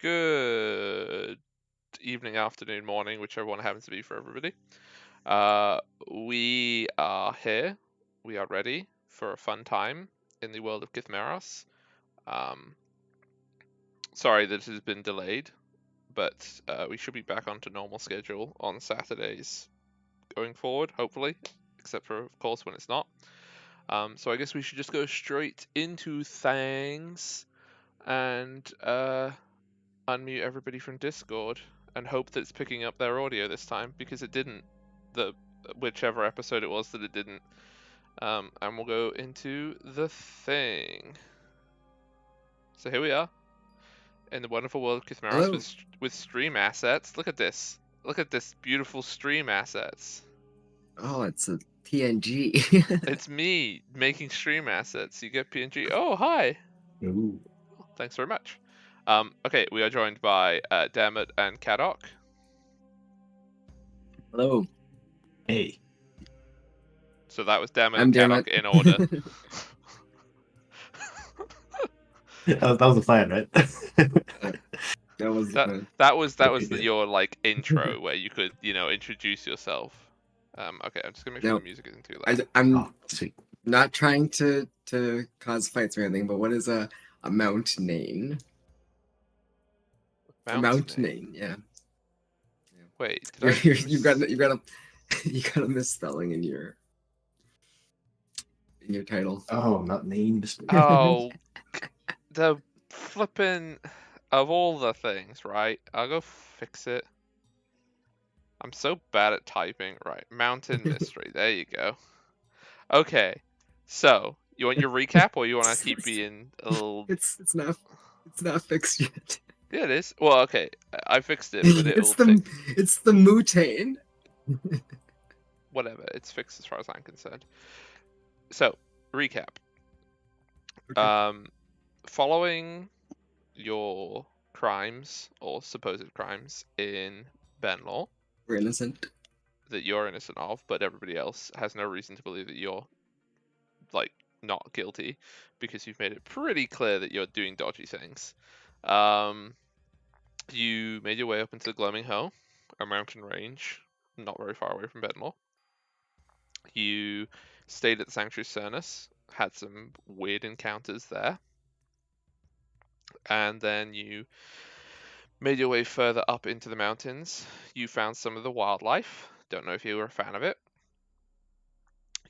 Good evening, afternoon, morning, whichever one happens to be for everybody. We are here. We are ready for a fun time in the world of Kithmeros. Um, Sorry that it has been delayed, but we should be back onto normal schedule on Saturdays going forward, hopefully, except for, of course, when it's not. So I guess we should just go straight into things and unmute everybody from Discord and hope that it's picking up their audio this time, because it didn't, the whichever episode it was that it didn't. And we'll go into the thing. So here we are in the wonderful world of Kithmeros Hello. with stream assets. Look at this. Look at this beautiful stream assets. Oh, it's a TNG. It's me making stream assets. You get PNG. Oh, hi. Ooh. Thanks very much. Okay, we are joined by Dammit and Kadok. Hello. Hey. So that was Dammit I'm and Kadok Dammit. in order. That was the plan, right? That was that was Okay. your like intro where you could introduce yourself. Okay, I'm just gonna make sure No. the music isn't too loud. I'm Oh, sweet. not trying to cause fights or anything, but what is a mountain? A mountain, yeah. Wait, did I You got a misspelling in your title. Oh, not named. Oh, the flippin' of all the things, right? I'll go fix it. I'm so bad at typing. Right, Mountain Mystery. There you go. Okay, so you want your recap, or you want to keep being a little? It's not fixed yet. Yeah, it is. Well, okay, I fixed it, but it's the mutane. Whatever. It's fixed as far as I'm concerned. So, recap. Okay. Following your crimes or supposed crimes in Benlaw, We're innocent. that you're innocent of, but everybody else has no reason to believe that you're like not guilty, because you've made it pretty clear that you're doing dodgy things. You made your way up into the Gloaming Hoe, a mountain range not very far away from Benlaw. You stayed at the Sanctuary Cernus, had some weird encounters there, and then you made your way further up into the mountains. You found some of the wildlife. Don't know if you were a fan of it.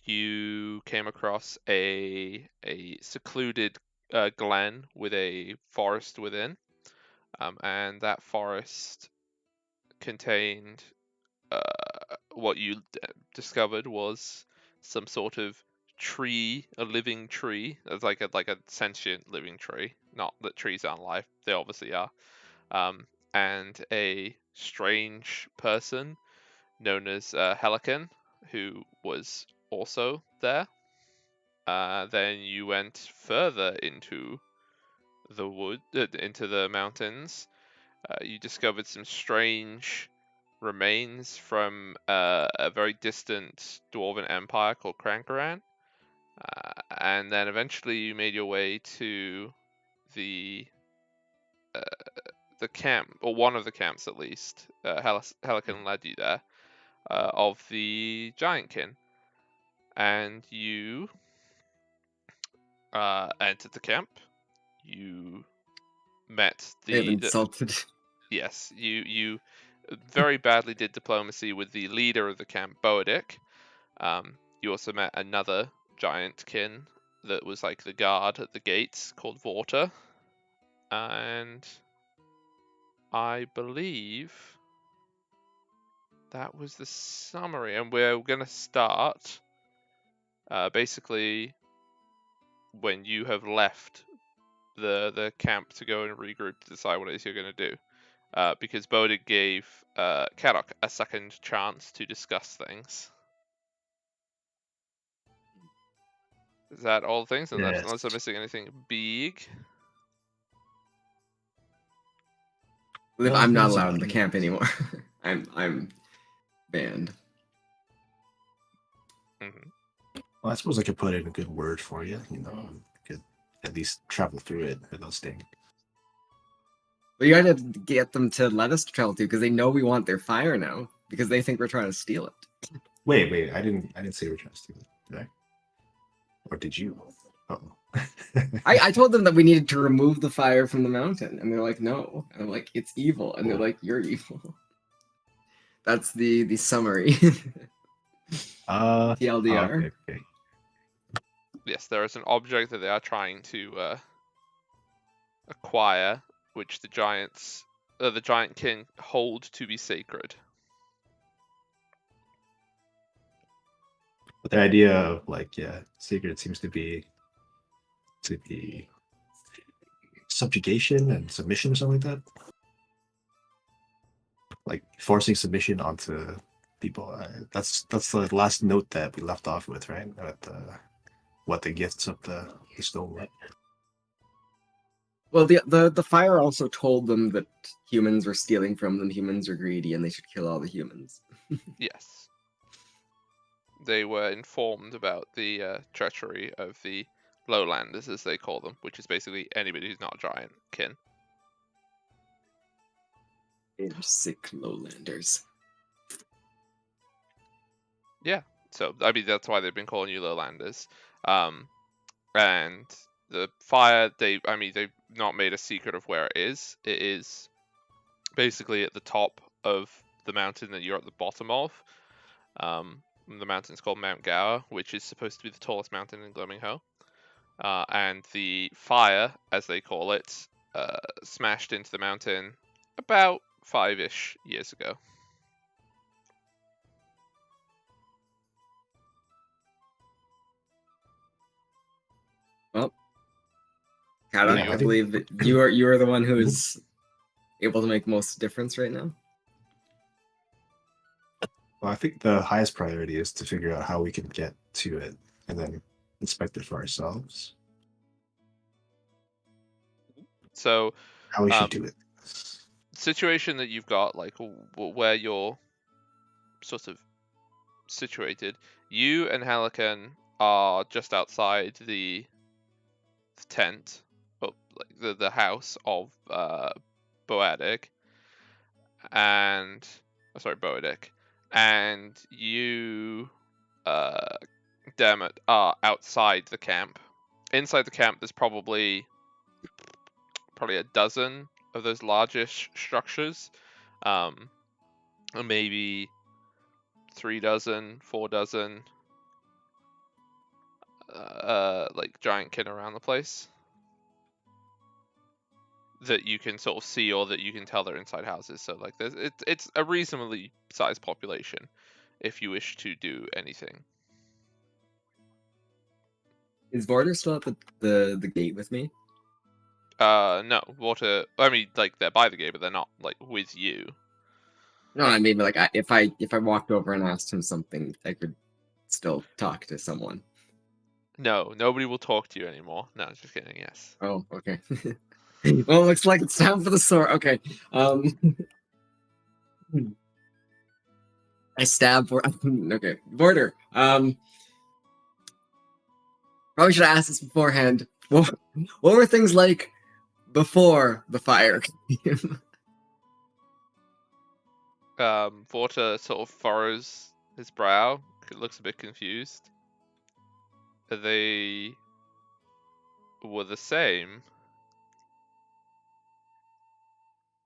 You came across a secluded glen with a forest within, and that forest contained what you discovered was some sort of tree, a living tree. It's like a sentient living tree. Not that trees aren't life; they obviously are. And a strange person known as Helican, who was also there. Then you went further into the wood, into the mountains. You discovered some strange remains from a very distant dwarven empire called Krankaran. And then eventually you made your way to the camp, or one of the camps at least. Helican led you there, of the Giantkin. And you entered the camp. You met They have insulted. yes, you very badly did diplomacy with the leader of the camp, Boadic. You also met another Giantkin that was like the guard at the gates, called Vorta. And I believe that was the summary. And we're going to start basically when you have left the camp to go and regroup to decide what it is you're going to do. Because Bodig gave Kadok a second chance to discuss things. Is that all things? Yes. Unless I'm missing anything big? Liv, I'm not allowed in the camp anymore. I'm banned. Mm-hmm. Well, I suppose I could put in a good word for you. Could at least travel through it without staying. But you gotta get them to let us travel too, because they know we want their fire now, because they think we're trying to steal it. Wait, I didn't say we're trying to steal it, did I? Or did you? Oh. I told them that we needed to remove the fire from the mountain, and they're like, no. And I'm like, it's evil, and they're like, you're evil. That's the summary. TLDR. Okay. Yes, there is an object that they are trying to acquire, which the giant king hold to be sacred. But the idea of like, secret seems to be subjugation and submission or something like that. Like forcing submission onto people. That's the last note that we left off with, right? What the gifts of the stone. Well, the fire also told them that humans were stealing from them, humans are greedy, and they should kill all the humans. Yes. They were informed about the treachery of the lowlanders, as they call them, which is basically anybody who's not giant kin. They're sick lowlanders. Yeah, so I mean that's why they've been calling you lowlanders. And the fire, they've not made a secret of where it is. It is basically at the top of the mountain that you're at the bottom of. The mountain's called Mount Gower, which is supposed to be the tallest mountain in Glimminghole. And the fire, as they call it, smashed into the mountain about 5-ish years ago. Well, Kata, Yeah, I believe that you are the one who is able to make most difference right now. Well, I think the highest priority is to figure out how we can get to it and then inspect it for ourselves. So how we should do it. Situation that you've got, like where you're sort of situated, you and Helican are just outside the tent, but like the house of Boadic, and Boadic, and you, Dermot, are outside the camp. Inside the camp, there's probably a dozen of those largish structures, maybe 3 dozen, 4 dozen, like giant kin around the place that you can sort of see, or that you can tell they're inside houses. So like it's a reasonably sized population if you wish to do anything. Is Border still at the gate with me? No, Water. I mean, like they're by the gate, but they're not like with you. No, I mean, like if I walked over and asked him something, I could still talk to someone. No, nobody will talk to you anymore. No, just kidding. Yes. Oh, okay. Well, it looks like it's time for the sword. Okay. I stab for. Okay, Border. Probably should have asked this beforehand. What were things like before the fire came? Vorta sort of furrows his brow. Looks a bit confused. They were the same,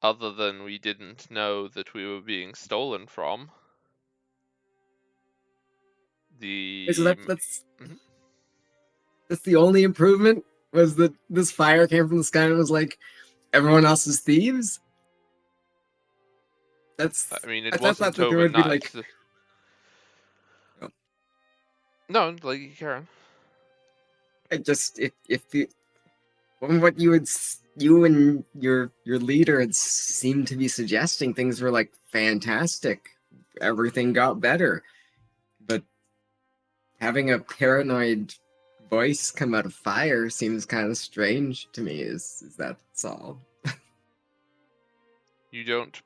other than we didn't know that we were being stolen from. So that's the only improvement, was that this fire came from the sky and was like everyone else is thieves. I mean, it wasn't overnight. No, like Karen. I just if the what you and your leader had seemed to be suggesting, things were like fantastic, everything got better, but having a paranoid voice come out of fire seems kind of strange to me. Is that all? You don't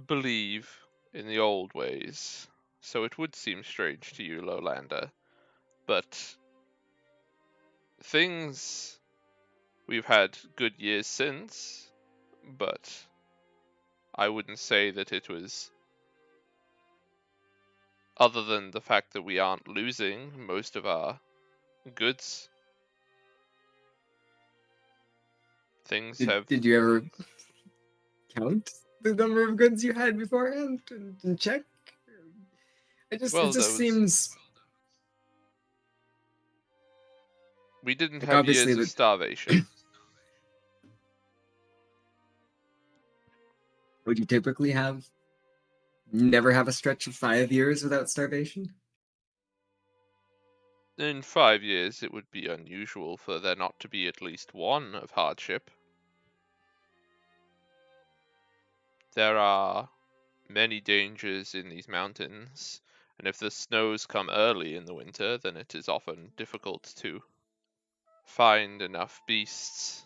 believe in the old ways, so it would seem strange to you, Lowlander. But we've had good years since. but I wouldn't say that it was, other than the fact that we aren't losing most of our goods. Things have. Did you ever count the number of goods you had beforehand and check? It just Well, seems we didn't like have obviously years of starvation. Would you typically never have a stretch of 5 years without starvation? In 5 years, it would be unusual for there not to be at least one of hardship. There are many dangers in these mountains, and if the snows come early in the winter, then it is often difficult to find enough beasts.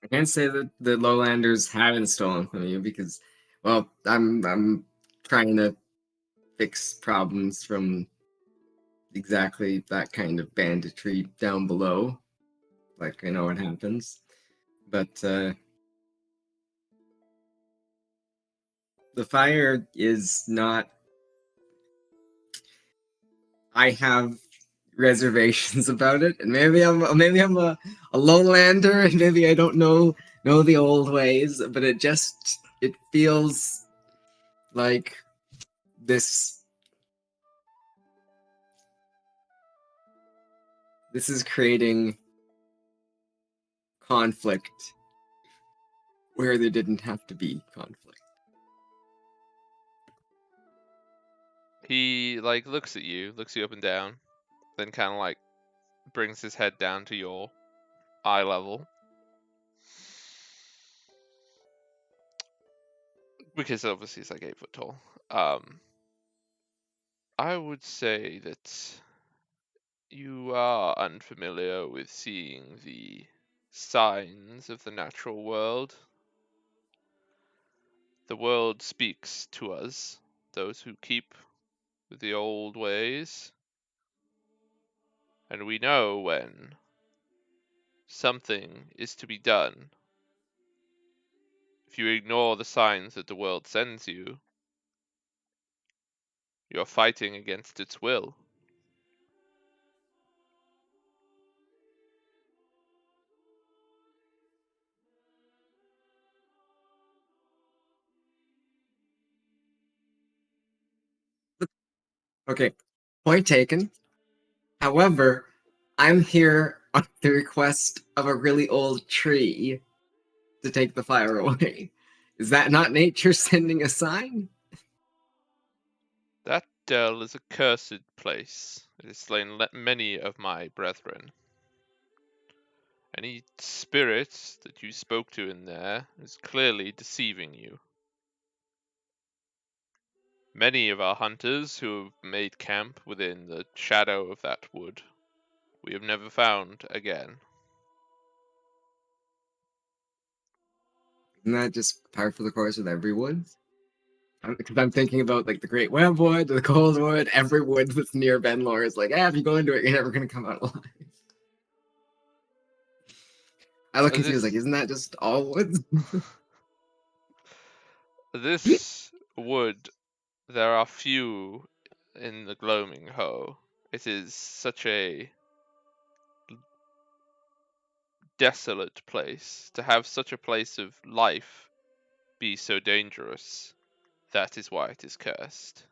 I can't say that the lowlanders haven't stolen from you because, well, I'm trying to fix problems from exactly that kind of banditry down below. Like, I know what happens. But the fire is not. I have reservations about it, and maybe I'm a lowlander, and maybe I don't know the old ways, but it feels like this is creating conflict where there didn't have to be conflict. He looks at you up and down, then kind of brings his head down to your eye level. Because obviously he's 8 foot tall. I would say that you are unfamiliar with seeing the signs of the natural world. The world speaks to us, those who keep with the old ways. And we know when something is to be done. If you ignore the signs that the world sends you, you're fighting against its will. Okay, point taken. However, I'm here on the request of a really old tree to take the fire away. Is that not nature sending a sign? That dell is a cursed place. It has slain many of my brethren. Any spirit that you spoke to in there is clearly deceiving you. Many of our hunters who have made camp within the shadow of that wood, we have never found again. Isn't that just par for the course with every wood? Because I'm thinking about the Great Webwood, the Coldwood, every wood that's near Benlore is if you go into it, you're never gonna come out alive. I look confused, isn't that just all woods? This wood, there are few in the Gloaming Hoe. It is such a desolate place. To have such a place of life be so dangerous, that is why it is cursed.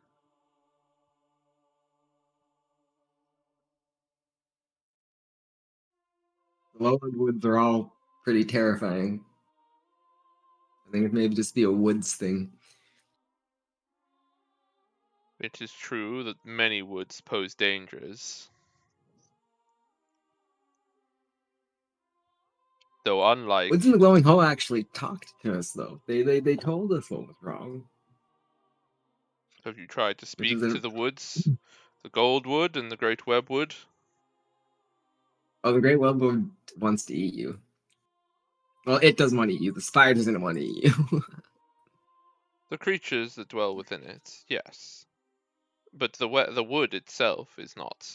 The Lowland woods are all pretty terrifying. I think it may just be a woods thing. It is true that many woods pose dangers. Though unlike... Woods in the Glowing Hole actually talked to us, though. They told us what was wrong. Have you tried to speak to the woods? The Goldwood and the Great Webwood? Oh, the Great Webwood wants to eat you. Well, it doesn't want to eat you. The spire doesn't want to eat you. The creatures that dwell within it, yes. But the wood itself is not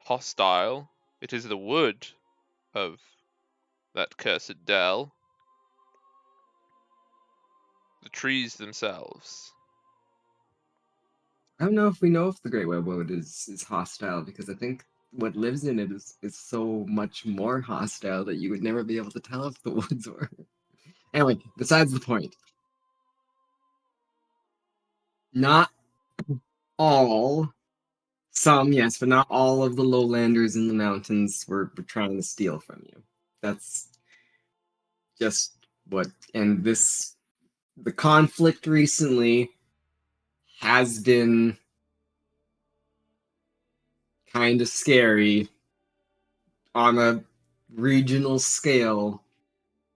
hostile. It is the wood of that cursed dell. The trees themselves. I don't know if we know if the Great White Wood is hostile, because I think what lives in it is so much more hostile that you would never be able to tell if the woods were. Anyway, besides the point. Not all, some yes, but not all of the lowlanders in the mountains were trying to steal from you. That's just what, and the conflict recently has been kind of scary on a regional scale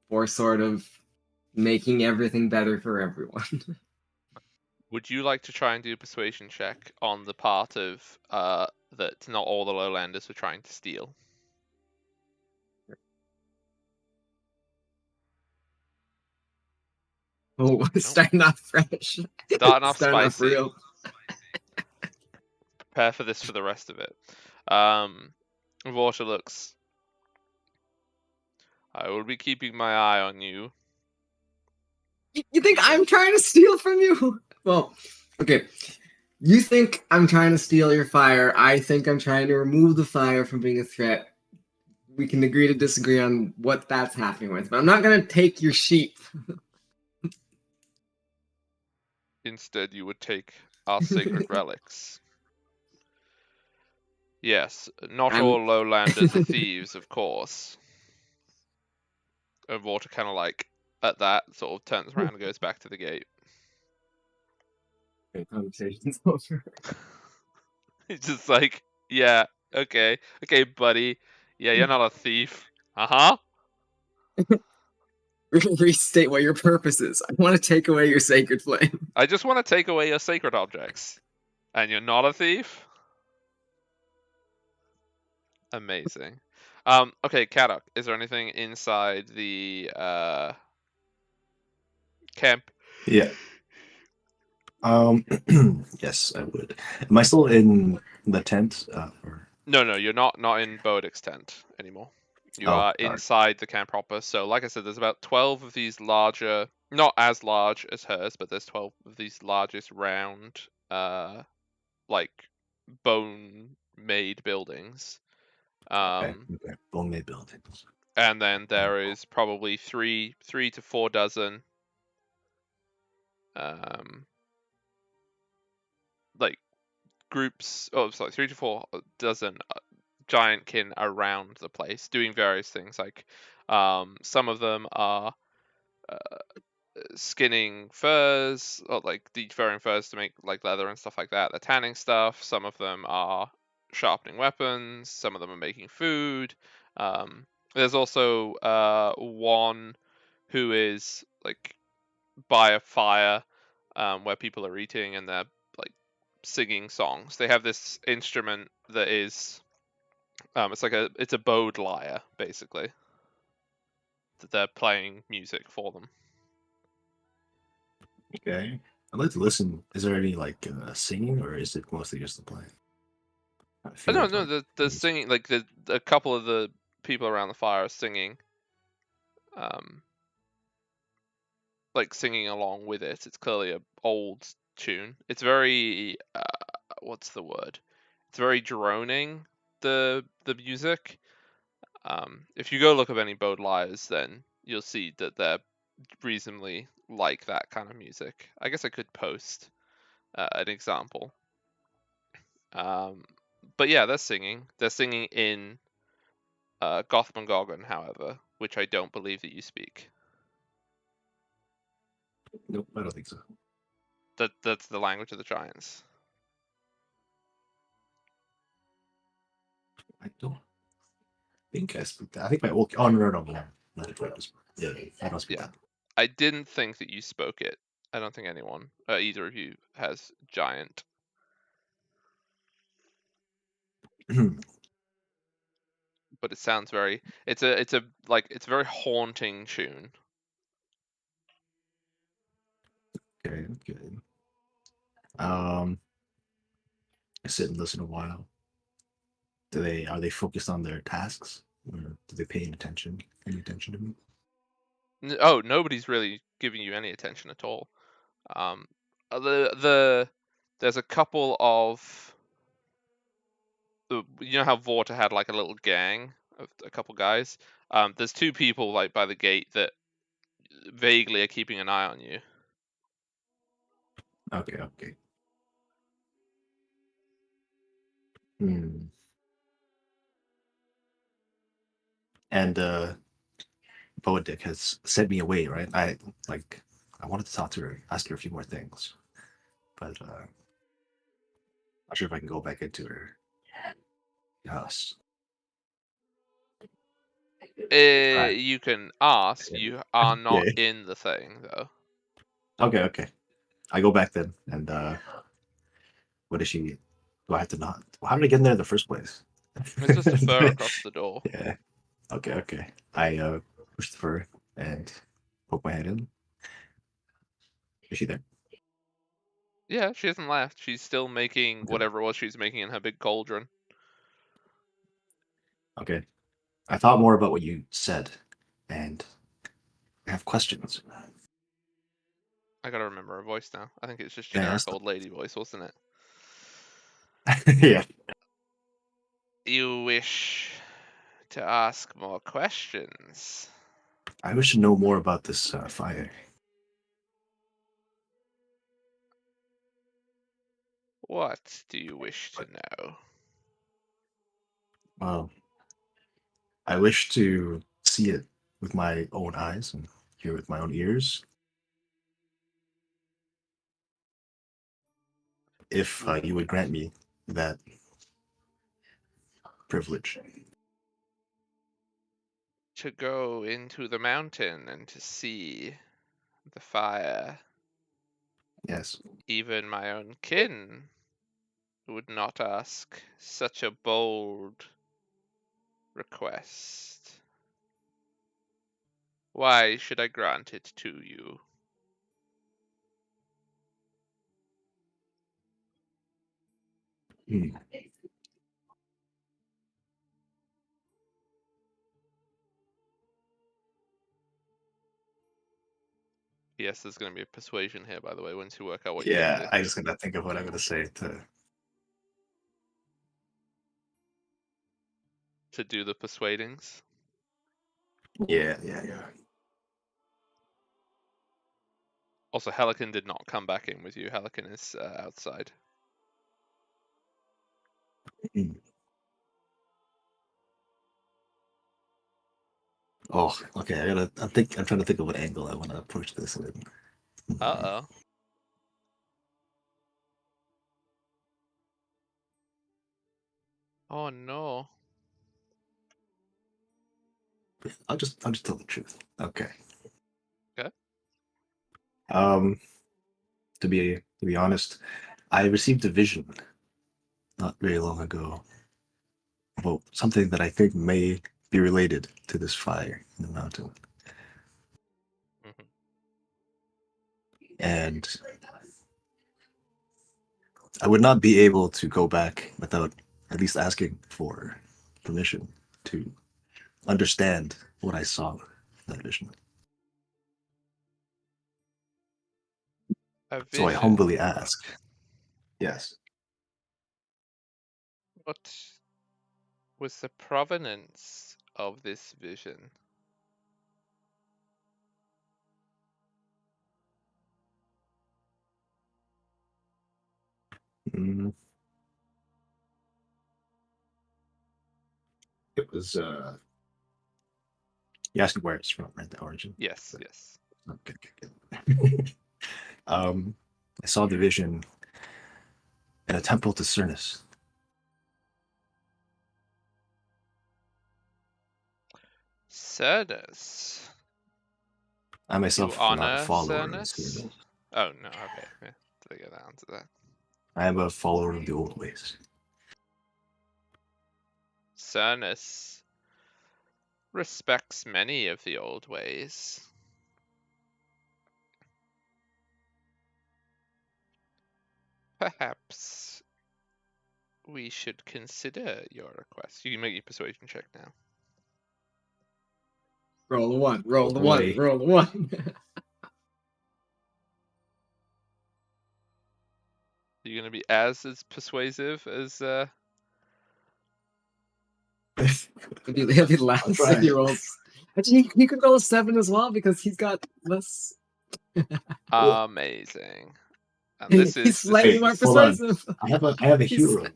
for sort of making everything better for everyone. Would you like to try and do a persuasion check on the part of that not all the lowlanders were trying to steal? Oh, starting off fresh. Starting off Starting off spicy. real. Prepare for this for the rest of it. Water looks. I will be keeping my eye on you. You think I'm trying to steal from you? Well, okay. You think I'm trying to steal your fire. I think I'm trying to remove the fire from being a threat. We can agree to disagree on what that's happening with, but I'm not gonna take your sheep. Instead, you would take our sacred relics. Yes, not I'm- all lowlanders are thieves, of course. And Water kind of like, at that, sort of turns around and goes back to the gate. Okay, conversation's over. It's just like, yeah, okay, buddy. Yeah, you're not a thief. Uh-huh. Restate what your purpose is. I want to take away your sacred flame. I just want to take away your sacred objects. And you're not a thief? Amazing. Okay, Kadok, is there anything inside the camp? Yeah. Yes, I would. Am I still in the tent? Or... No, you're not in Bodic's tent anymore. You Oh, are darn. inside the camp proper. So, like I said, there's about 12 of these larger, not as large as hers, but there's 12 of these largest round, like bone-made buildings. Okay. Bone-made buildings. And then there is probably three to 4 dozen, like groups. Oh, sorry, 3 to 4 dozen giant kin around the place, doing various things. Like, some of them are skinning furs, or like defurring furs to make like leather and stuff like that. They're tanning stuff. Some of them are sharpening weapons. Some of them are making food. There's also one who is like by a fire, where people are eating and they're like singing songs. They have this instrument that is it's a bowed lyre basically, that they're playing music for them. Okay. I'd like to listen. Is there any like singing, or is it mostly just the playing? No, the singing, like a couple of the people around the fire are singing, like singing along with it. It's clearly a old tune. It's very what's the word? It's very droning, the music. If you go look up any bowed lyres, then you'll see that they're reasonably like that kind of music. I guess I could post an example. But yeah, they're singing. They're singing in Gothmogorgon, however, which I don't believe that you speak. Nope, I don't think so. That's the language of the giants. I don't think I speak that. I think my old on no. Yeah, I don't speak Yeah. I didn't think that you spoke it. I don't think anyone, either of you, has giant. that. But it sounds very. It's a like it's a very haunting tune. Okay, good. I sit and listen a while. Are they focused on their tasks, or do they pay any attention to me? Oh, nobody's really giving you any attention at all. The there's a couple of you know how Vorta had like a little gang of a couple guys. There's two people like by the gate that vaguely are keeping an eye on you. Okay, okay. Hmm. And Poetic has sent me away, right? I wanted to talk to her, ask her a few more things, but not sure if I can go back into her house. Right. You can ask. You are not Okay. in the thing though. Okay, okay. I go back then, and what is she? Do I have to not? How did I get in there in the first place? It's just a fur across the door. Yeah. Okay, okay. I push the fur and poke my head in. Is she there? Yeah, she hasn't left. She's still making Okay. whatever it was she's making in her big cauldron. Okay. I thought more about what you said, and I have questions. I gotta remember her voice now. I think it's just May I generic ask them? old lady voice, wasn't it? Yeah. You wish to ask more questions. I wish to know more about this fire. What do you wish to know? Well, I wish to see it with my own eyes and hear it with my own ears. If you would grant me that privilege. To go into the mountain and to see the fire. Yes. Even my own kin would not ask such a bold request. Why should I grant it to you? Hmm. Yes, there's going to be a persuasion here, by the way, once you work out what you're going to Yeah, do. I just gotta think of what I'm gonna say To do the persuadings. Yeah, yeah, yeah. Also, Helican did not come back in with you. Helican is outside. Hmm. Oh, okay. I'm trying to think of what angle I want to approach this with. Uh-oh. Oh no. I'll just tell the truth. Okay. Okay. Um, to be honest, I received a vision not very long ago about something that I think may be related to this fire in the mountain. Mhm. And I would not be able to go back without at least asking for permission to understand what I saw in that vision. A So I vision. humbly ask. Yes. What was the provenance of this vision? Mm, it was you asked me where it's from, right? The origin. Yes, yes. Okay, good. I saw the vision in a temple to Cernus. Cernus. I You myself am not a honor follower of Cernus? Cernus. Oh no, okay. Yeah, did I get that answer there? I am a follower of the old ways. Cernus respects many of the old ways. perhaps we should consider your request. You can make your persuasion check now. Roll the one. Roll the Oh, one. boy. Roll the one. You're gonna be as persuasive as He'll be less I'll try. if he rolls. Actually, he could roll a 7 as well because he's got less. amazing. And this He's is slightly more hold on. persuasive. I have a He's- hero.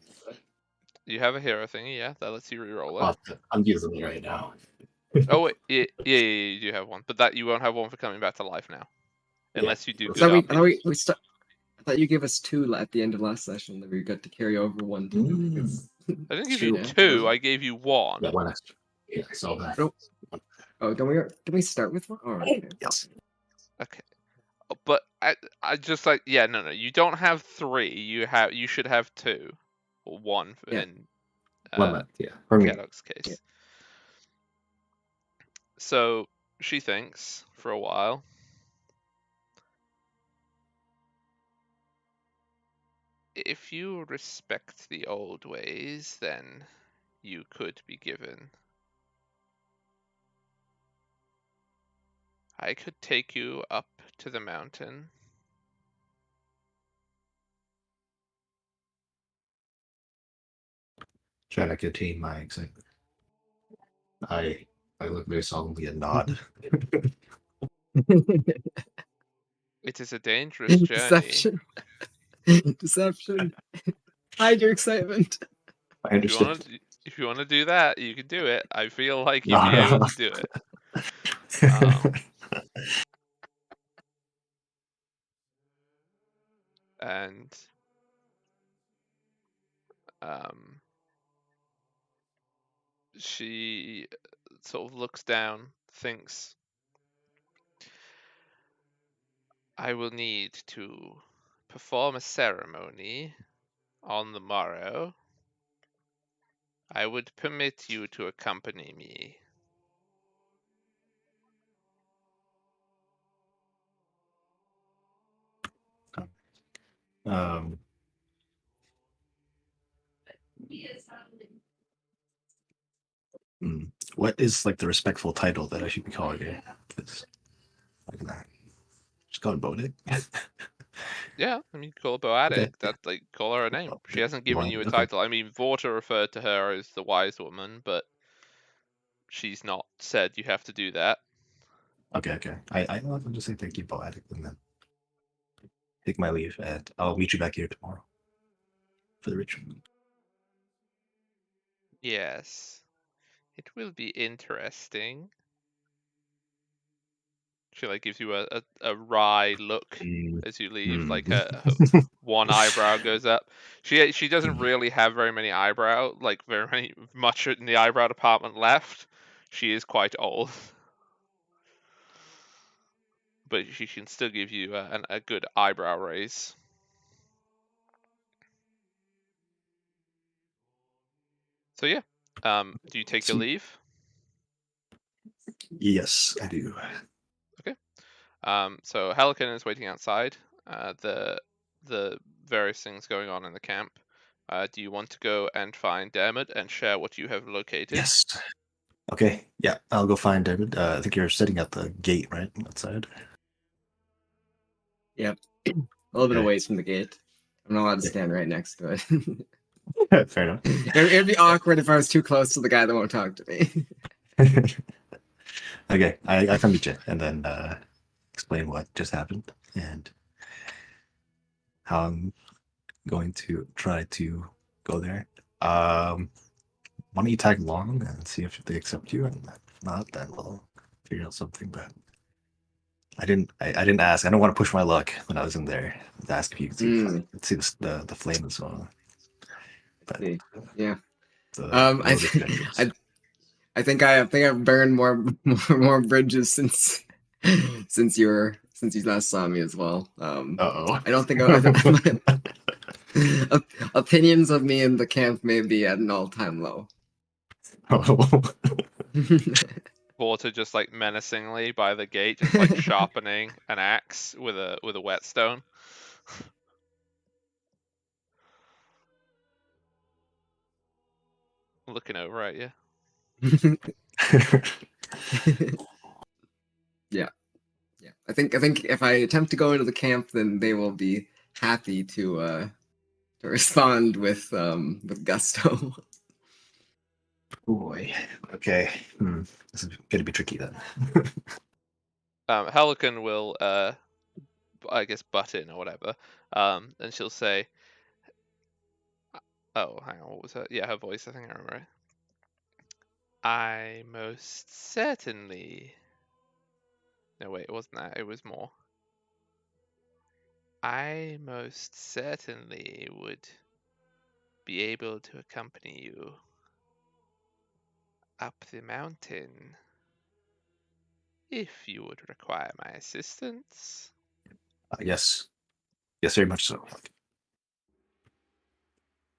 you have a hero thingy, yeah, that lets you reroll it. Oh, I'm using it right now. Oh wait, yeah, you do have one, but that you won't have one for coming back to life now, Yeah, unless you do I good So RP. I thought you gave us 2 at the end of last session that we got to carry over 1 to him. because- I didn't give you Yeah. 2. I gave you 1. Yeah, one extra. Yeah, I saw that. Nope. Oh, don't we start with 1? Oh, okay. Yes. Okay. But I just like no, you don't have 3. You should have 2 or 1 Yeah. in One left. Yeah, for me. Cadoc's case. Yeah. So she thinks for a while. If you respect the old ways, then you could be given. I could take you up to the mountain. Try to contain my excitement. I look very solemnly and nod. It is a dangerous journey. Deception. Deception. Hide your excitement. I understand. If you want to do that, you can do it. I feel like you'd No, be no. able to do it. And she sort of looks down, thinks, I will need to perform a ceremony on the morrow. I would permit you to accompany me. What is like the respectful title that I should be calling it? Like that. Just call it Bodic. Yeah, I mean, call her Boadic. Okay. That like call her a name. Oh, She hasn't given well, you a okay. title. I mean, Vorta referred to her as the wise woman, but she's not said you have to do that. Okay. I'll just say thank you, Bodic, and then take my leave, and I'll meet you back here tomorrow for the ritual. Yes, it will be interesting. She like gives you a wry look as you leave. Like her one eyebrow goes up. She doesn't really have very many much in the eyebrow department left. She is quite old, but she can still give you a good eyebrow raise. So yeah, do you take your leave? Yes, I do. So Helican is waiting outside. The various things going on in the camp. Do you want to go and find Dermot and share what you have located? Yes. Okay. Yeah, I'll go find David. I think you're sitting at the gate, right, outside. Yep. A little bit Okay. away from the gate. I'm not allowed to stand right next to it. Fair enough. It'd be awkward if I was too close to the guy that won't talk to me. Okay, I can meet you and then explain what just happened and how I'm going to try to go there. Why don't you tag along and see if they accept you, and if not, then we'll figure out something. But I didn't ask. I don't want to push my luck when I was in there to ask if you could see, see the flame as well. But Yeah. the I think I've burned more bridges since you last saw me as well. Uh-oh. I don't think opinions of me in the camp may be at an all-time low. Vorta just like menacingly by the gate, just like sharpening an axe with a whetstone. looking over at you. Yeah. I think if I attempt to go into the camp, then they will be happy to respond with gusto. Oh boy. Okay. This is gonna be tricky then. Helican will, I guess, butt in or whatever, and she'll say, "Oh, hang on, what was her? Yeah, her voice. I think I remember it. I most certainly. No, wait, it wasn't that. It was more. I most certainly would be able to accompany you up the mountain if you would require my assistance." Yes. Yes, very much so. I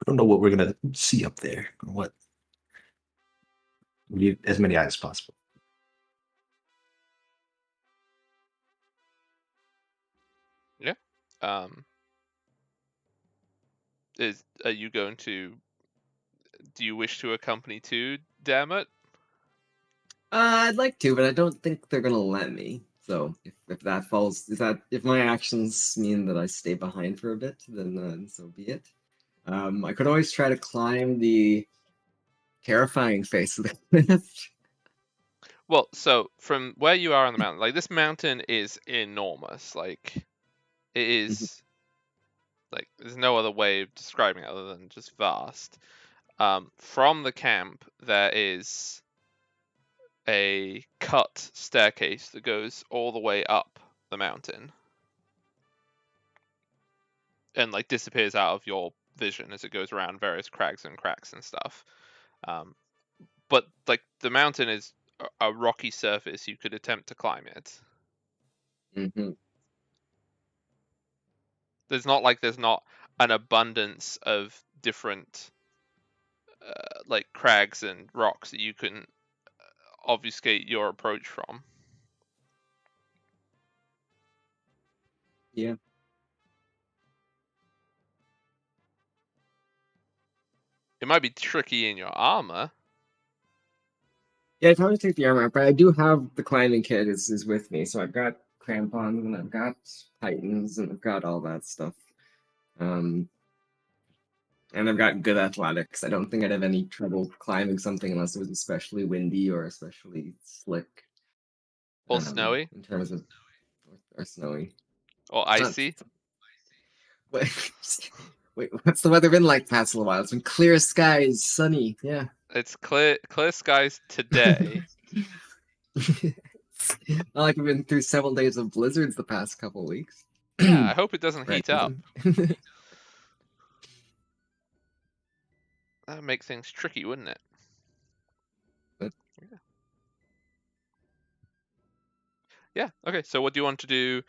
don't know what we're gonna see up there. Or what? We need as many eyes as possible. Are you going to? Do you wish to accompany too? Damn it! I'd like to, but I don't think they're gonna let me. So if that falls, if my actions mean that I stay behind for a bit, then so be it. I could always try to climb the terrifying face of the cliff. Well, so from where you are on the mountain, like this mountain is enormous. Like it is. Like there's no other way of describing it other than just vast. From the camp, there is a cut staircase that goes all the way up the mountain and like disappears out of your vision as it goes around various crags and cracks and stuff. But like the mountain is a rocky surface, you could attempt to climb it. Mm-hmm. There's not an abundance of different like crags and rocks that you can obfuscate your approach from. Yeah. It might be tricky in your armor. Yeah, I'd probably take the armor, but I do have the climbing kit is with me, so I've got crampons and I've got titans and I've got all that stuff. And I've got good athletics. I don't think I'd have any trouble climbing something unless it was especially windy or especially slick. Or snowy. In terms of or snowy. Or icy. Wait, what's the weather been like the past little while? It's been clear skies, sunny. Yeah. It's clear skies today. Not like we've been through several days of blizzards the past couple weeks. Yeah, I hope it doesn't heat up. That would make things tricky, wouldn't it? Yeah. Okay. So what do you want to do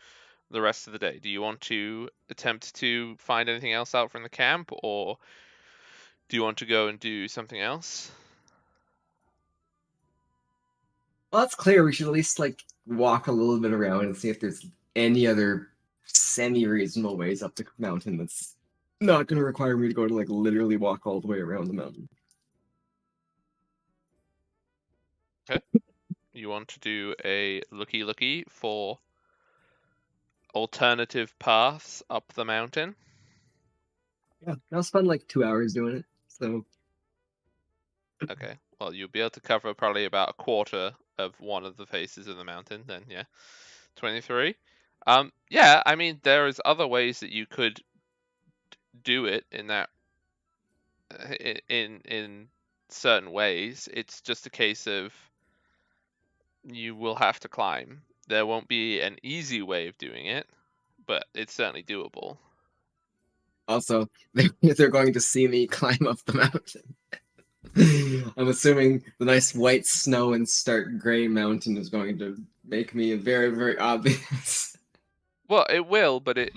the rest of the day? Do you want to attempt to find anything else out from the camp, or do you want to go and do something else? Well, that's clear. We should at least like walk a little bit around and see if there's any other semi-reasonable ways up the mountain that's not going to require me to go to like literally walk all the way around the mountain. Okay. You want to do a looky for alternative paths up the mountain? Yeah, I'll spend like 2 hours doing it. So okay, well you'll be able to cover probably about a quarter of one of the faces of the mountain. Then yeah, 23. Yeah, I mean there is other ways that you could do it in that in certain ways. It's just a case of you will have to climb. There won't be an easy way of doing it, but it's certainly doable. Also, they're going to see me climb up the mountain. I'm assuming the nice white snow and stark gray mountain is going to make me very, very obvious. Well, it will, but it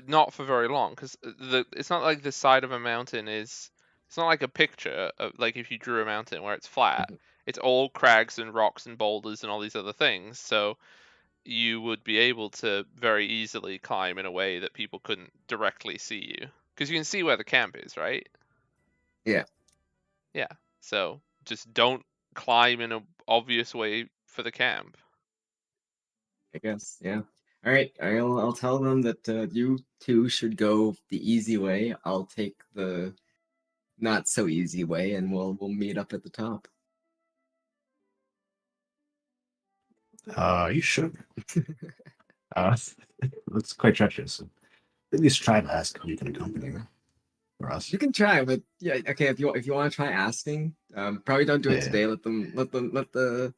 not for very long, because it's not like the side of a mountain is. It's not like a picture of like if you drew a mountain where it's flat. It's all crags and rocks and boulders and all these other things. So you would be able to very easily climb in a way that people couldn't directly see you, because you can see where the camp is, right? Yeah. Yeah. So just don't climb in an obvious way for the camp. I guess, yeah. All right, I'll tell them that you two should go the easy way. I'll take the not so easy way, and we'll meet up at the top. Are you sure? Looks quite treacherous. At least try and ask if you can accompany me for us. You can try, but yeah, okay. If you want to try asking, probably don't do it Yeah. today. Let the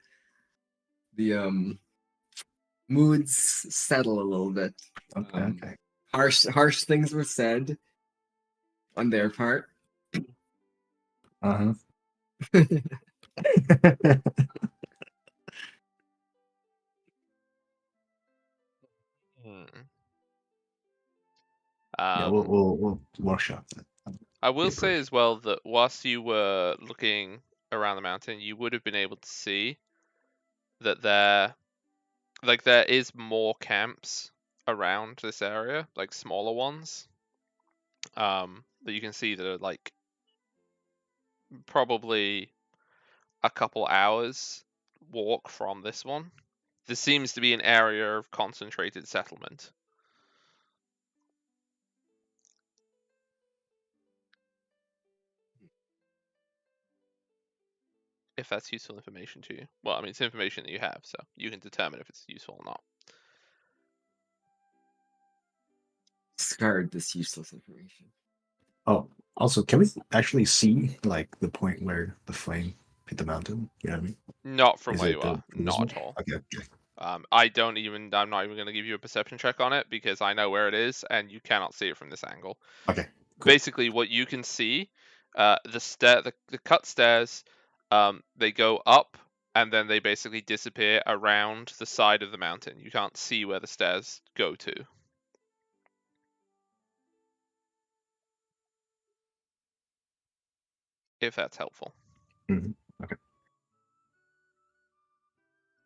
moods settle a little bit. Okay. Okay. Harsh things were said on their part. Uh huh. Yeah, we'll workshop that. I will the say approach. as well that whilst you were looking around the mountain, you would have been able to see that there is more camps around this area, like smaller ones. That you can see that are like probably a couple hours walk from this one. This seems to be an area of concentrated settlement. If that's useful information to you. Well, I mean, it's information that you have, so you can determine if it's useful or not. Discard this useless information. Oh, also, can we actually see like the point where the flame hit the mountain? You know what I mean? Not from Is where it you are. Not visible? at all. Okay. Okay. I'm not even going to give you a perception check on it because I know where it is and you cannot see it from this angle. Okay. Cool. Basically, what you can see, the cut stairs, they go up and then they basically disappear around the side of the mountain. You can't see where the stairs go to. If that's helpful. Okay.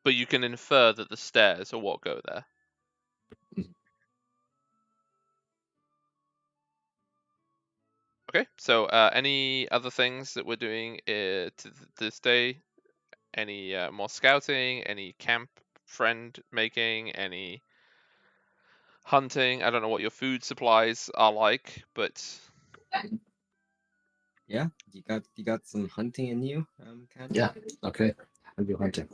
But you can infer that the stairs are what go there. Mhm. Okay, so any other things that we're doing this day? Any more scouting? Any camp friend making? Any hunting? I don't know what your food supplies are like, but Yeah, you got some hunting in you, Kat? Yeah. Okay. I'll go hunting.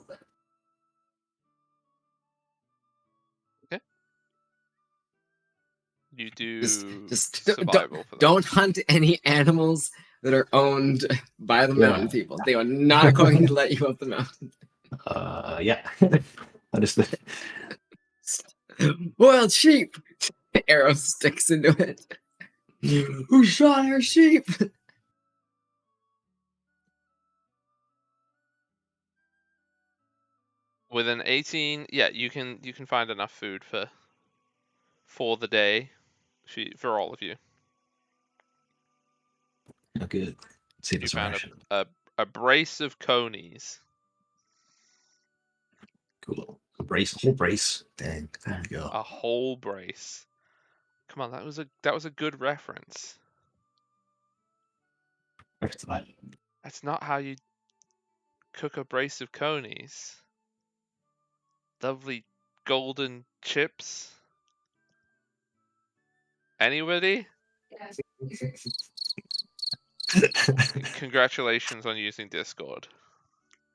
you do Just survival for that. don't hunt any animals that are owned by the mountain Yeah. people. They are not going to let you up the mountain. Yeah. Understood. Wild sheep. Arrow sticks into it. Who shot our sheep? With an 18, yeah, you can find enough food for the day, for all of you. Oh, good. Save You us a found ration. a brace of conies. Cool. A brace, whole brace. Dang. There we go. A whole brace. Come on, that was a good reference. Excellent. That's not how you cook a brace of conies. Lovely golden chips. Anybody? Congratulations on using Discord.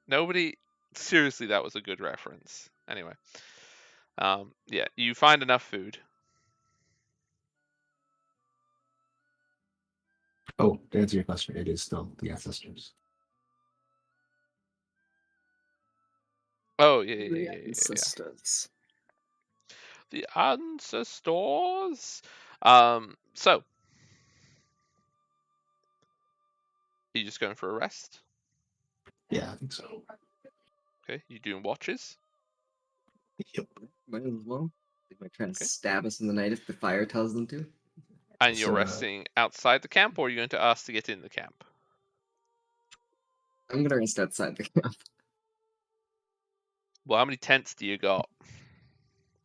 Nobody. Seriously, that was a good reference. Anyway, yeah, you find enough food. Oh, to answer your question, it is still the ancestors. Oh yeah. Ancestors. The ancestors. So you just going for a rest? Yeah, I think so. Okay, you doing watches? Yep. Might as well. They might try to Okay. stab us in the night if the fire tells them to. And you're So, resting outside the camp, or are you going to ask to get in the camp? I'm gonna rest outside the camp. Well, how many tents do you got?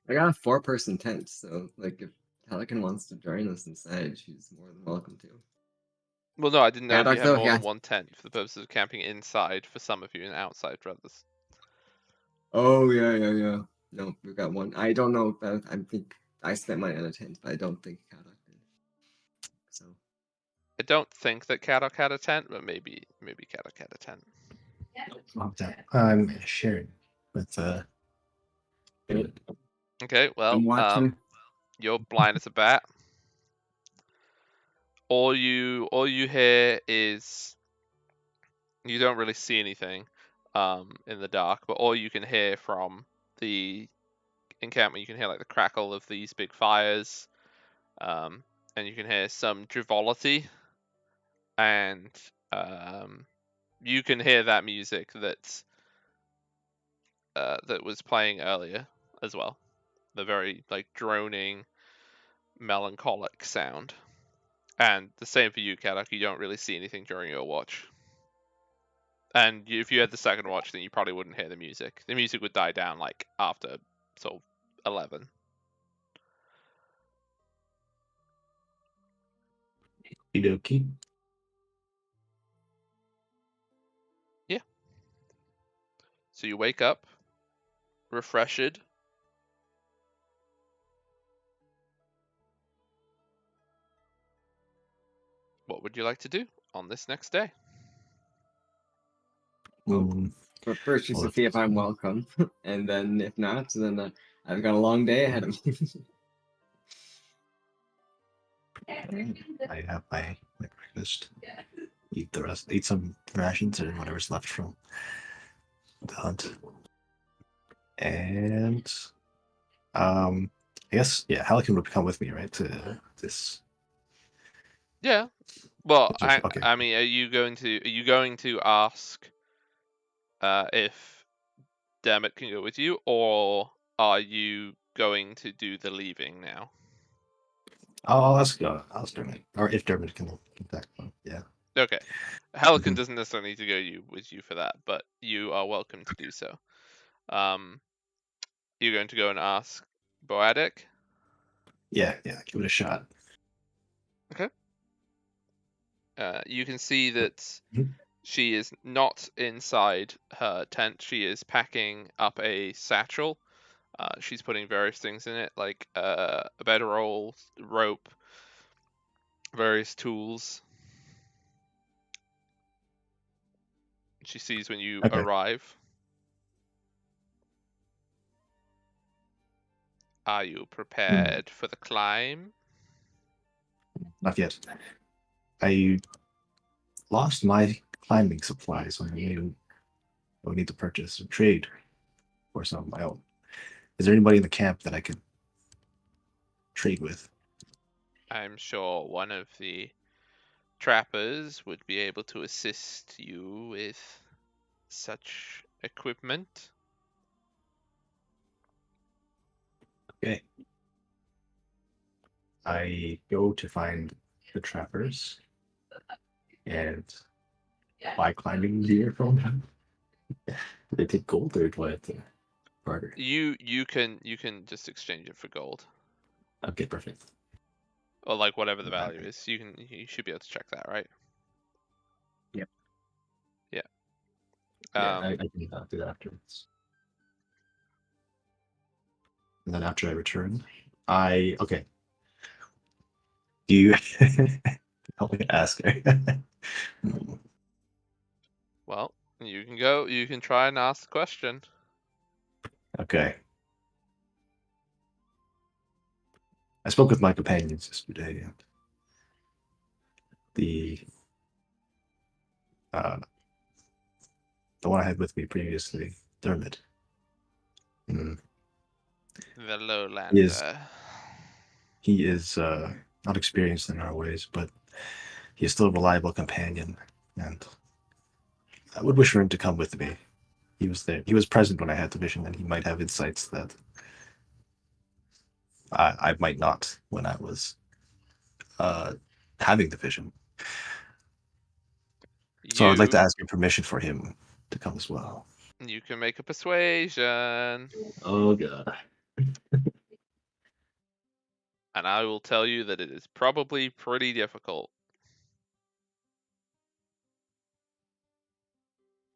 I got a 4-person tent, so like if Pelican wants to join us inside, she's more than welcome to. Well, no, I didn't know if Haddock, you had though, more yeah. than one tent for the purposes of camping inside for some of you and outside for others. Oh yeah. No, we've got one. I don't know. I think I spent mine in a tent, but I don't think Haddock did. So I don't think that Kadok had a tent, but maybe Kadok had a tent. I'm sharing with Okay, well, I'm watching. you're blind as a bat. All you hear is you don't really see anything in the dark, but all you can hear from the encampment, you can hear like the crackle of these big fires, and you can hear some drivolity, and you can hear that music that was playing earlier as well, the very like droning, melancholic sound. And the same for you, Kadok. You don't really see anything during your watch. And if you had the second watch, then you probably wouldn't hear the music. The music would die down like after sort of 11. Okie. So you wake up, refreshed. What would you like to do on this next day? But first, just Well, to see if I'm welcome, and then if not, then I've got a long day ahead of me. I have my breakfast. Eat some rations or whatever's left from the hunt. And I guess Halligan would come with me, right? To this. Yeah. Well, Okay. I mean, are you going to ask if Dermot can go with you, or are you going to do the leaving now? I'll ask Dermot, or if Dermot can contact them. Yeah. Okay. Halligan Mhm. doesn't necessarily need to go with you for that, but you are welcome to do so. You're going to go and ask Boadic? Yeah, give it a shot. Okay. You can see that Mhm. she is not inside her tent. She is packing up a satchel. She's putting various things in it, like a bedroll, rope, various tools. She sees when you Okay. arrive. Are you prepared for the climb? Not yet. I lost my climbing supplies, so I would need to purchase or trade for some of my own. Is there anybody in the camp that I could trade with? I'm sure one of the trappers would be able to assist you with such equipment. Okay. I go to find the trappers and buy climbing gear from them. Do they take gold or do I have to barter? You can just exchange it for gold, Okay, perfect. or like whatever the value is. You should be able to check that, right? Yep. Yeah. I can do that afterwards. And then after I return, okay. Do you help me ask her? Well, you can go. You can try and ask the question. Okay. I spoke with my companions yesterday, and the one I had with me previously, Dermot. The He is lowlander. he is not experienced in our ways, but he is still a reliable companion, and I would wish for him to come with me. He was there. He was present when I had the vision, and he might have insights that I might not when I was having the vision. So I would like to ask your permission for him to come as well. You can make a persuasion, Oh god. and I will tell you that it is probably pretty difficult.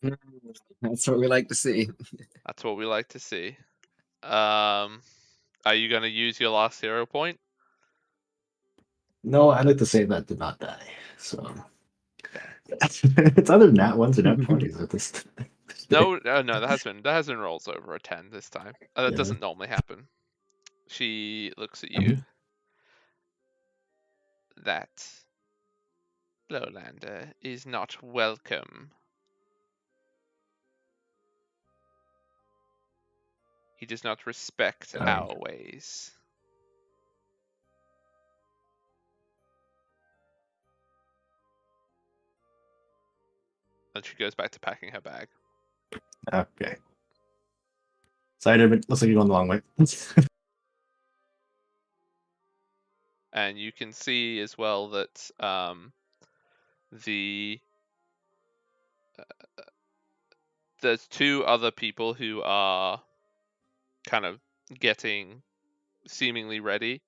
That's what we like to see. That's what we like to see. Are you going to use your last hero point? No, I like to say that did not die. So it's either nat ones or nat 20s at this. No, no, that has been rolls over a 10 this time. That Yeah. doesn't normally happen. She looks at you. Mhm. That Lowlander is not welcome. He does not respect Sorry. our ways. And she goes back to packing her bag. Okay. Sorry, David. Looks like you're going the long way. And you can see as well that the there's two other people who are kind of getting seemingly ready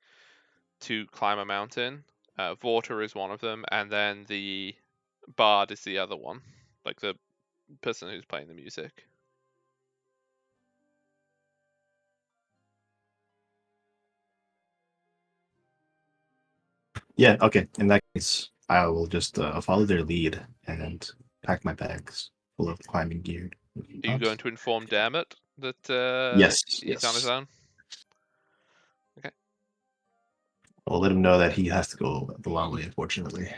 to climb a mountain. Vorta is one of them, and then the bard is the other one, like the person who's playing the music. Yeah, okay. In that case, I will just follow their lead and pack my bags full of climbing gear. Are you going to inform Dermot that Yes, he's on his yes. own? I'll let him know that he has to go the long way, unfortunately.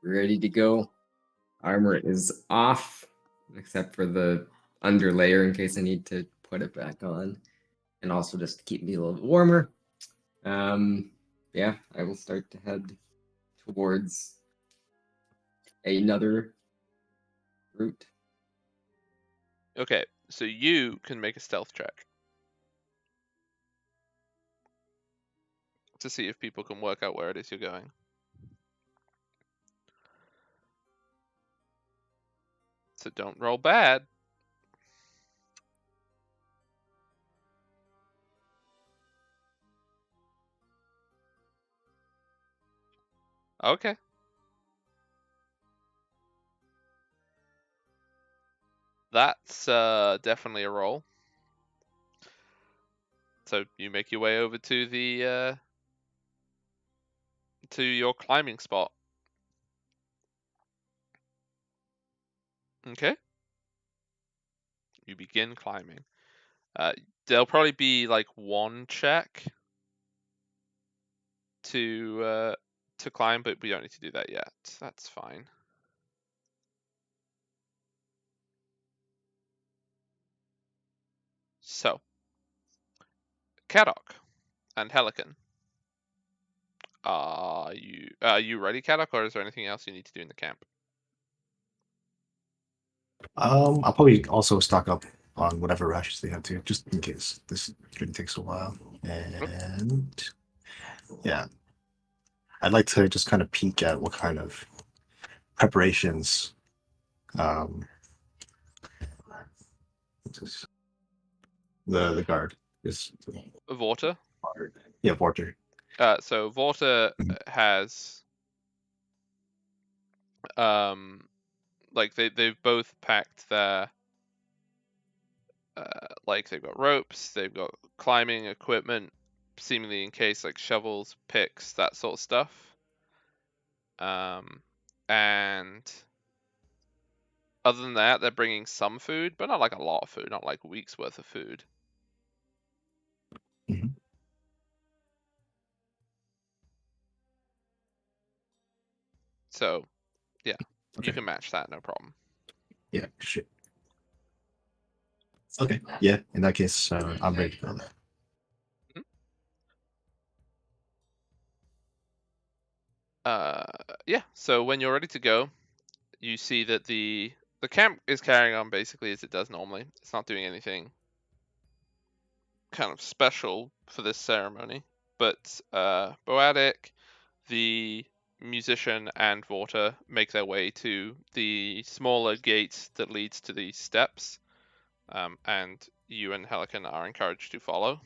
Ready to go. Armor is off, except for the underlayer in case I need to put it back on, and also just to keep me a little bit warmer. Yeah, I will start to head towards another route. Okay, so you can make a stealth check to see if people can work out where it is you're going. So don't roll bad. Okay. That's definitely a roll. So you make your way over to the to your climbing spot. Okay. You begin climbing. There'll probably be like one check to climb, but we don't need to do that yet. That's fine. So, Kadok and Helican. Are you ready, Kadok, or is there anything else you need to do in the camp? I'll probably also stock up on whatever rashes they have to, just in case this journey takes a while. And yeah, I'd like to just kind of peek at what kind of preparations just the guard is. Vorta. Yeah, Porter. So Vorta has like they've both packed their like they've got ropes, they've got climbing equipment, seemingly in case like shovels, picks, that sort of stuff. And other than that, they're bringing some food, but not like a lot of food, not like weeks worth of food. Mhm. So, yeah, Okay. you can match that, no problem. Yeah, shit. Okay. Yeah, in that case, I'm ready to go there. Yeah. So when you're ready to go, you see that the camp is carrying on basically as it does normally. It's not doing anything kind of special for this ceremony, but Boadic, the musician, and Vorta make their way to the smaller gate that leads to the steps, and you and Helican are encouraged to follow.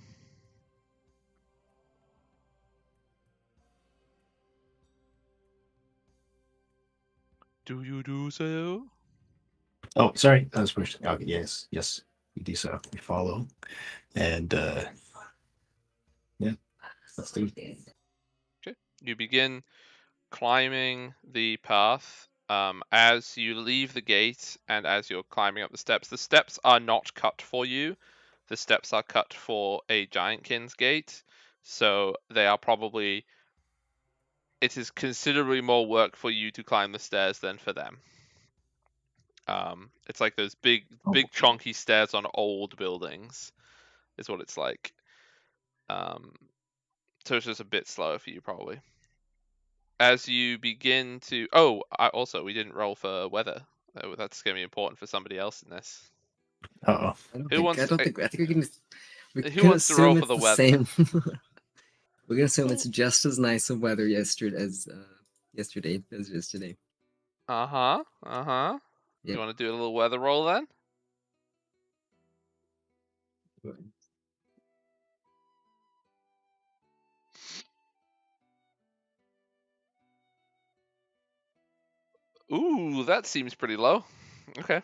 Do you do so? Oh, sorry, that was pushed. Okay, yes, we do so. We follow, and yeah, let's do it. Okay. You begin climbing the path. As you leave the gate and as you're climbing up the steps are not cut for you. The steps are cut for a Giantkin's gate, so they are probably. It is considerably more work for you to climb the stairs than for them. It's like those big Oh, chunky stairs on old buildings, is what it's like. So it's just a bit slower for you probably. As you begin to, also we didn't roll for weather. That's gonna be important for somebody else in this. oh, Who wants? I think we Who can wants to roll assume for it's the the weather? same. We can assume Oh. it's just as nice of weather yesterday as yesterday as it is today. Uh-huh. Uh-huh. Yep. You want to do a little weather roll then? Ooh, that seems pretty low. Okay.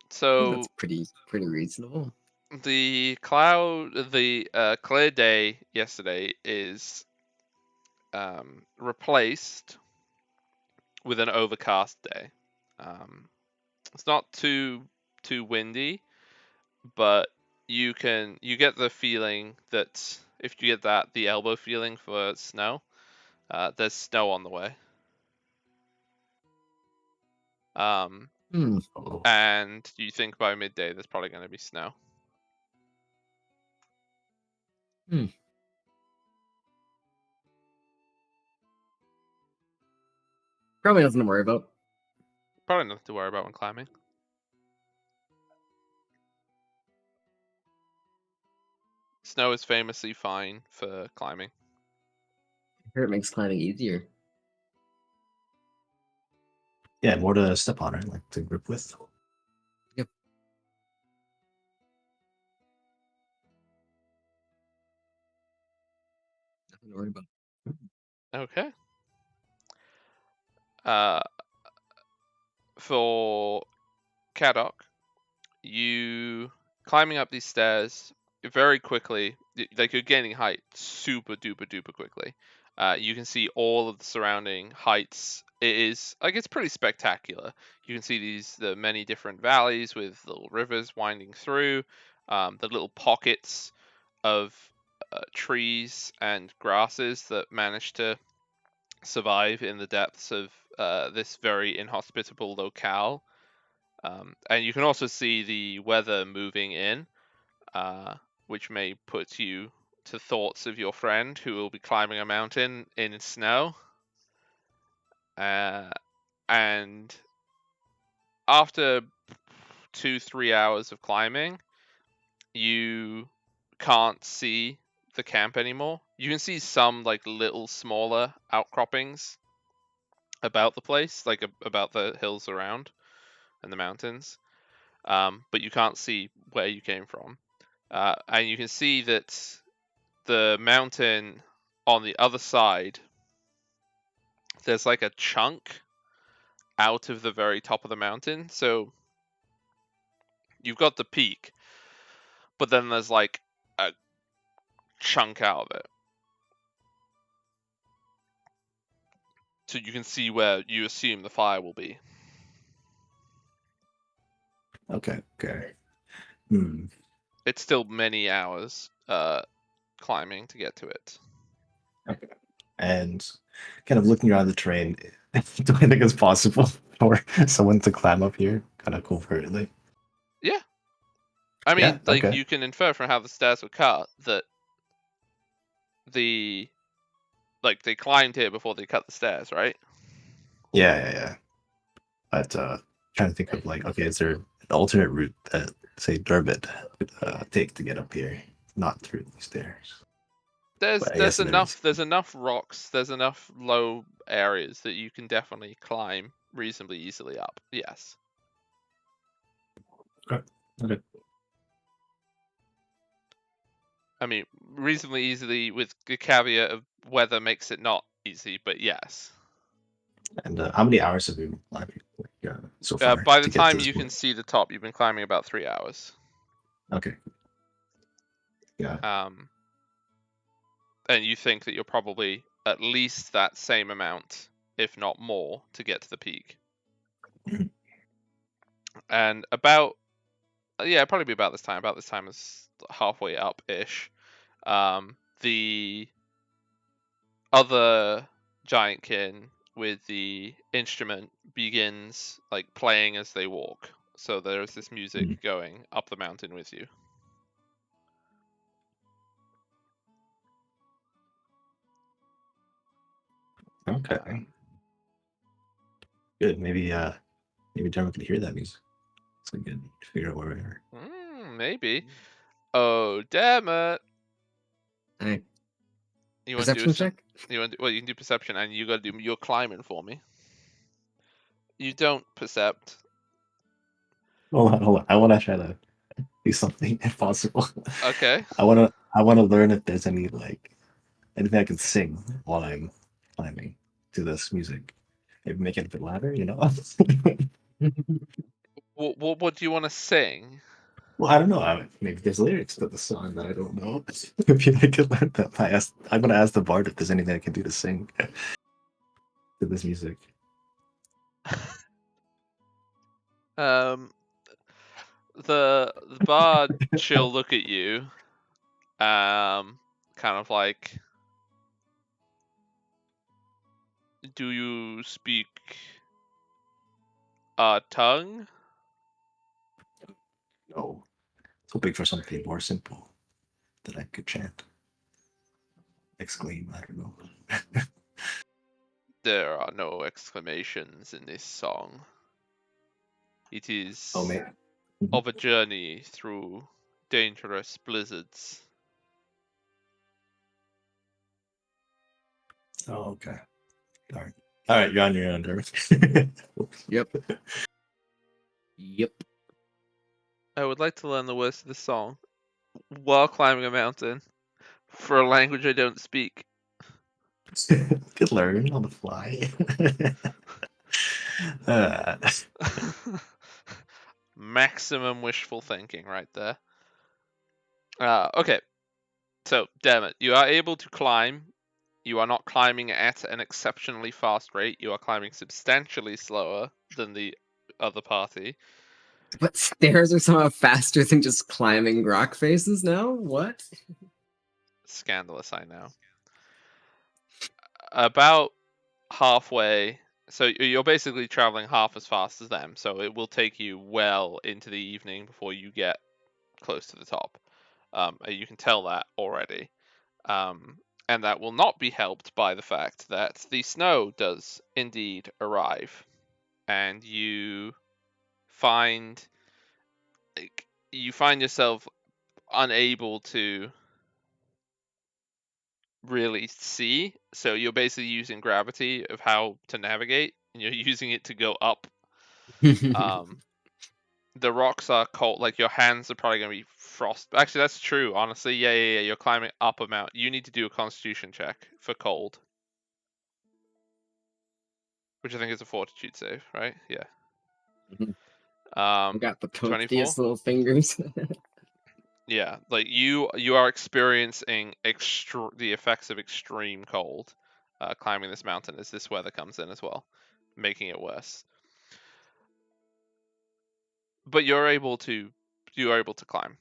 So That's pretty reasonable. the clear day yesterday is replaced with an overcast day. It's not too windy, but you get the feeling that if you get the elbow feeling for snow, there's snow on the way. oh. And you think by midday there's probably going to be snow. Probably nothing to worry about. Probably nothing to worry about when climbing. Snow is famously fine for climbing. I hear it makes climbing easier. Yeah, more to step on, right? Like to grip with. Yep. Nothing to worry about. Okay. For Kadok, you climbing up these stairs very quickly, like you're gaining height super duper duper quickly. You can see all of the surrounding heights. It is like it's pretty spectacular. You can see the many different valleys with little rivers winding through, the little pockets of trees and grasses that manage to survive in the depths of this very inhospitable locale. And you can also see the weather moving in, which may put you to thoughts of your friend who will be climbing a mountain in snow. And after 2-3 hours of climbing, you can't see the camp anymore. You can see some like little smaller outcroppings about the place, like about the hills around and the mountains. But you can't see where you came from. And you can see that the mountain on the other side, there's like a chunk out of the very top of the mountain. So you've got the peak, but then there's like a chunk out of it. So you can see where you assume the fire will be. Okay. It's still many hours climbing to get to it. Okay. And kind of looking around the terrain, do I think it's possible for someone to climb up here kind of covertly? Yeah. I mean, Yeah, okay. you can infer from how the stairs were cut that they climbed here before they cut the stairs, right? Yeah. But trying to think of like, okay, is there an alternate route that say Dermot could take to get up here, not through these stairs? But I guess there is. There's enough rocks, there's enough low areas that you can definitely climb reasonably easily up. Yes. Okay. I mean, reasonably easily with the caveat of weather makes it not easy, but yes. And how many hours have you been climbing so far By the to get to time this you point? can see the top, you've been climbing about 3 hours. Okay. Yeah. And you think that you're probably at least that same amount, if not more, to get to the peak. Mhm. And about, yeah, probably be about this time. About this time is halfway up-ish. The other giantkin with the instrument begins like playing as they walk. So there's this music going up the mountain with you. Okay. Good. Maybe Dermot can hear that music. So we can figure out where we are. Maybe. Oh, damn it! Hey, You want to do perception some? check? You want? Well, you can do perception, and you got to do your climbing for me. You don't percept. Hold on. I want to try to do something if possible. Okay. I wanna learn if there's anything I can sing while I'm climbing to this music. Maybe make it a bit louder, you know? What do you want to sing? Well, I don't know. Maybe there's lyrics to the song that I don't know. Maybe I could learn them. I'm gonna ask the bard if there's anything I can do to sing to this music. Um, the bard she'll look at you, kind of like, do you speak a tongue? No, hoping for something more simple that I could chant, exclaim. I don't know. There are no exclamations in this song. It is Oh man. of a journey through dangerous blizzards. Oh, okay. Darn. All right, you're on your own, Derek. Yep. Yep. I would like to learn the words of this song while climbing a mountain for a language I don't speak. Could learn on the fly. uh, Maximum wishful thinking right there. Okay, so damn it, you are able to climb. You are not climbing at an exceptionally fast rate. You are climbing substantially slower than the other party. But stairs are somehow faster than just climbing rock faces now? What? Scandalous, I know. About halfway, so you're basically traveling half as fast as them, so it will take you well into the evening before you get close to the top. You can tell that already. And that will not be helped by the fact that the snow does indeed arrive, and you find yourself unable to really see. So you're basically using gravity of how to navigate, and you're using it to go up. The rocks are cold, like your hands are probably gonna be frost. Actually, that's true. Honestly, yeah. You're climbing up a mountain. You need to do a Constitution check for cold, which I think is a Fortitude save, right? Yeah. I got the 24. toastiest little fingers. Yeah, like you are experiencing the effects of extreme cold climbing this mountain as this weather comes in as well, making it worse. But you are able to climb.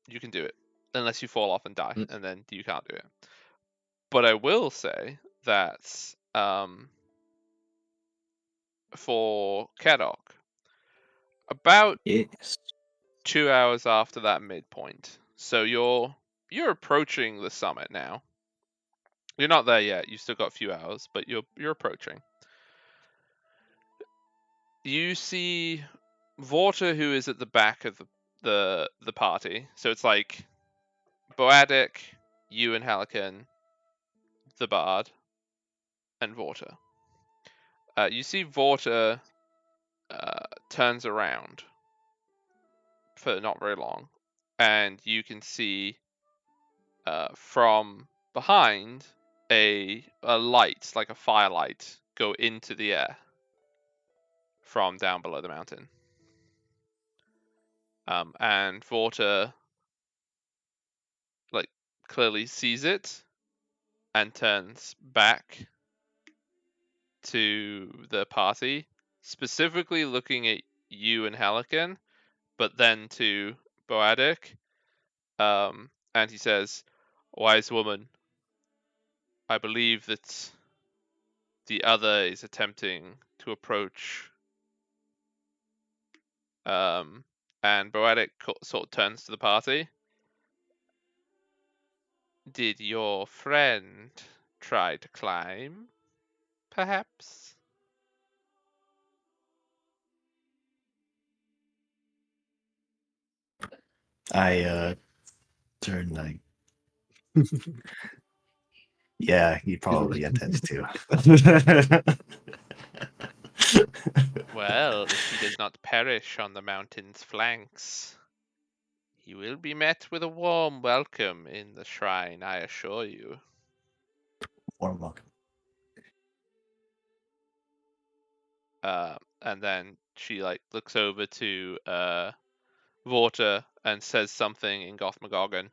You can do it unless you fall off and die, and then you can't do it. But I will say that for Kadok, about yes. 2 hours after that midpoint, so you're approaching the summit now. You're not there yet. You still got a few hours, but you're approaching. You see Vorta, who is at the back of the party. So it's like Boadic, you and Helican, the bard, and Vorta. You see Vorta turns around for not very long, and you can see from behind a light, like a firelight, go into the air from down below the mountain. And Vorta like clearly sees it and turns back to the party, specifically looking at you and Helican, but then to Boadic. And he says, "Wise woman, I believe that the other is attempting to approach." And Boadic sort of turns to the party. "Did your friend try to climb, perhaps?" I turn like, yeah, he probably intends to. Well, if he does not perish on the mountain's flanks, he will be met with a warm welcome in the shrine, I assure you. Warm welcome. And then she like looks over to Vorta and says something in Gothmagoggon,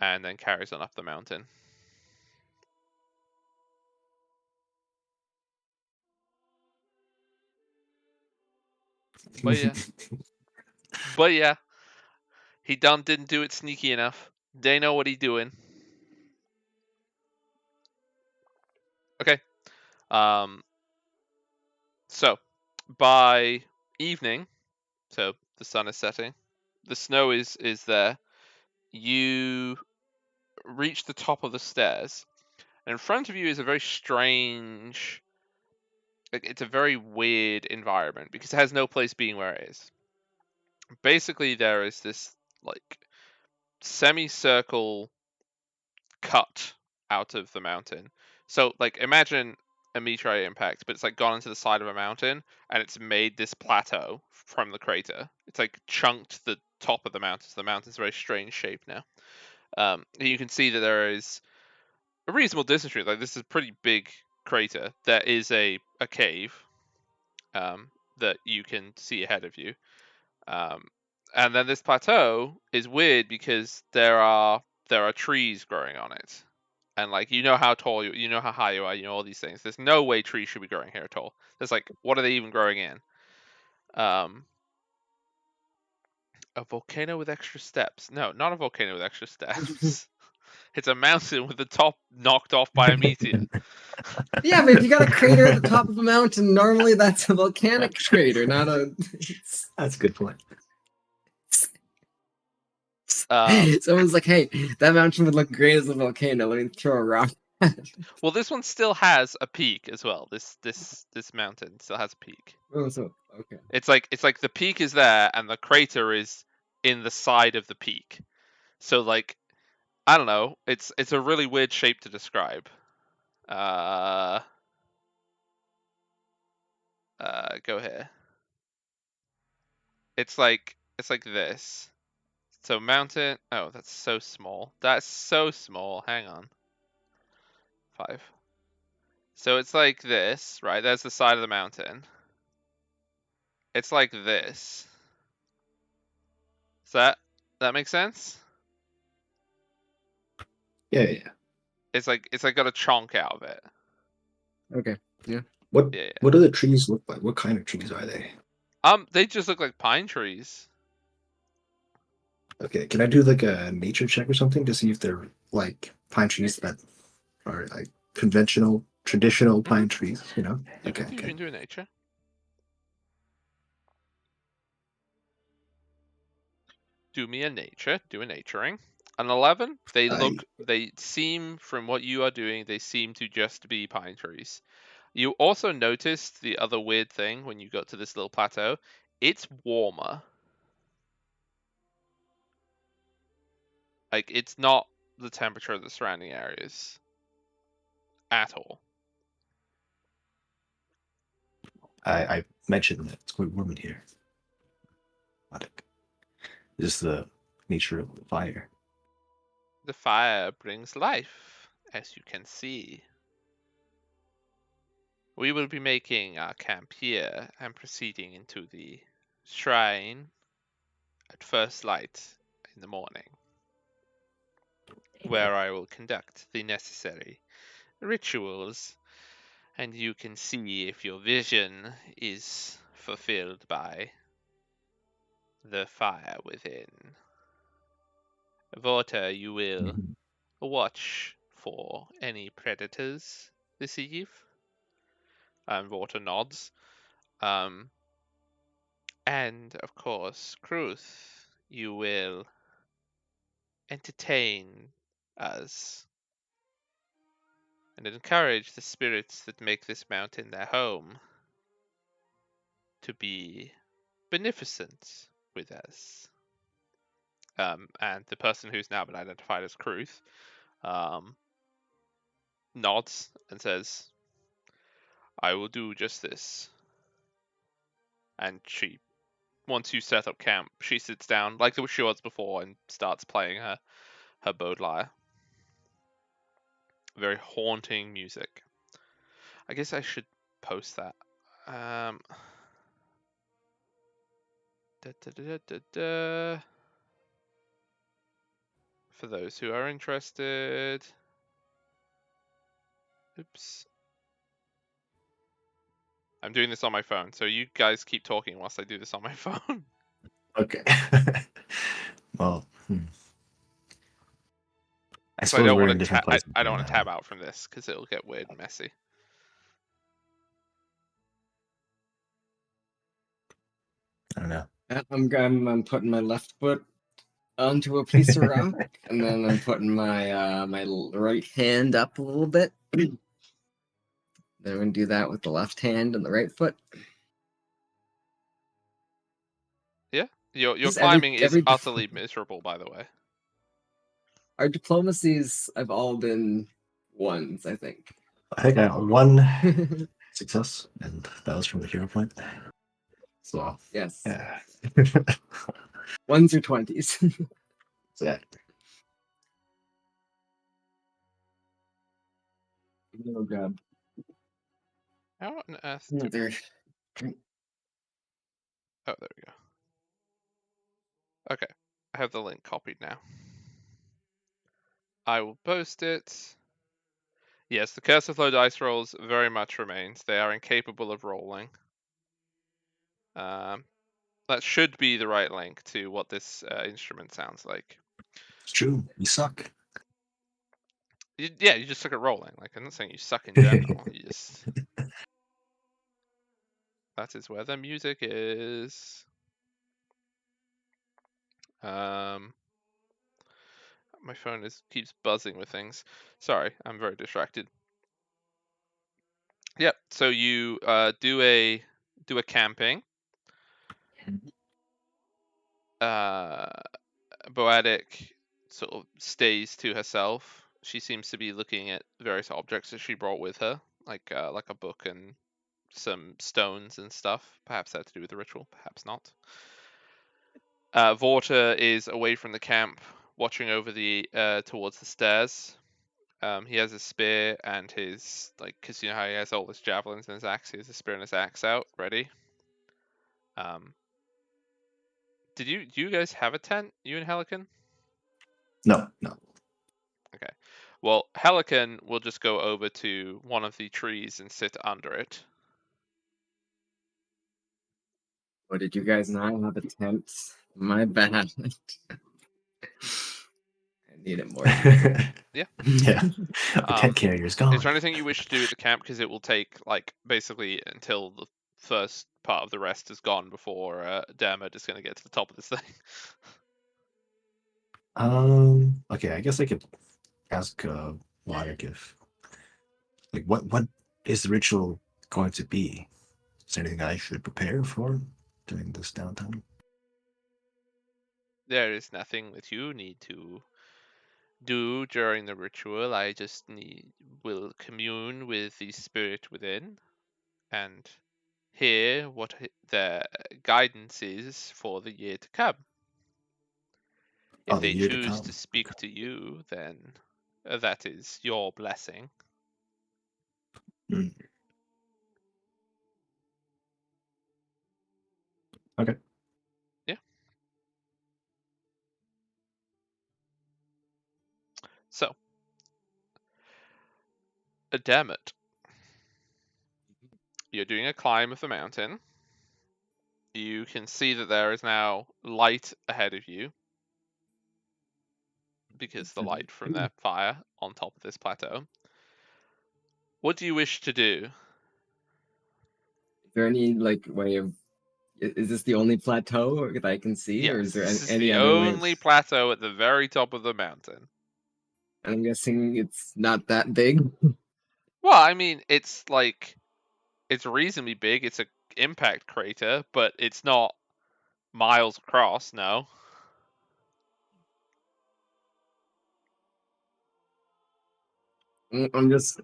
and then carries on up the mountain. But yeah, he didn't do it sneaky enough. They know what he doing. Okay. So by evening, so the sun is setting, the snow is there. You reach the top of the stairs, and in front of you is a very strange, like, it's a very weird environment because it has no place being where it is. Basically, there is this like semicircle cut out of the mountain. So like imagine a meteorite impact, but it's like gone into the side of a mountain and it's made this plateau from the crater. It's like chunked the top of the mountain. So the mountain's a very strange shape now. You can see that there is a reasonable distance. Like this is a pretty big crater. There is a cave that you can see ahead of you. And then this plateau is weird because there are trees growing on it. And like you know how tall you know how high you are, you know all these things. There's no way trees should be growing here at all. There's like what are they even growing in? A volcano with extra steps. No, not a volcano with extra steps. It's a mountain with the top knocked off by a meteor. Yeah, but if you got a crater at the top of a mountain, normally that's a volcanic crater, not a. That's a good point. Someone's like, "Hey, that mountain would look great as a volcano. Let me throw a rock." Well, this one still has a peak as well. This mountain still has a peak. Oh, so okay. It's like the peak is there and the crater is in the side of the peak. So like I don't know. It's a really weird shape to describe. Go here. It's like this. So mountain. Oh, that's so small. That's so small. Hang on. 5. So it's like this, right? There's the side of the mountain. It's like this. Does that make sense? Yeah. It's like got a chunk out of it. Okay. Yeah. What Yeah. What do the trees look like? What kind of trees are they? They just look like pine trees. Okay, can I do like a nature check or something to see if they're like pine trees that are like conventional, traditional pine trees? You know? You Okay. can do a nature. Do me a nature. Do a naturing. An 11. They seem, from what you are doing, they seem to just be pine trees. You also noticed the other weird thing when you got to this little plateau. It's warmer. Like it's not the temperature of the surrounding areas at all. I mentioned that it's quite warm in here. Just the nature of the fire. The fire brings life as you can see, we will be making our camp here and proceeding into the shrine at first light in the morning, where I will conduct the necessary rituals, and you can see if your vision is fulfilled by the fire within. Vorta, you will Mhm. watch for any predators this eve. And Vorta nods. And of course, Kruth, you will entertain us and encourage the spirits that make this mountain their home to be beneficent with us. And the person who's now been identified as Kruth nods and says, I will do just this. And she, once you set up camp, she sits down like she was before and starts playing her bowed lyre. Very haunting music. I guess I should post that. For those who are interested. Oops. I'm doing this on my phone, so you guys keep talking whilst I do this on my phone. Okay. Well, I So I suppose don't we're want in to different places. I don't right want to now. tab out from this because it'll get weird and messy. I don't know. I'm putting my left foot onto a piece of rock, and then I'm putting my right hand up a little bit. Then I'm gonna do that with the left hand and the right foot. Yeah, your Just climbing is every utterly miserable, by the way. our diplomacies have all been ones, I think. I think I got one success, and that was from the hero point. So Yes, yeah. ones or 20s. So yeah. Oh god. How on earth do... Another. Oh, there we go. Okay, I have the link copied now. I will post it. Yes, the curse of low dice rolls very much remains. They are incapable of rolling. That should be the right link to what this instrument sounds like. It's true. You suck. Yeah, you just suck at rolling. Like, I'm not saying you suck in general. You just... That is where the music is. My phone keeps buzzing with things. Sorry, I'm very distracted. Yep. So you do a camping. Boadic sort of stays to herself. She seems to be looking at various objects that she brought with her, like a book and some stones and stuff. Perhaps that to do with the ritual, perhaps not. Vorta is away from the camp, watching over the towards the stairs. He has his spear and his, like, because you know how he has all his javelins and his axe. He has his spear and his axe out, ready. Do you guys have a tent, you and Helican? No. Okay. Well, Helican will just go over to one of the trees and sit under it. What did you guys not have a tent? My bad. I need it more. Yeah. Yeah. The tent carrier's gone. Is there anything you wish to do at the camp? Because it will take, like, basically until the first part of the rest is gone before Dermot is going to get to the top of this thing. Okay, I guess I could ask Wyatt if, like, what is the ritual going to be? Is there anything I should prepare for during this downtime? There is nothing that you need to do during the ritual. I just will commune with the spirit within and hear what their guidance is for the year to come. If The they year to choose come. to speak to you, then that is your blessing. Mm. Okay. Yeah. So, damn it. You're doing a climb of the mountain. You can see that there is now light ahead of you because the light from their fire on top of this plateau. What do you wish to do? Is there any like way of? Is this the only plateau that I can see, or is Yes, there this is any the other way? only plateau at the very top of the mountain. I'm guessing it's not that big. Well, I mean, it's reasonably big. It's a impact crater, but it's not miles across, no. I'm just.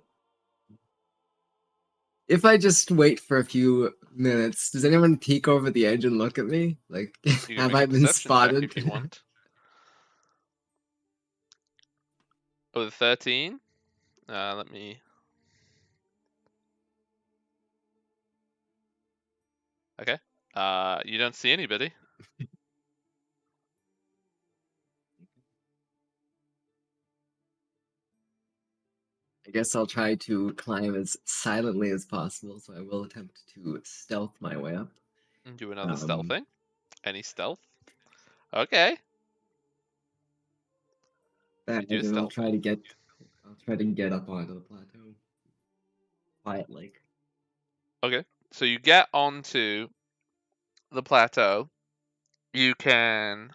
If I just wait for a few minutes, does anyone peek over the edge and look at me? Like, You can have make I a been perception check spotted? if you want. Oh, the 13? Let me... Okay. You don't see anybody. I guess I'll try to climb as silently as possible, so I will attempt to stealth my way up. Do another Um, stealthing. Any stealth? Okay. You do a and then stealth. I'll try to get up onto the plateau. Quietly. Okay. So you get onto the plateau. You can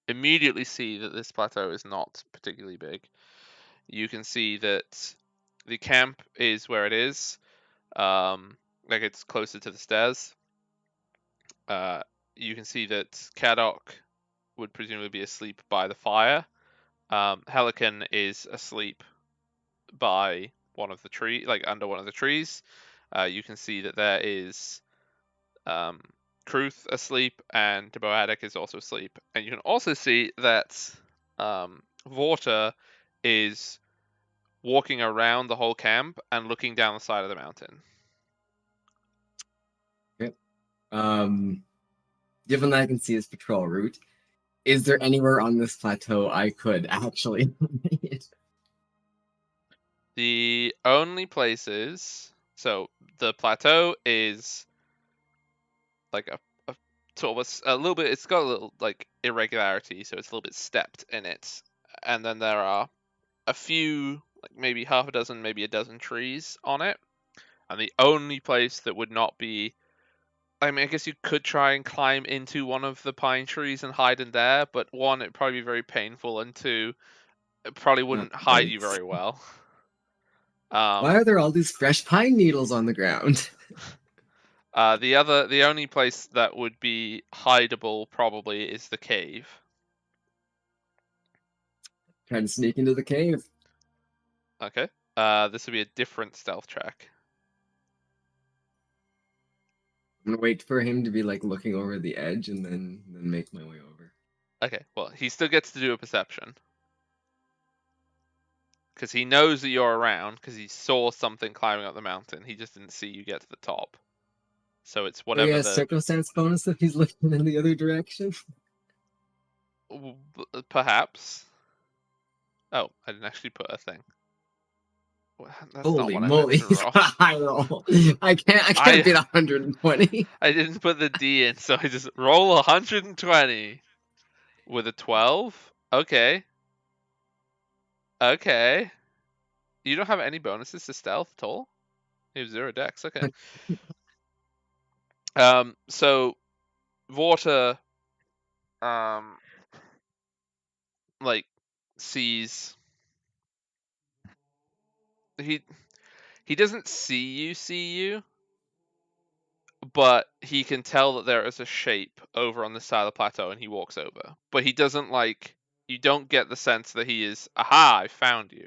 immediately see that this plateau is not particularly big. You can see that the camp is where it is. Like it's closer to the stairs. You can see that Kadok would presumably be asleep by the fire. Helican is asleep by one of the tree, like under one of the trees. You can see that there is Kruth asleep, and Boadek is also asleep. And you can also see that Vorta is walking around the whole camp and looking down the side of the mountain. Given that I can see his patrol route, is there anywhere on this plateau I could actually The only places, so the plateau is like a sort of a little bit. It's got a little like irregularity, so it's a little bit stepped in it. And then there are a few, like maybe half a dozen, maybe a dozen trees on it. And the only place that would not be, I mean, I guess you could try and climb into one of the pine trees and hide in there, but one, it'd probably be very painful, and two, it probably wouldn't hide you very well. Why are there all these fresh pine needles on the ground? The only place that would be hideable probably is the cave. Trying to sneak into the cave. Okay. This would be a different stealth check. I'm gonna wait for him to be like looking over the edge and then make my way over. Okay, well, he still gets to do a perception. Because he knows that you're around, because he saw something climbing up the mountain. He just didn't see you get to the top. So it's Oh whatever yeah, the... circumstance bonus if he's looking in the other direction. Perhaps. Oh, I didn't actually put a thing. That's Holy not what moly, I meant to he's roll. got a high roll. I can't beat 120. I didn't put the D in, so I just roll 120 with a 12. Okay. Okay. You don't have any bonuses to stealth at all? You have 0 dex. Okay. So Vorta like sees he doesn't see you, but he can tell that there is a shape over on the side of the plateau, and he walks over. But he doesn't you don't get the sense that he is, aha, I found you.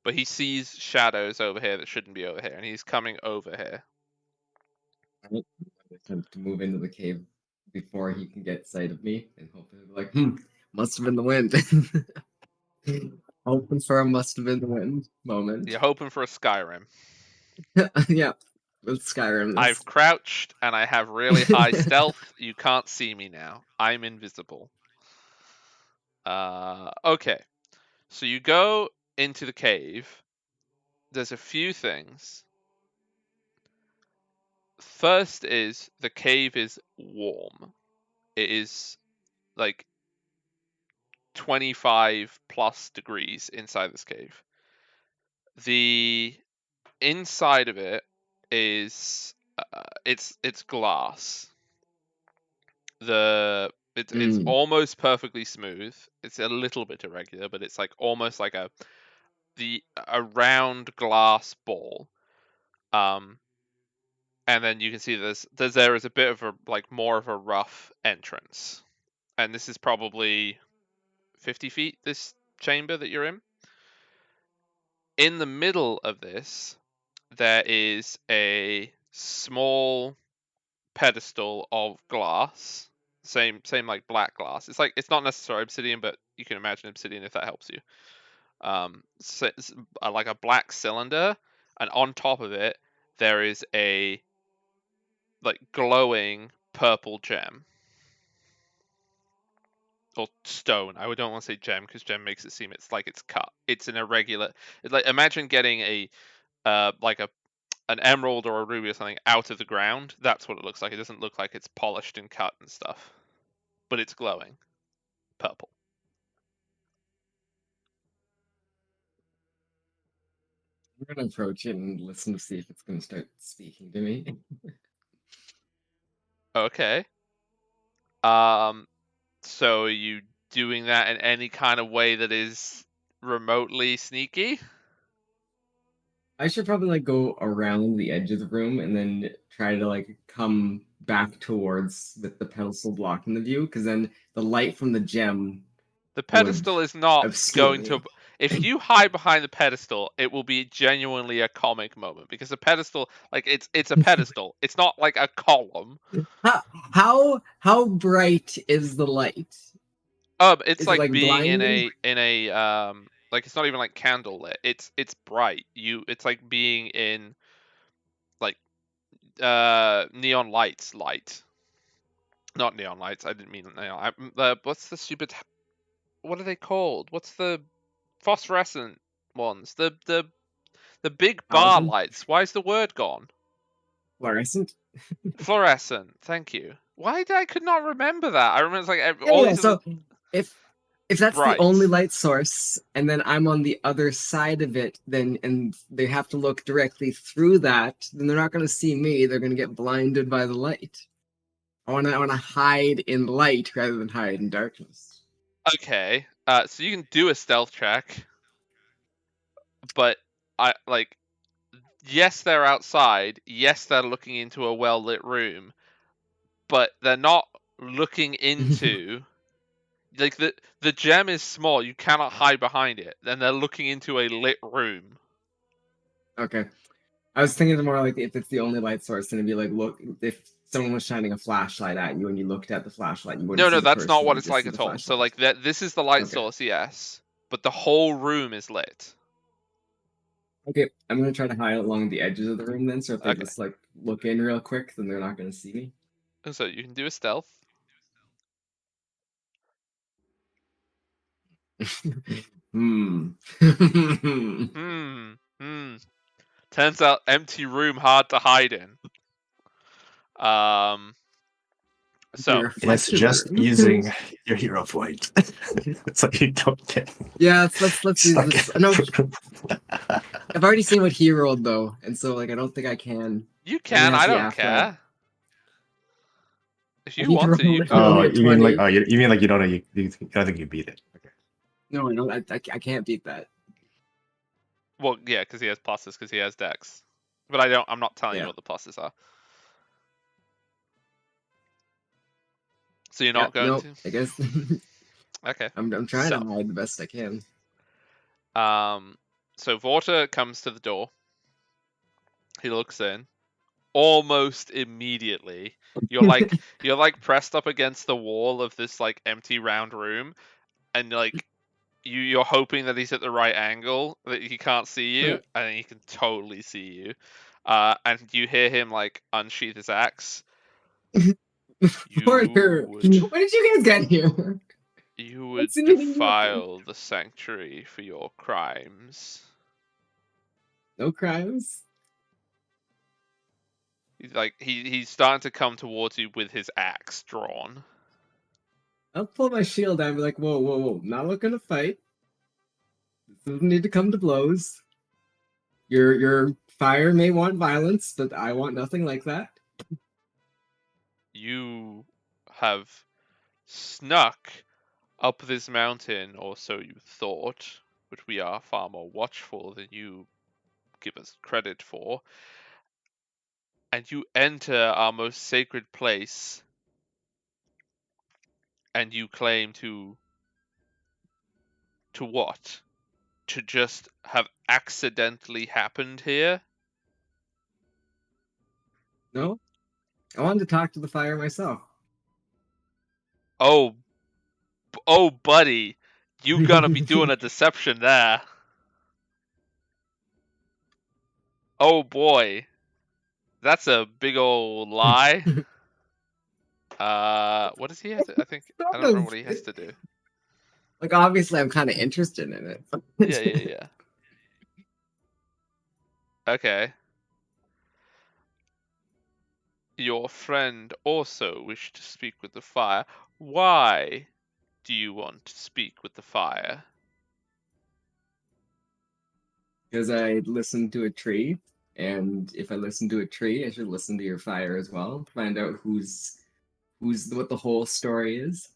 But he sees shadows over here that shouldn't be over here, and he's coming over here. Attempt to move into the cave before he can get sight of me, and hopefully be like, must have been the wind. Open for a must have been the wind moment. You're hoping for a Skyrim. Yeah, let's Skyrim this. I've crouched and I have really high stealth. You can't see me now. I'm invisible. Okay. So you go into the cave. There's a few things. First is the cave is warm. It is like 25 plus degrees inside this cave. The inside of it is it's glass. It's almost perfectly smooth. It's a little bit irregular, but it's like almost like a round glass ball. And then you can see there is a bit of a like more of a rough entrance, and this is probably 50 feet. This chamber that you're in. In the middle of this, there is a small pedestal of glass. Same like black glass. It's not necessarily obsidian, but you can imagine obsidian if that helps you. So it's like a black cylinder, and on top of it there is a like glowing purple gem or stone. I don't want to say gem because gem makes it seem it's like it's cut. It's an irregular. It's like imagine getting a like an emerald or a ruby or something out of the ground. That's what it looks like. It doesn't look like it's polished and cut and stuff, but it's glowing purple. I'm gonna approach it and listen to see if it's gonna start speaking to me. Okay. So are you doing that in any kind of way that is remotely sneaky? I should probably like go around the edge of the room and then try to like come back towards with the pedestal blocking the view, because then the light from the gem The pedestal is not obscure going to. me. If you hide behind the pedestal, it will be genuinely a comic moment because the pedestal, like it's a pedestal. It's not like a column. How bright is the light? It's Is it like like being blinding? in a like it's not even like candle lit. It's bright. It's like being in like neon lights light. Not neon lights. I didn't mean neon. What's the stupid? What are they called? What's the phosphorescent ones? The big bar Halogen? lights. Why is the word gone? Fluorescent? Fluorescent. Thank you. Why did I could not remember that? I remember it's like Yeah, all yeah. these So other if that's the bright. only light source, and then I'm on the other side of it, then and they have to look directly through that, then they're not going to see me. They're going to get blinded by the light. I want to hide in light rather than hide in darkness. Okay. So you can do a stealth check, but I like. Yes, they're outside. Yes, they're looking into a well lit room, but they're not looking into. Like the gem is small. You cannot hide behind it. Then they're looking into a lit room. Okay. I was thinking more like if it's the only light source, then it'd be like, look, if someone was shining a flashlight at you and you looked at the flashlight, you wouldn't No, see no, the that's person. not what You it's just like see the at all. So flashlight. like that, this is the light Okay. source, yes, but the whole room is lit. Okay, I'm gonna try to hide along the edges of the room then, so if they Okay, just like look in real quick, then they're not gonna see me. and so you can do a stealth. Hmm. Hmm. Turns out empty room hard to hide in. So And I suggest using your hero point so you don't get Yeah, let's use stuck this. in No, the room. I've already seen what he rolled though, and so like I don't think I can. you It can. has I to be don't after that. care. If I you think want to, you he rolled Oh, me a can. you mean like 20. you mean like you don't know you don't think you beat it. Okay. No, I don't. I can't beat that. Well, yeah, because he has pluses, because he has dex. But I don't. I'm not telling you Yeah. what the pluses are. So you're Yeah. not going No, to. I guess Okay. I'm trying So, to hide the best I can. so Vorta comes to the door. He looks in. Almost immediately, you're like pressed up against the wall of this like empty round room, and like you're hoping that he's at the right angle, that he can't see you, and then he can totally see you. And you hear him like unsheath his axe. Porter, would- when did you guys get here? You would What's in it in your defile the sanctuary for your crimes. No crimes. He's starting to come towards you with his axe drawn. I'll pull my shield out and be like, whoa, whoa, whoa, not looking to fight. This doesn't need to come to blows. Your fire may want violence, but I want nothing like that. You have snuck up this mountain, or so you thought, but we are far more watchful than you give us credit for. And you enter our most sacred place, and you claim to what? To just have accidentally happened here? No? I wanted to talk to the fire myself. Oh, buddy, you gonna be doing a deception there. Oh boy, that's a big old lie. What does he have to? I don't remember what he has to do. Like, obviously, I'm kind of interested in it. Yeah. Okay. Your friend also wished to speak with the fire. Why do you want to speak with the fire? Because I listened to a tree, and if I listen to a tree, I should listen to your fire as well. Find out who's what the whole story is.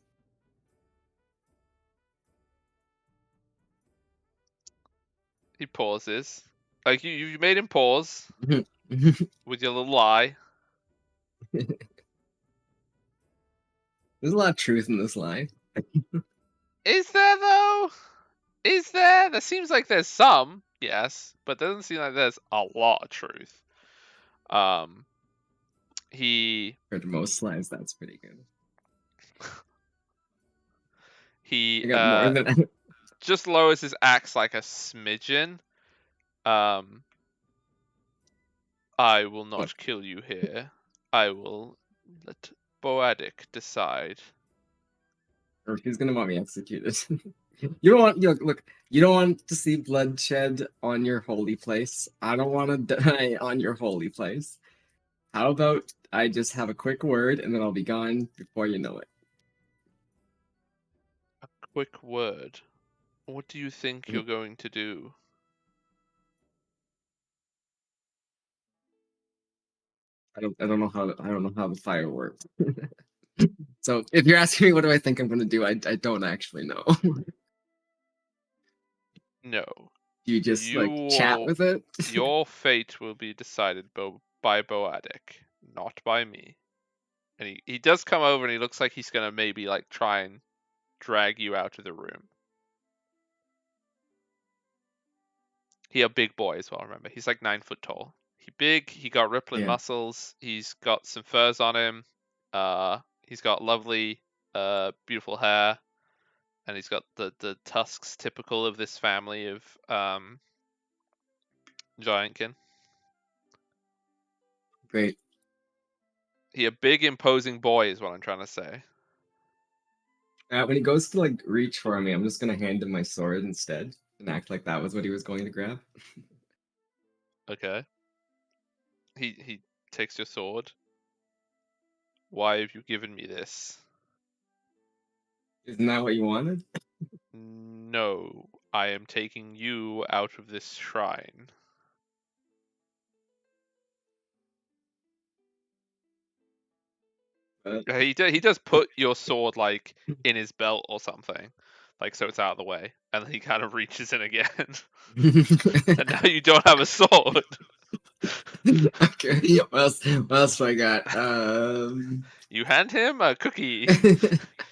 He pauses. Like you made him pause with your little lie. There's a lot of truth in this lie. Is there though? Is there? There seems like there's some, yes, but doesn't seem like there's a lot of truth. He For most lies, that's pretty good. he I got more than just lowers his axe like a smidgen. I will not kill you here. I will let Boadic decide. or if he's gonna want me executed. You don't want look. You don't want to see bloodshed on your holy place. I don't want to die on your holy place. How about I just have a quick word and then I'll be gone before you know it. A quick word. What do you think you're going to do? I don't know how the fire works. So if you're asking me what do I think I'm gonna do, I don't actually know. No. You just like chat with it. Your fate will be decided by Boadic, not by me. And he does come over and he looks like he's gonna maybe like try and drag you out of the room. He a big boy as well, remember. He's like 9 foot tall. He big, he got rippling muscles, he's got some furs on him, he's got lovely, beautiful hair, and he's got the tusks typical of this family of Giantkin. Great. He a big imposing boy is what I'm trying to say. When he goes to like reach for me, I'm just gonna hand him my sword instead and act like that was what he was going to grab. Okay. He takes your sword. Why have you given me this? Isn't that what you wanted? No, I am taking you out of this shrine. He does put your sword like in his belt or something, like so it's out of the way, and then he kind of reaches in again, and now you don't have a sword. Okay. What else do I got? You hand him a cookie.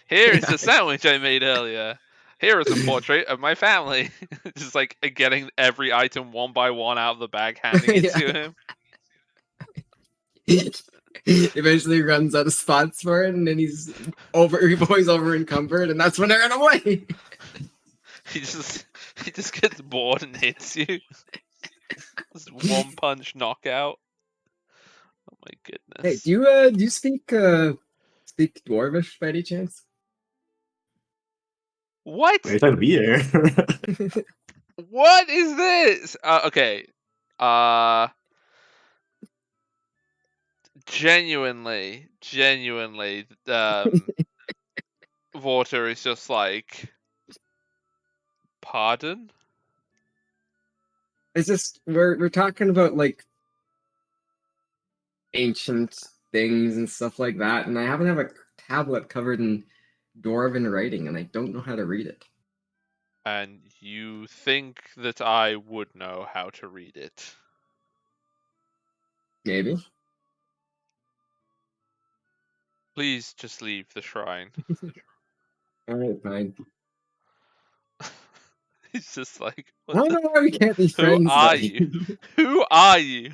Here is the sandwich I made earlier. Here is a portrait of my family. Just like getting every item one by one out of the bag, handing it to him. Eventually runs out of spots for it, and then he's over encumbered, and that's when I run away. he just gets bored and hits you. Just one punch knockout. Oh my Hey, goodness. do you speak Dwarvish by any chance? What? Are you talking to me here? What is this? Okay. Uh, genuinely, Water is just like, pardon? It's just we're talking about like ancient things and stuff like that, and I happen to have a tablet covered in Dwarven writing, and I don't know how to read it. And you think that I would know how to read it? Maybe. Please just leave the shrine. All right, fine. He's just like, I what don't the? know why we can't be Who friends. are then. you? Who are you?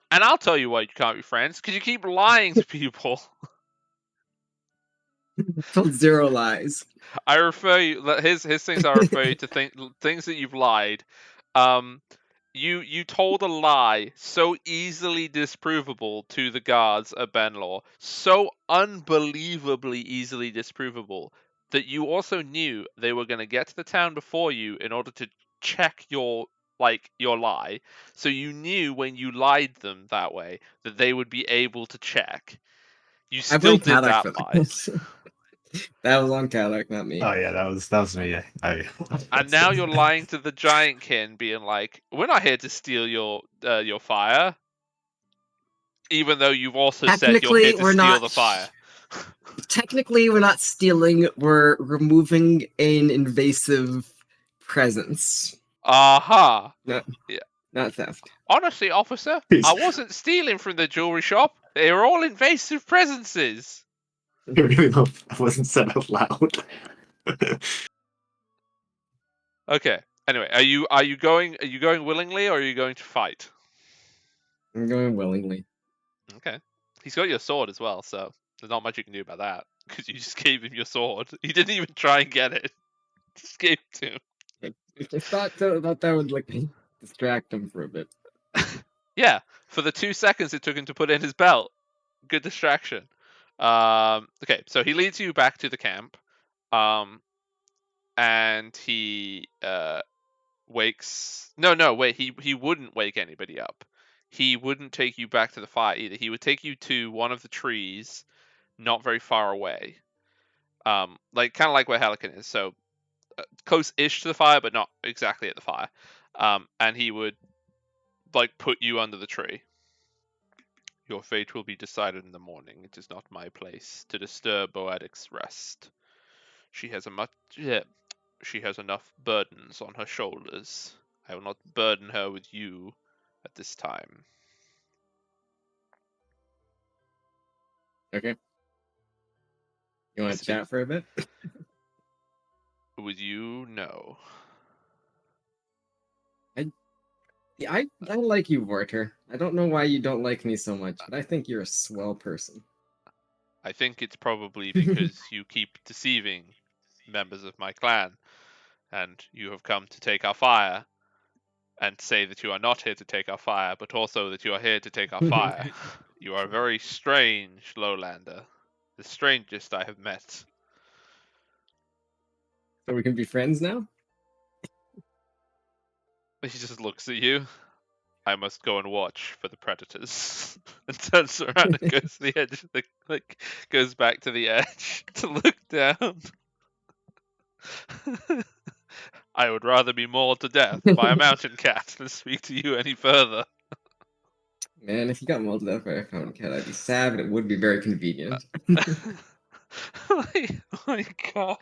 And I'll tell you why you can't be friends, because you keep lying to people. Told zero lies. I refer you. His things. I refer you to things that you've lied. You told a lie so easily disprovable to the guards at Benlor, so unbelievably easily disprovable that you also knew they were going to get to the town before you in order to check your lie. So you knew when you lied them that way that they would be able to check. You I still blame did Kalak that for lie. this. That was on Kalak, not me. Oh yeah, that was me. And now you're lying to the Giantkin, being like, "We're not here to steal your fire," even though you've also said you're here Technically, to we're steal not. the fire. Technically, we're not stealing. We're removing an invasive presence. Aha! No, Yeah. not theft. Honestly, officer, I wasn't stealing from the jewelry shop. They were all invasive presences. I really hope I wasn't said out loud. Okay. Anyway, are you going willingly, or are you going to fight? I'm going willingly. Okay. He's got your sword as well, so there's not much you can do about that because you just gave him your sword. He didn't even try and get it. Just gave it to him. I thought that would like distract him for a bit. Yeah, for the 2 seconds it took him to put in his belt. Good distraction. Okay, so he leads you back to the camp, and he wakes. No, wait. He wouldn't wake anybody up. He wouldn't take you back to the fire either. He would take you to one of the trees, not very far away, like kind of like where Helican is. So close-ish to the fire, but not exactly at the fire. And he would like put you under the tree. Your fate will be decided in the morning. It is not my place to disturb Boadic's rest. She has she has enough burdens on her shoulders. I will not burden her with you at this time. Okay. You want to chat for a bit? With you, no. Yeah, I like you, Vorter. I don't know why you don't like me so much, but I think you're a swell person. I think it's probably because you keep deceiving members of my clan, and you have come to take our fire, and say that you are not here to take our fire, but also that you are here to take our fire. You are a very strange lowlander, the strangest I have met. So we can be friends now? He just looks at you. I must go and watch for the predators, and turns around and goes to the edge of the goes back to the edge to look down. I would rather be mauled to death by a mountain cat than speak to you any further. Man, if you got mauled to death by a fountain cat, I'd be sad, but it would be very convenient. Oh my god.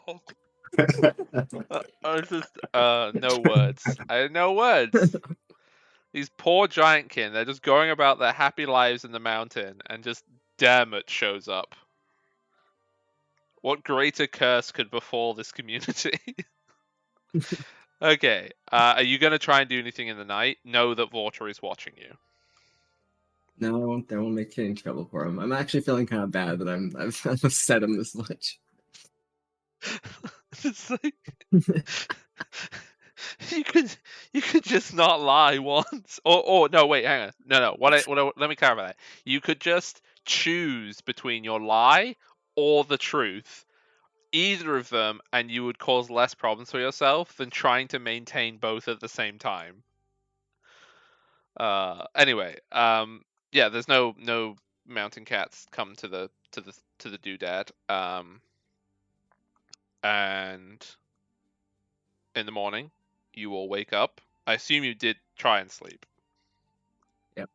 I just no words. I have no words. These poor Giantkin, they're just going about their happy lives in the mountain, and just Dermot shows up. What greater curse could befall this community? Okay, are you going to try and do anything in the night? Know that Vorter is watching you. No, I won't make any trouble for him. I'm actually feeling kind of bad that I've upset him this much. It's like you could just not lie once, or no, wait, hang on, no. Let me clarify that. You could just choose between your lie or the truth, either of them, and you would cause less problems for yourself than trying to maintain both at the same time. Anyway, yeah, there's no mountain cats come to the doodad. And in the morning, you will wake up. I assume you did try and sleep. Yep.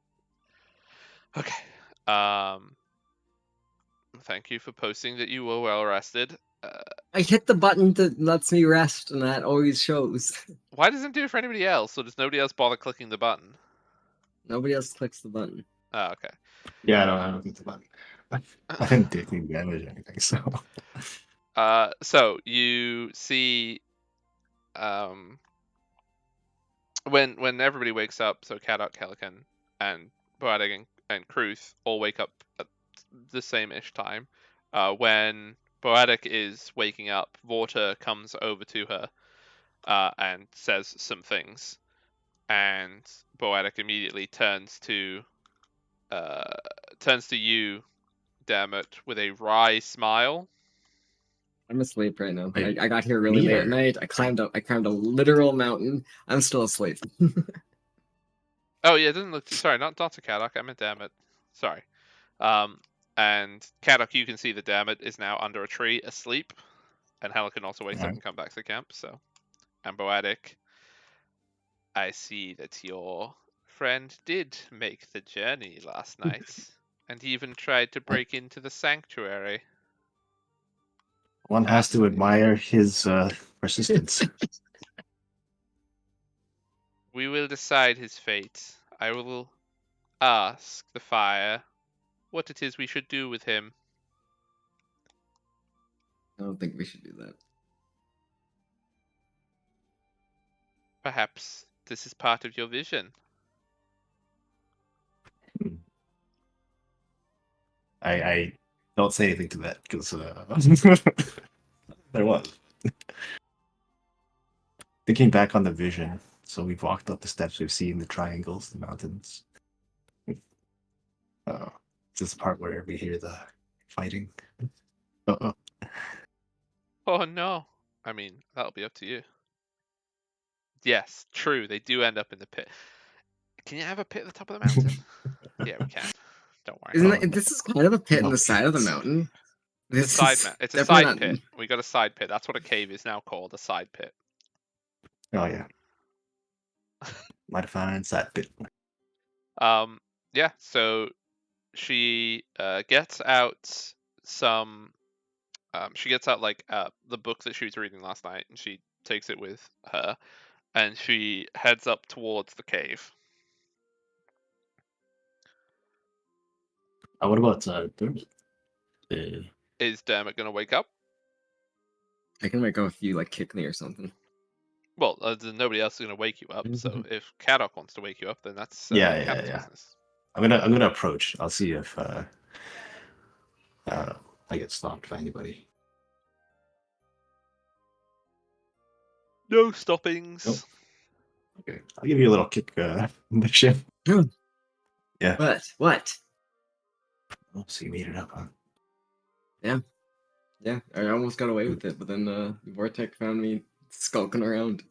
Okay. Thank you for posting that you were well rested. I hit the button that lets me rest, and that always shows. Why doesn't it do it for anybody else? Or does nobody else bother clicking the button? Nobody else clicks the button. Oh, okay. Yeah, I don't think about it. I didn't take any damage or anything, so. So you see, when everybody wakes up, so Kadok, Calican, and Boadig and Kruth all wake up at the same-ish time. When Boadig is waking up, Vorta comes over to her and says some things, and Boadig immediately turns to you, Dermot, with a wry smile. I'm asleep right now. Wait, I got here really me late or- at night. I climbed a literal mountain. I'm still asleep. Oh yeah, it doesn't look. Sorry, not Dr. Kadok. I meant Dermot. Sorry. And Kadok, you can see that Dermot is now under a tree asleep, and Helican also wakes up Alright. and come back to the camp. So, and Boadig, I see that your friend did make the journey last night, and even tried to break into the sanctuary. One has to admire his persistence. We will decide his fate. I will ask the fire what it is we should do with him. I don't think we should do that. Perhaps this is part of your vision. I don't say anything to that because there was. Thinking back on the vision, so we've walked up the steps, we've seen the triangles, the mountains. This is the part where we hear the fighting. Uh-oh. Oh no. I mean, that'll be up to you. Yes, true. They do end up in the pit. Can you have a pit at the top of the mountain? Yeah, we can. Don't worry. Isn't it? This is kind of a pit in No the side of the pits. mountain. It's This a is side It's a definitely side not- pit. We got a side pit. That's what a cave is now called, a side pit. Oh yeah. Might find that bit. Yeah, so she gets out some she gets out like the book that she was reading last night, and she takes it with her, and she heads up towards the cave. What about Dermot? Is Dermot gonna wake up? I can make go if you like kick me or something. Well, nobody else is gonna wake you up. So if Kadok wants to wake you up, then that's Yeah, Kadok's yeah. business. I'm gonna approach. I'll see if I don't know, I get stopped by anybody. No stoppings. Nope. Okay, I'll give you a little kick in the shin. Yeah. What? Oh, so you made it up, huh? Yeah, I almost got away with it, but then Vortec found me skulking around.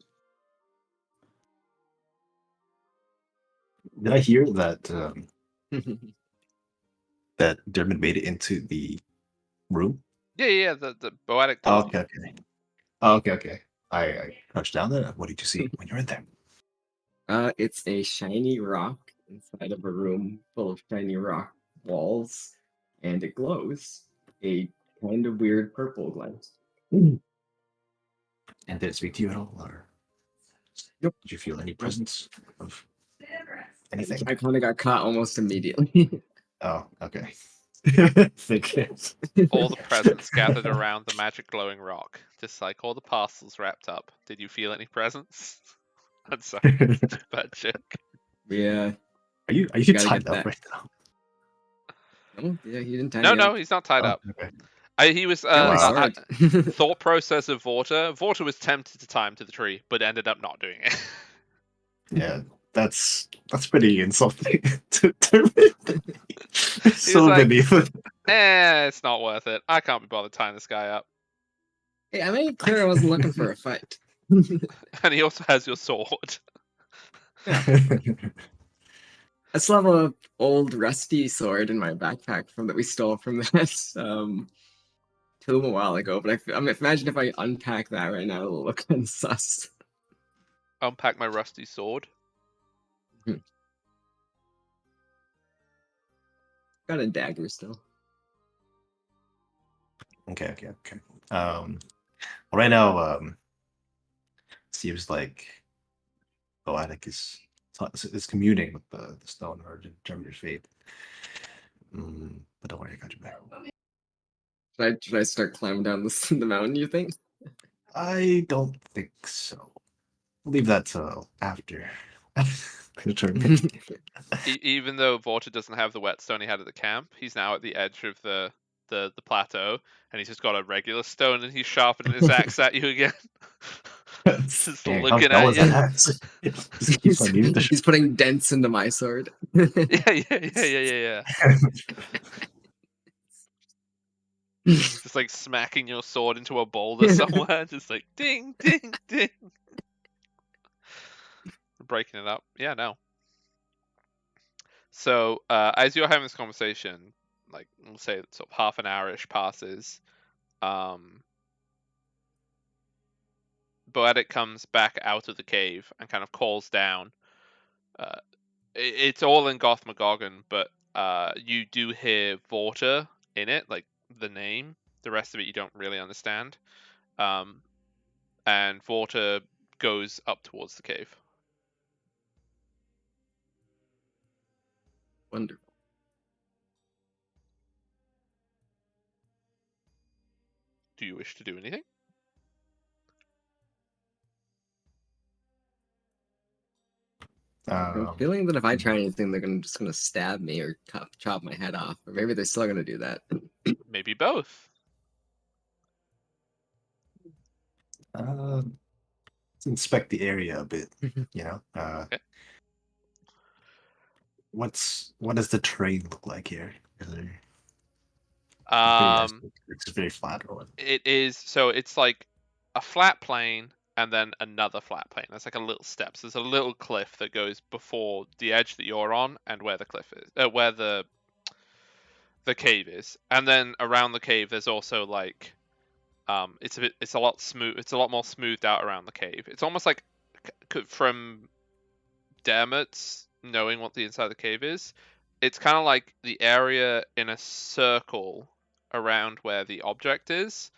Did I hear that that Dermot made it into the room? Yeah. The Boatic Oh, told you. okay. Oh, okay. I crouched down there. What did you see when you're in there? It's a shiny rock inside of a room full of shiny rock walls, and it glows a kind of weird purple glint. And did it speak to you at all, or Nope. did you feel any presence of anything? I kind of got caught almost immediately. Oh, okay. Think it. All the presents gathered around the magic glowing rock, just like all the parcels wrapped up. Did you feel any presents? I'm sorry, it's a bad joke. Yeah. Are you gotta tied get up that. right now? Oh, yeah, he didn't tie No, me up. he's not tied Oh, up. okay. He was Got my Wow. sword. thought process of Vorta. Vorta was tempted to tie him to the tree, but ended up not doing it. Yeah, that's pretty insulting to me. He was So like, beneath. it's not worth it. I can't be bothered tying this guy up. Hey, I made it clear I wasn't looking for a fight. And he also has your sword. I still have a old rusty sword in my backpack from that we stole from that tomb a while ago. But imagine if I unpack that right now, it'll look kind of sus. Unpack my rusty sword. Got a dagger still. Okay. Well, right now, seems like Poetic is communing with the stone or determine your fate. But don't worry, I got you back. Should I start climbing down the mountain? You think? I don't think so. Leave that till after the tournament. Even though Vorta doesn't have the whetstone he had at the camp, he's now at the edge of the plateau, and he's just got a regular stone, and he's sharpening his axe at you again. Just Dang, how looking dull at is you. that axe? Just keeps on needing to He's putting dents into my sword. Yeah. Just like smacking your sword into a boulder somewhere, just like ding, ding, ding. Breaking it up. Yeah, no. So as you're having this conversation, like we'll say sort of half an hour-ish passes, Boetic comes back out of the cave and kind of calls down. It's all in Gothmagogon, but you do hear Vorta in it, like the name. The rest of it you don't really understand. And Vorta goes up towards the cave. Wonderful. Do you wish to do anything? I have a feeling that if I try anything, they're just gonna stab me or chop my head off. Or maybe they're still gonna do that. Maybe both. let's inspect the area a bit. You know, Okay. what does the terrain look like here? Is it it's very flat or what? It is, so it's like a flat plane and then another flat plane. There's like a little steps. There's a little cliff that goes before the edge that you're on and where the cliff is, where the cave is. And then around the cave, there's also like, it's a lot more smoothed out around the cave. It's almost like from Dermot's knowing what the inside of the cave is. It's kind of like the area in a circle around where the object is.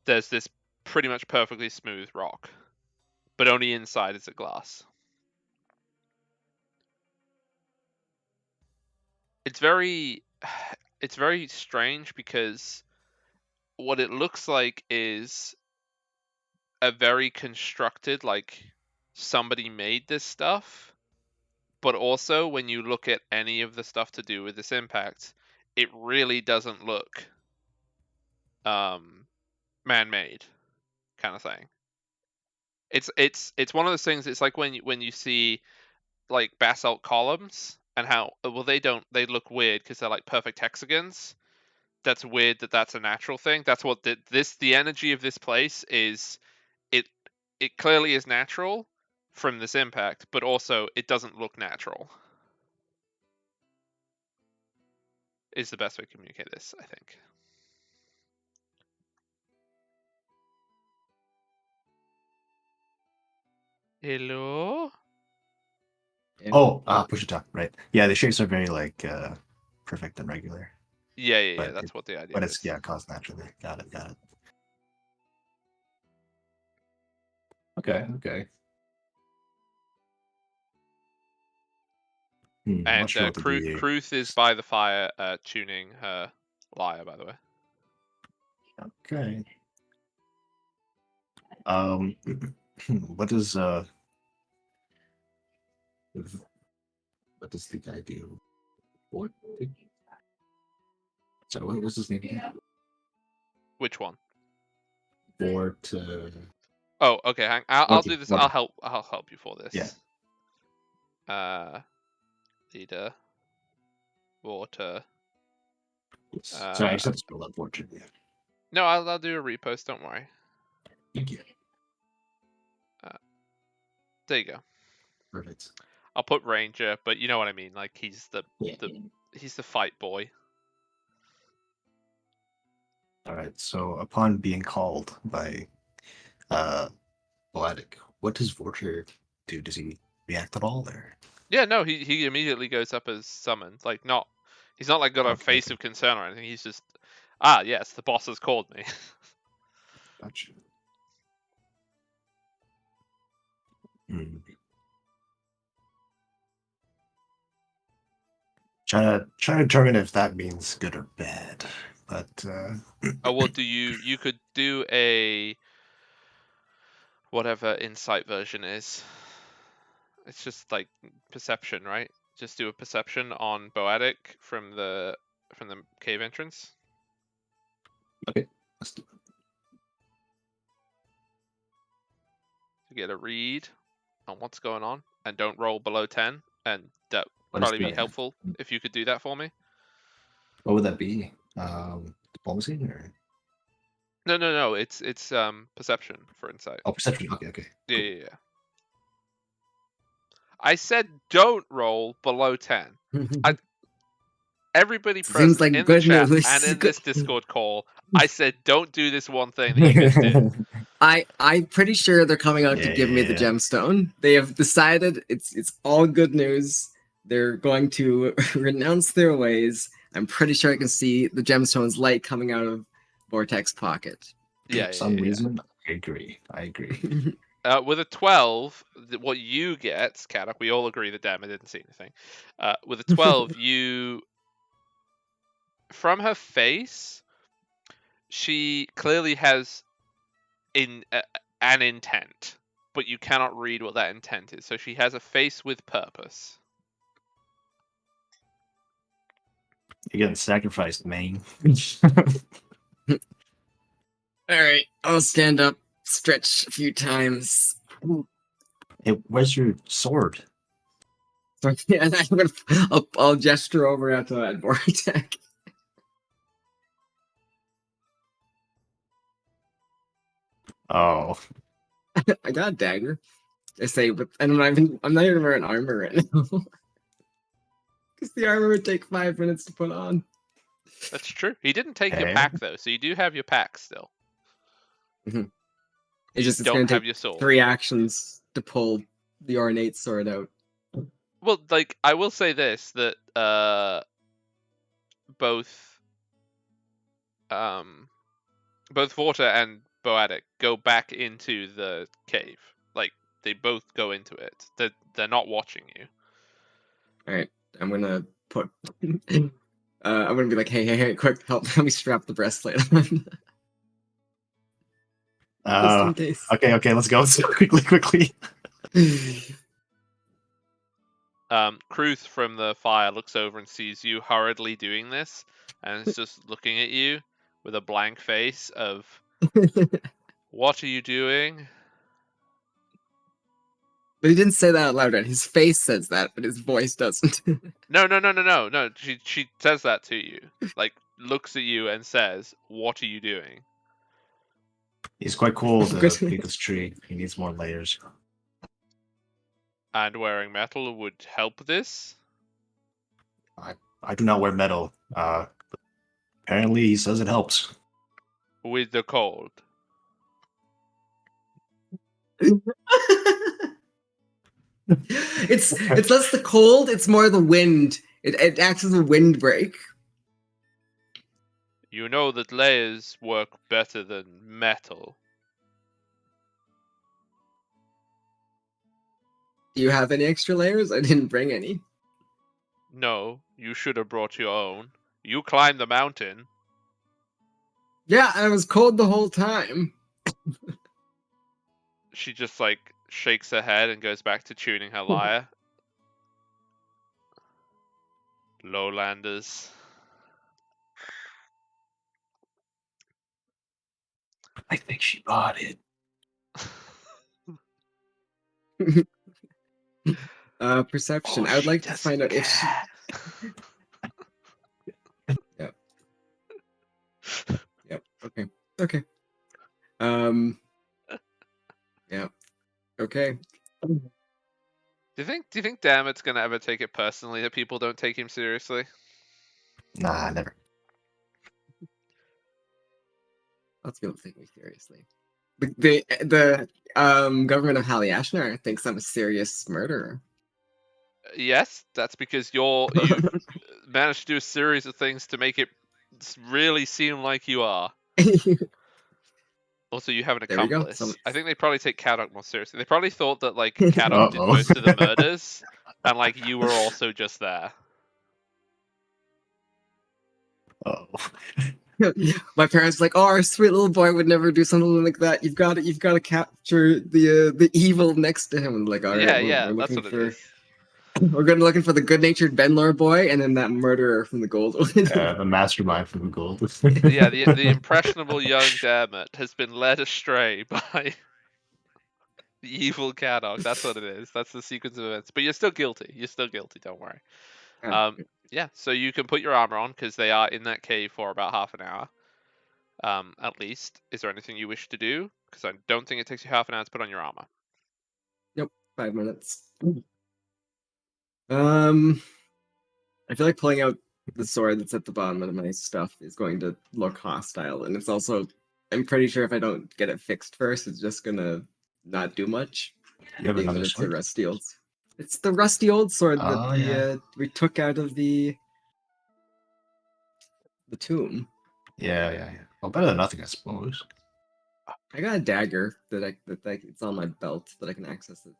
There's this pretty much perfectly smooth rock, but only inside is a glass. It's very strange because what it looks like is a very constructed, like somebody made this stuff, but also when you look at any of the stuff to do with this impact, it really doesn't look man-made kind of thing. It's one of those things. It's like when you see like basalt columns and how they look weird because they're like perfect hexagons. That's weird that's a natural thing. That's what the energy of this place is. It clearly is natural from this impact, but also it doesn't look natural. Is the best way to communicate this, I think. Hello? Yeah. Oh, push it up, right? Yeah, the shapes are very like perfect and regular. Yeah. But That's what the idea But is. it's caused naturally. Got it. Okay. I'm And not sure what to do here. Kruth is by the fire, tuning her lyre, by the way. Okay. What does the guy do? What? So what was his name again? Which one? Vort. Oh, okay. I'll Okay, do this. water. I'll help you for this. Yeah. Leader. Water. Sorry, I just have to spell that Vort. Yeah. No, I'll do a repost. Don't worry. Thank you. There you go. Perfect. I'll put Ranger, but you know what I mean. Like he's the Yeah. he's the fight boy. All right. So upon being called by Vladik, what does Vorter do? Does he react at all there? Yeah, no, he immediately goes up as summoned. Like he's not like got a Okay. face of concern or anything. He's just yes, the boss has called me. Gotcha. Hmm. Trying to determine if that means good or bad, but Oh well, you could do a whatever insight version is. It's just like perception, right? Just do a perception on Boadic from the cave entrance. okay. Let's do it. To get a read on what's going on, and don't roll below 10, and that What is probably be the- helpful if you could do that for me. What would that be? Diplomacy or No. It's perception for insight. perception? Okay. Yeah. I said don't roll below 10. Everybody Seems present like in the good chat news. and in this Discord call, I said don't do this one thing that you just did. I'm pretty sure they're coming out to give me the Yeah. gemstone. They have decided it's all good news. They're going to renounce their ways. I'm pretty sure I can see the gemstone's light coming out of Vortex pocket. Yeah. For some reason, I agree. With a 12, what you get, Kadak, we all agree that Damn didn't see anything. With a 12, you, from her face, she clearly has an intent, but you cannot read what that intent is. So she has a face with purpose. You're getting sacrificed, man. All right, I'll stand up, stretch a few times. Hey, where's your sword? So, yeah, I'll gesture over at Vortex. Oh, I got a dagger. I say, but and I'm not even wearing armor right now. Because the armor would take 5 minutes to put on. That's true. He didn't take your Hey. pack though, so you do have your pack still. It's Don't gonna have take your sword. 3 actions to pull the ornate sword out. Well, like I will say this that both Vorta and Boadic go back into the cave. Like they both go into it. They're not watching you. All right, I'm gonna put. I'm gonna be like, hey, quick, help me strap the breastplate on. Just in case. okay, let's go. So quickly. Kruth from the fire looks over and sees you hurriedly doing this, and is just looking at you with a blank face of, "What are you doing?" But he didn't say that out loud, right? His face says that, but his voice doesn't. No. She says that to you, like looks at you and says, "What are you doing?" He's quite cool. The Good. biggest tree. He needs more layers. And wearing metal would help this. I do not wear metal. Apparently, he says it helps. With the cold. It's less the cold, it's more the wind. It acts as a windbreak. You know that layers work better than metal. Do you have any extra layers? I didn't bring any. No, you should have brought your own. You climbed the mountain. Yeah, and it was cold the whole time. She just like shakes her head and goes back to tuning her lyre. Lowlanders. I think she bought it. Perception. Oh, I would she like to find out doesn't if she. care. Yep. Okay. Okay. Um. Yeah. Okay. Do you think Dammit's gonna ever take it personally that people don't take him seriously? Nah, never. Let's go take me seriously. The government of Haliashnar thinks I'm a serious murderer. Yes, that's because you've managed to do a series of things to make it really seem like you are. Also, you have an There we go. accomplice. I think they probably take Kadok more seriously. They probably thought that like Kadok did Uh-oh. most of the murders, and like you were also just there. Oh. My parents were like, "Oh, our sweet little boy would never do something like that. You've got to capture the evil next to him." And like, all right, Yeah, we're that's looking what for it is. looking for the good-natured Benlor boy, and then that murderer from the Gold One. The mastermind from the gold. Yeah, the impressionable young Dammit has been led astray by the evil Kadok. That's what it is. That's the sequence of events. But you're still guilty. You're still guilty. Don't worry. Yeah. So you can put your armor on because they are in that cave for about half an hour. At least. Is there anything you wish to do? Because I don't think it takes you half an hour to put on your armor. Nope, 5 minutes. I feel like pulling out the sword that's at the bottom of my stuff is going to look hostile, and it's also, I'm pretty sure if I don't get it fixed first, it's just gonna not do much. You have Being that another it's a sword? rusty old. It's the rusty old sword that Oh, yeah. we took out of the tomb. Yeah. Well, better than nothing, I suppose. I got a dagger that it's on my belt that I can access at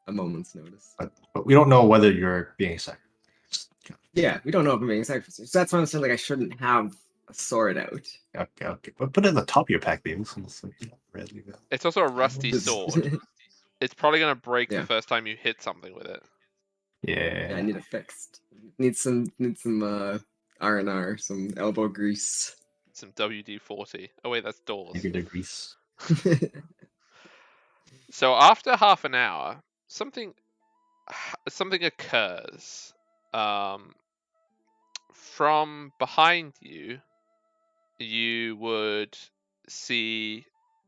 a moment's notice. But we don't know whether you're being sacrificed. Yeah, we don't know if I'm being sacrificed. So that's why I'm saying like I shouldn't have a sword out. Okay. But put it in the top of your pack, baby. Readily available. It's also a rusty Just- sword. It's probably gonna break Yeah. the first time you hit something with it. Yeah, I Yeah. need it fixed. Need some R&R, some elbow grease. Some WD-40. Oh wait, that's doors. Maybe the grease. So after half an hour, something occurs. From behind you, you would see,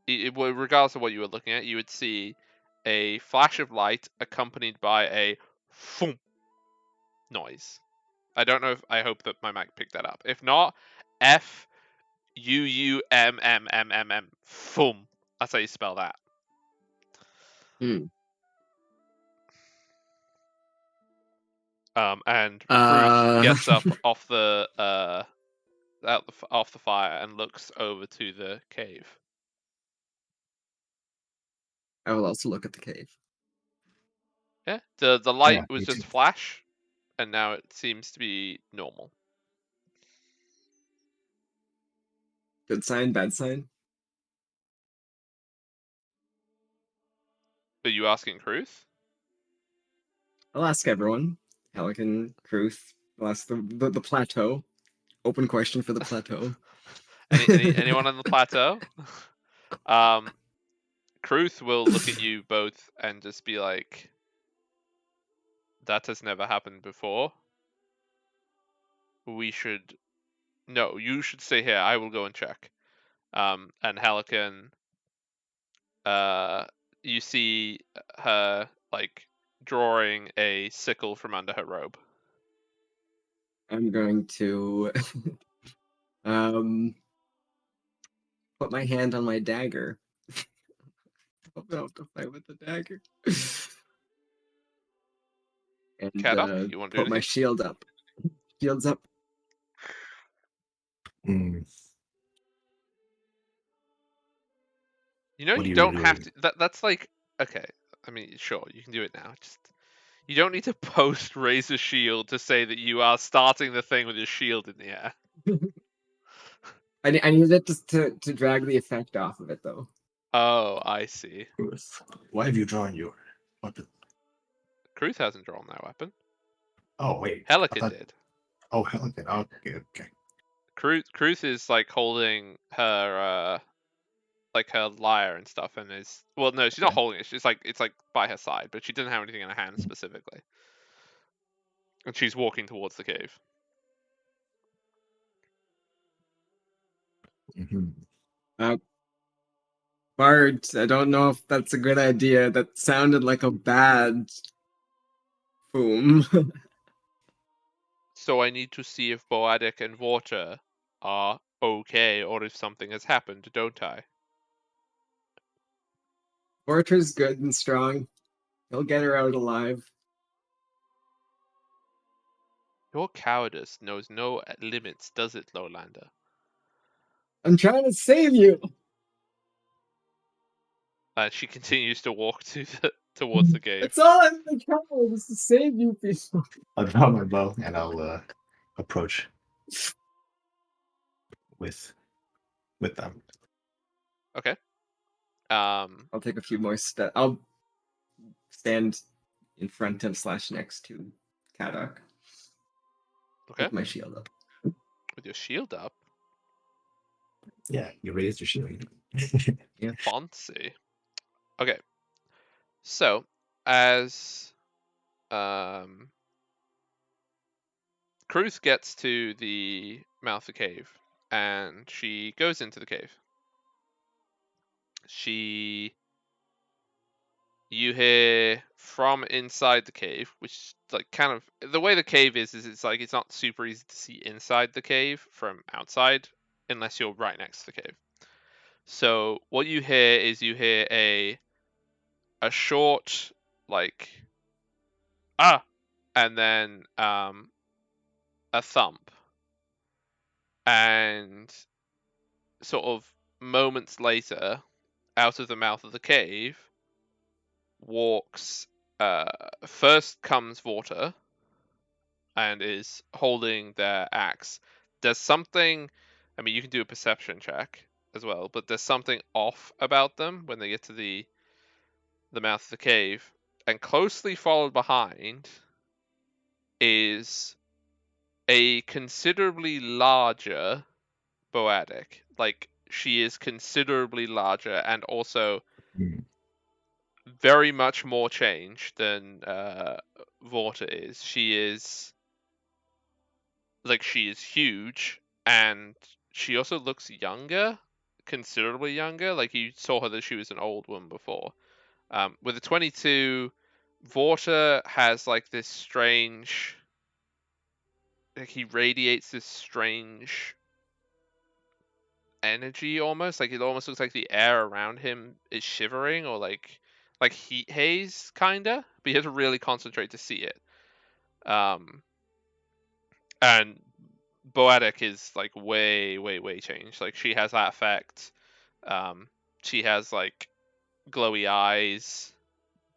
regardless of what you were looking at, you would see a flash of light accompanied by a thump noise. I don't know if I hope that my mic picked that up. If not, F-U-U-M-M-M-M-M. Thump. That's how you spell that. And Fruit gets up off the off the fire and looks over to the cave. I will also look at the cave. Yeah, the light Yeah, was me just too. flash, and now it seems to be normal. Good sign, bad sign? Are you asking Kruth? I'll ask everyone. Pelican, Kruth. I'll ask the plateau. Open question for the plateau. Anyone on the plateau? Kruth will look at you both and just be like, "That has never happened before. You should stay here. I will go and check." And Helican, you see her like drawing a sickle from under her robe. I'm going to put my hand on my dagger. Hope I don't have to fight with the dagger. And Kadok, you want to do put my anything? shield up. Shield's up. Mm. You know, What you do you don't have do? to. That's like, okay. I mean, sure, you can do it now. Just you don't need to post raise a shield to say that you are starting the thing with your shield in the air. I need it to drag the effect off of it though. Oh, I see. Why have you drawn your weapon? Kruth hasn't drawn that weapon. Oh, wait. I Helican thought- did. Oh, Helican. Okay. Kruth is like holding her like her lyre and stuff, and is no, she's not Okay. holding it. She's like it's like by her side, but she doesn't have anything in her hand specifically, and she's walking towards the cave. Mhm. Bart, I don't know if that's a good idea. That sounded like a bad boom. So I need to see if Boadic and Water are okay, or if something has happened, don't I? Porter's good and strong. He'll get her out alive. Your cowardice knows no limits, does it, Lowlander? I'm trying to save you. She continues to walk towards the cave. That's all I'm trying is to save you people. I'll draw my bow and I'll approach with them. Okay. I'll take a few more steps. I'll stand in front of / next to Kadok. Okay. With my shield up. With your shield up. Yeah, you raised your shield. Fancy. Okay. So, as Cruz gets to the mouth of the cave, and she goes into the cave. You hear from inside the cave, which like kind of the way the cave is it's like it's not super easy to see inside the cave from outside unless you're right next to the cave. So what you hear is a short like and then a thump, and sort of moments later, out of the mouth of the cave walks first comes Water and is holding their axe. There's something, I mean, you can do a perception check as well, but there's something off about them when they get to the mouth of the cave. And closely followed behind is a considerably larger Boadic. Like, she is considerably larger and also very much more changed than Vorta is. She is huge, and she also looks younger, considerably younger. Like you saw her that she was an old woman before. With a 22, Vorta has like this strange, like he radiates this strange energy almost. Like it almost looks like the air around him is shivering or like heat haze kinda. But you have to really concentrate to see it. And Boadic is like way, way, way changed. Like she has that effect. She has like glowy eyes.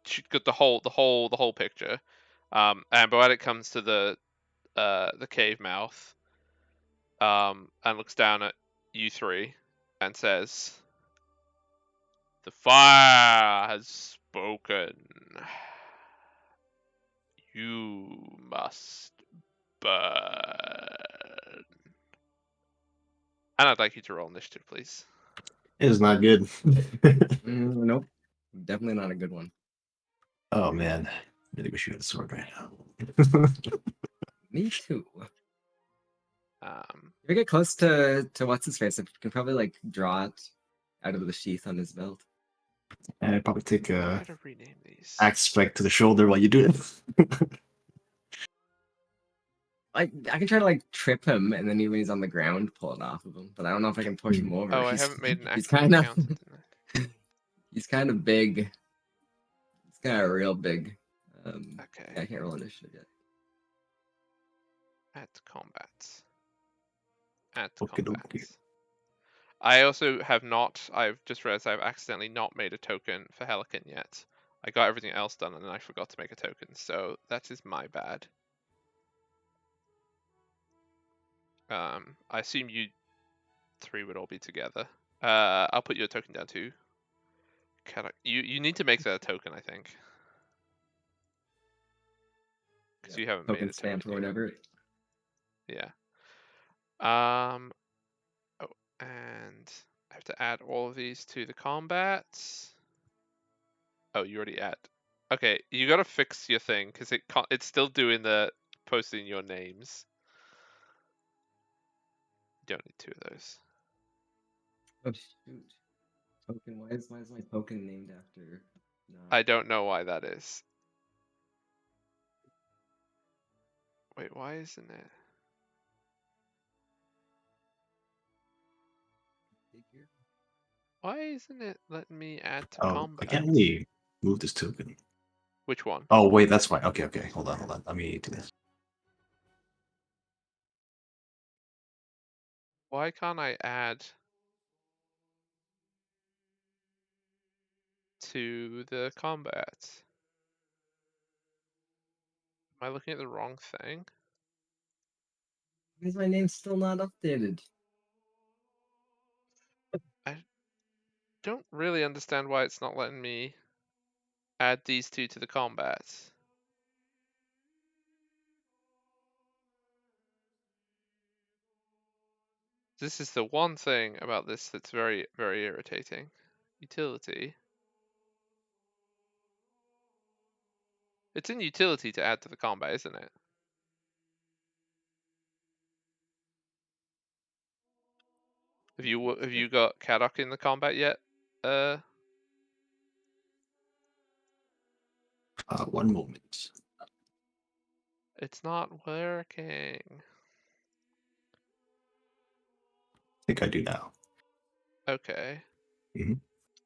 She got the whole picture. And Boadic comes to the cave mouth, and looks down at you three and says, "The fire has spoken. You must burn." And I'd like you to roll initiative, please. It is not good. Nope. Definitely not a good one. Oh man, I really wish you had a sword right now. Me too. Um, If we get close to what's his face, I can probably like draw it out of the sheath on his belt. And I'd probably take I a gotta rename these. axe strike to the shoulder while you do it. Like I can try to like trip him, and then when he's on the ground, pull it off of him. But I don't know if I can push him over. Oh, I haven't made an He's active kind of accountant. he's kind of big. He's kind of real big. Okay. I can't roll initiative yet. At combat. At Okay, combat. okay. I also have not. I've just realized I've accidentally not made a token for Helican yet. I got everything else done and then I forgot to make a token, so that is my bad. I assume you three would all be together. I'll put your token down too. You need to make that a token, I think. Because you haven't made Token a token stamp or yet. whatever. Yeah. Oh, and I have to add all of these to the combat. Oh, you already add. Okay, you gotta fix your thing because it's still doing the posting your names. You don't need 2 of those. Oh shoot. Token. Why is my token named after? No. I don't know why that is. Wait, why isn't it? Figure. Why isn't it letting me add to Oh, combat? I can't really move this token. Which one? Oh wait, that's fine. Okay, okay. Hold on. Let me do this. Why can't I add to the combat? Am I looking at the wrong thing? Why is my name still not updated? I don't really understand why it's not letting me add these 2 to the combat. This is the one thing about this that's very, very irritating. Utility. It's in utility to add to the combat, isn't it? Have you got Kadok in the combat yet? 1 moment. It's not working. I think I do now. Okay. I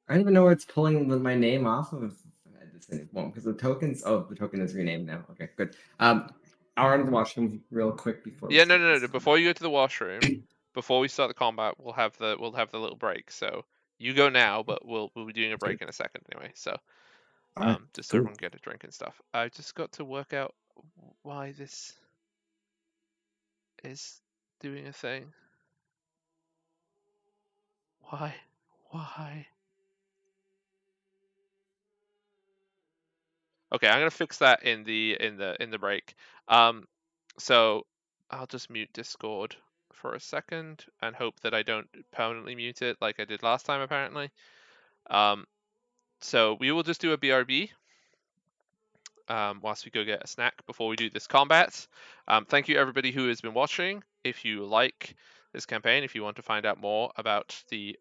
don't even know where it's pulling my name off of at this point because the tokens. Oh, the token is renamed now. Okay, good. I'll run to the washroom real quick before. Yeah, no. Before you go to the washroom, before we start the combat, we'll have the little break. So you go now, but we'll be doing a break in a second anyway. So All right, just so cool. everyone can get a drink and stuff. I just got to work out why this is doing a thing. Why? Okay, I'm gonna fix that in the break. So I'll just mute Discord for a second and hope that I don't permanently mute it like I did last time apparently. So we will just do a BRB whilst we go get a snack before we do this combat. Thank you everybody who has been watching. If you like this campaign, if you want to find out more about the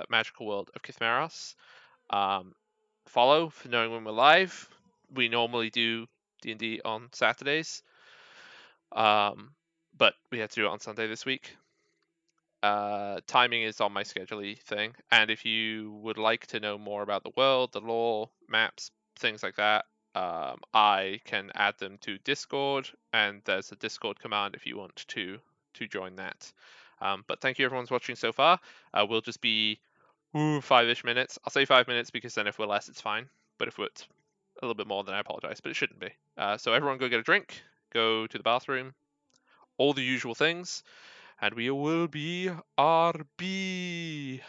magical world of Kithmeros, follow for knowing when we're live. We normally do D&D on Saturdays, but we had to do it on Sunday this week. Timing is on my schedule thing, and if you would like to know more about the world, the lore, maps, things like that, I can add them to Discord, and there's a Discord command if you want to join that. But thank you everyone's watching so far. We'll just be 5-ish minutes. I'll say 5 minutes because then if we're less, it's fine. But if it's a little bit more, then I apologize. But it shouldn't be. So everyone go get a drink, go to the bathroom, all the usual things, and we will be RB.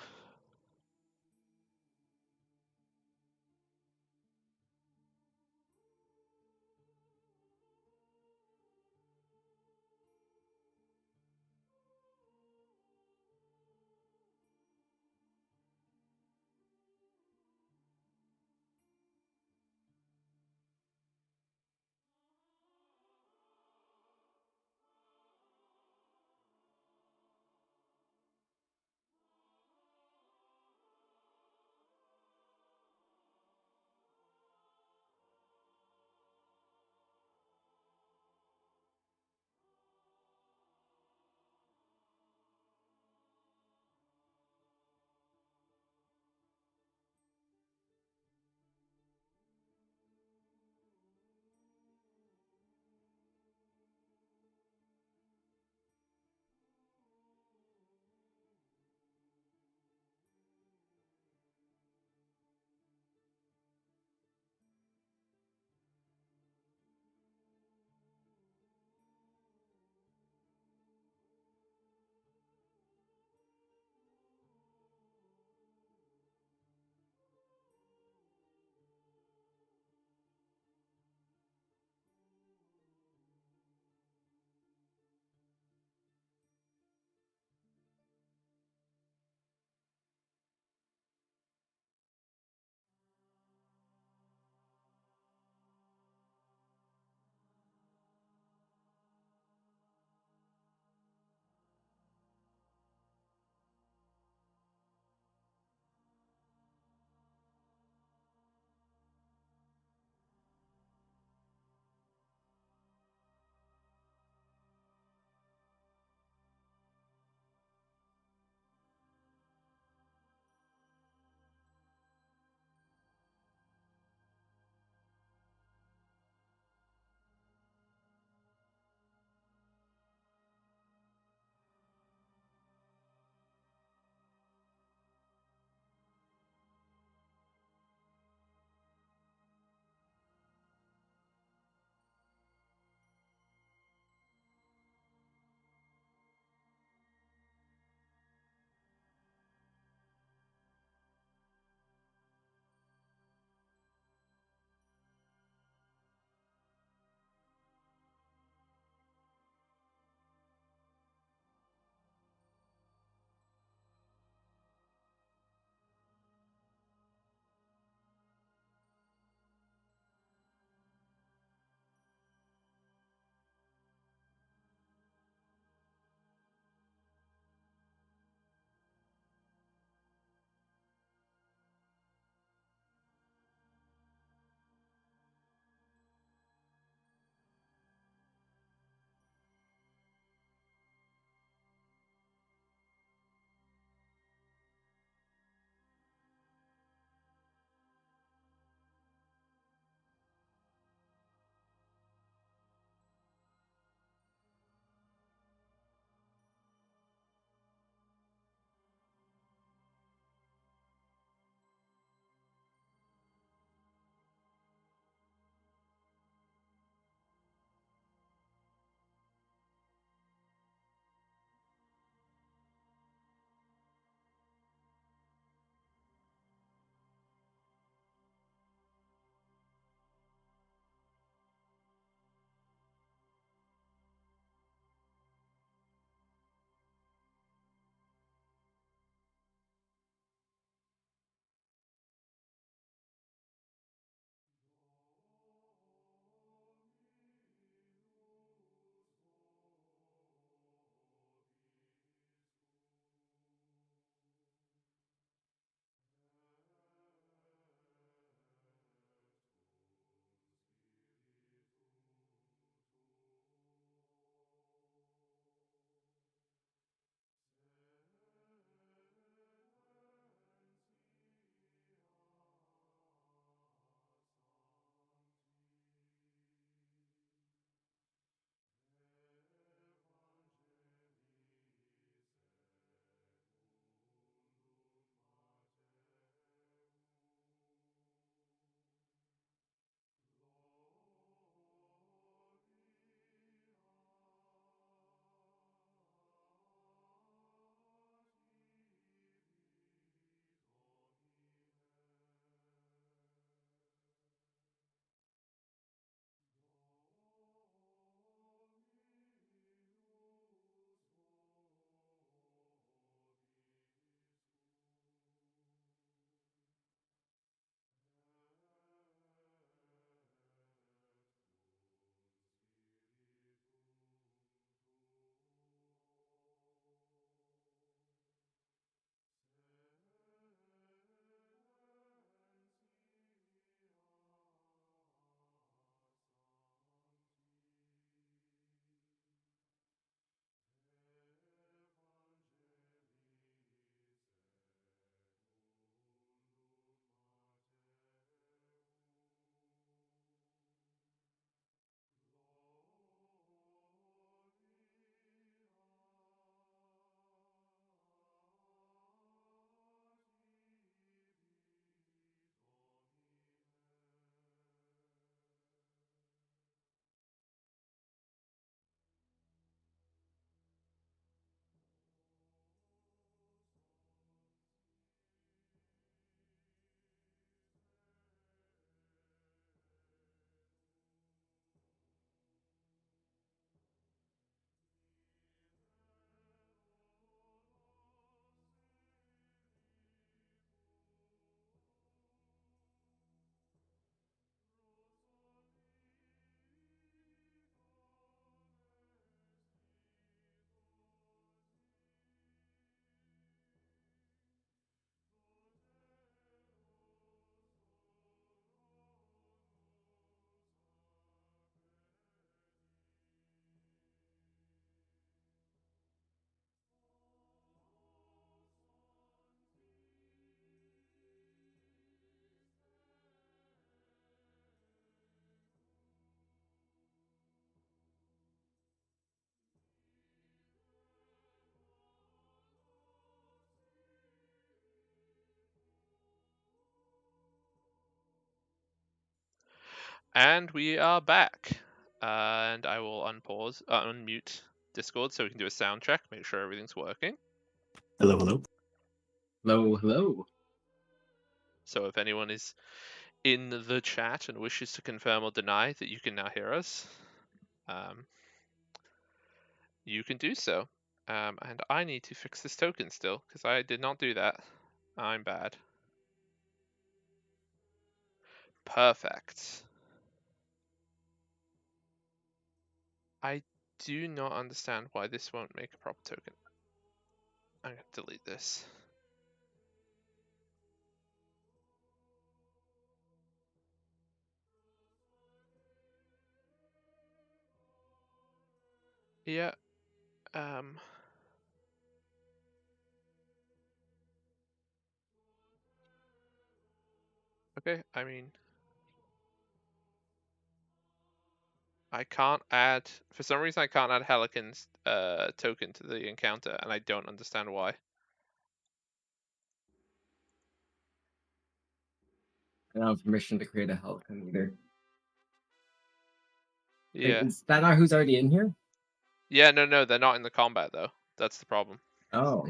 And we are back. And I will unmute Discord so we can do a sound check, make sure everything's working. Hello, hello. Hello, hello. So if anyone is in the chat and wishes to confirm or deny that you can now hear us, you can do so. And I need to fix this token still, because I did not do that. I'm bad. Perfect. I do not understand why this won't make a proper token. I'm going to delete this. Yeah. Okay, I mean, I can't add, for some reason I can't add Helican's token to the encounter, and I don't understand why. I don't have permission to create a Helican either. Wait, Yeah. is that not who's already in here? Yeah, no, they're not in the combat though. That's the problem. Oh.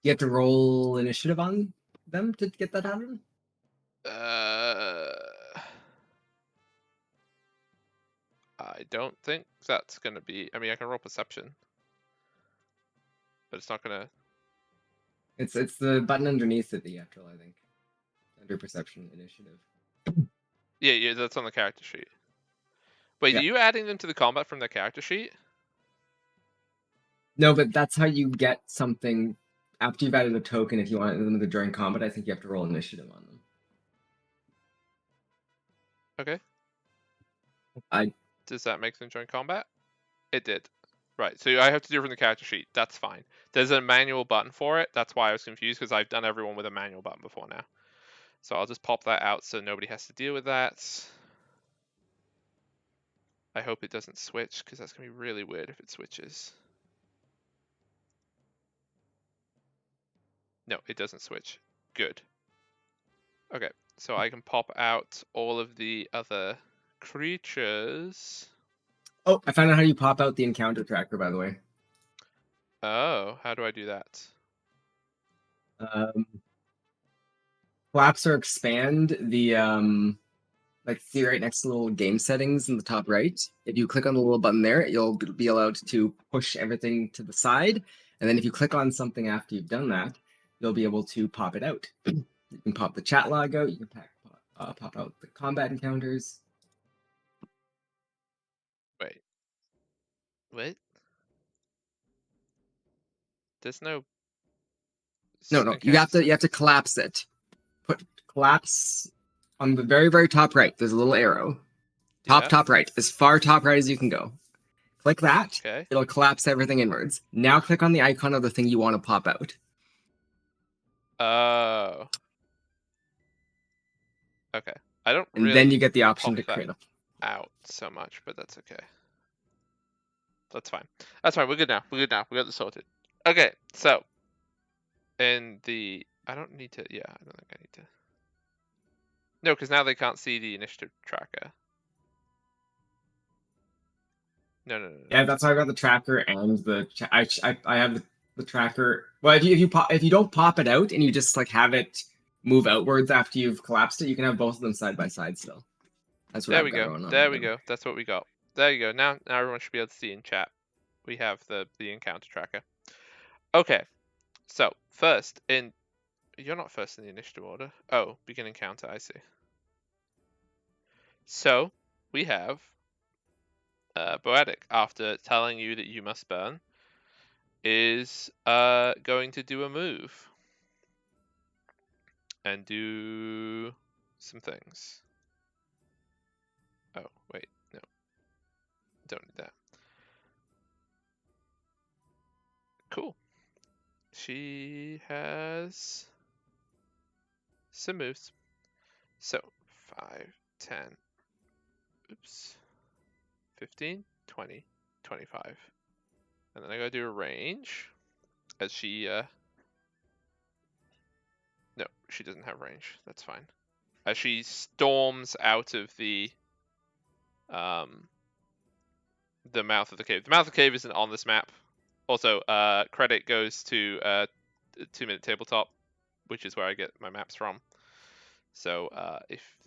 You have to roll initiative on them to get that happen? I don't think that's gonna be, I mean, I can roll perception, but it's not gonna, It's the button underneath it that you have to roll, I think. Under perception initiative. yeah, that's on the character sheet. Wait, Yeah. are you adding them to the combat from the character sheet? No, but that's how you get something after you've added a token. If you want them to during combat, I think you have to roll initiative on them. Okay. I Does that make them join combat? It did. Right, so I have to do it from the character sheet. That's fine. There's a manual button for it. That's why I was confused, because I've done everyone with a manual button before now. So I'll just pop that out so nobody has to deal with that. I hope it doesn't switch, because that's going to be really weird if it switches. No, it doesn't switch. Good. Okay, so I can pop out all of the other creatures. Oh, I found out how you pop out the encounter tracker, by the way. Oh, how do I do that? Collapse or expand the like see right next to the little game settings in the top right. If you click on the little button there, you'll be allowed to push everything to the side. And then if you click on something after you've done that, you'll be able to pop it out. You can pop the chat log out. You can pop out the combat encounters. Wait. What? There's no... No, you have to collapse it. Put collapse on the very, very top right. There's a little arrow. Top right. As far top right as you can go. Click that. Okay. It'll collapse everything inwards. Now click on the icon of the thing you want to pop out. Oh. Okay. I don't And really then you get the option pop to create a... out so much, but that's okay. That's fine. That's fine. We're good now. We got this sorted. Okay, so in the... I don't need to... Yeah, I don't think I need to... No, because now they can't see the initiative tracker. No. Yeah, that's why I got the tracker and the... I have the tracker... Well, if you don't pop it out and you just like have it move outwards after you've collapsed it, you can have both of them side by side still. That's what There I've we got go. going on There with we them. go. That's what we got. There you go. Now everyone should be able to see in chat. We have the encounter tracker. Okay. So first in... You're not first in the initiative order. Oh, begin encounter. I see. So we have Boadic, after telling you that you must burn, is going to do a move and do some things. Oh, wait, no. Don't need that. Cool. She has some moves. So, 5, 10, oops, 15, 20, 25. And then I gotta do a range, as she, no, she doesn't have range, that's fine. As she storms out of the the mouth of the cave. The mouth of the cave isn't on this map. Also, credit goes to 2-Minute Tabletop, which is where I get my maps from. So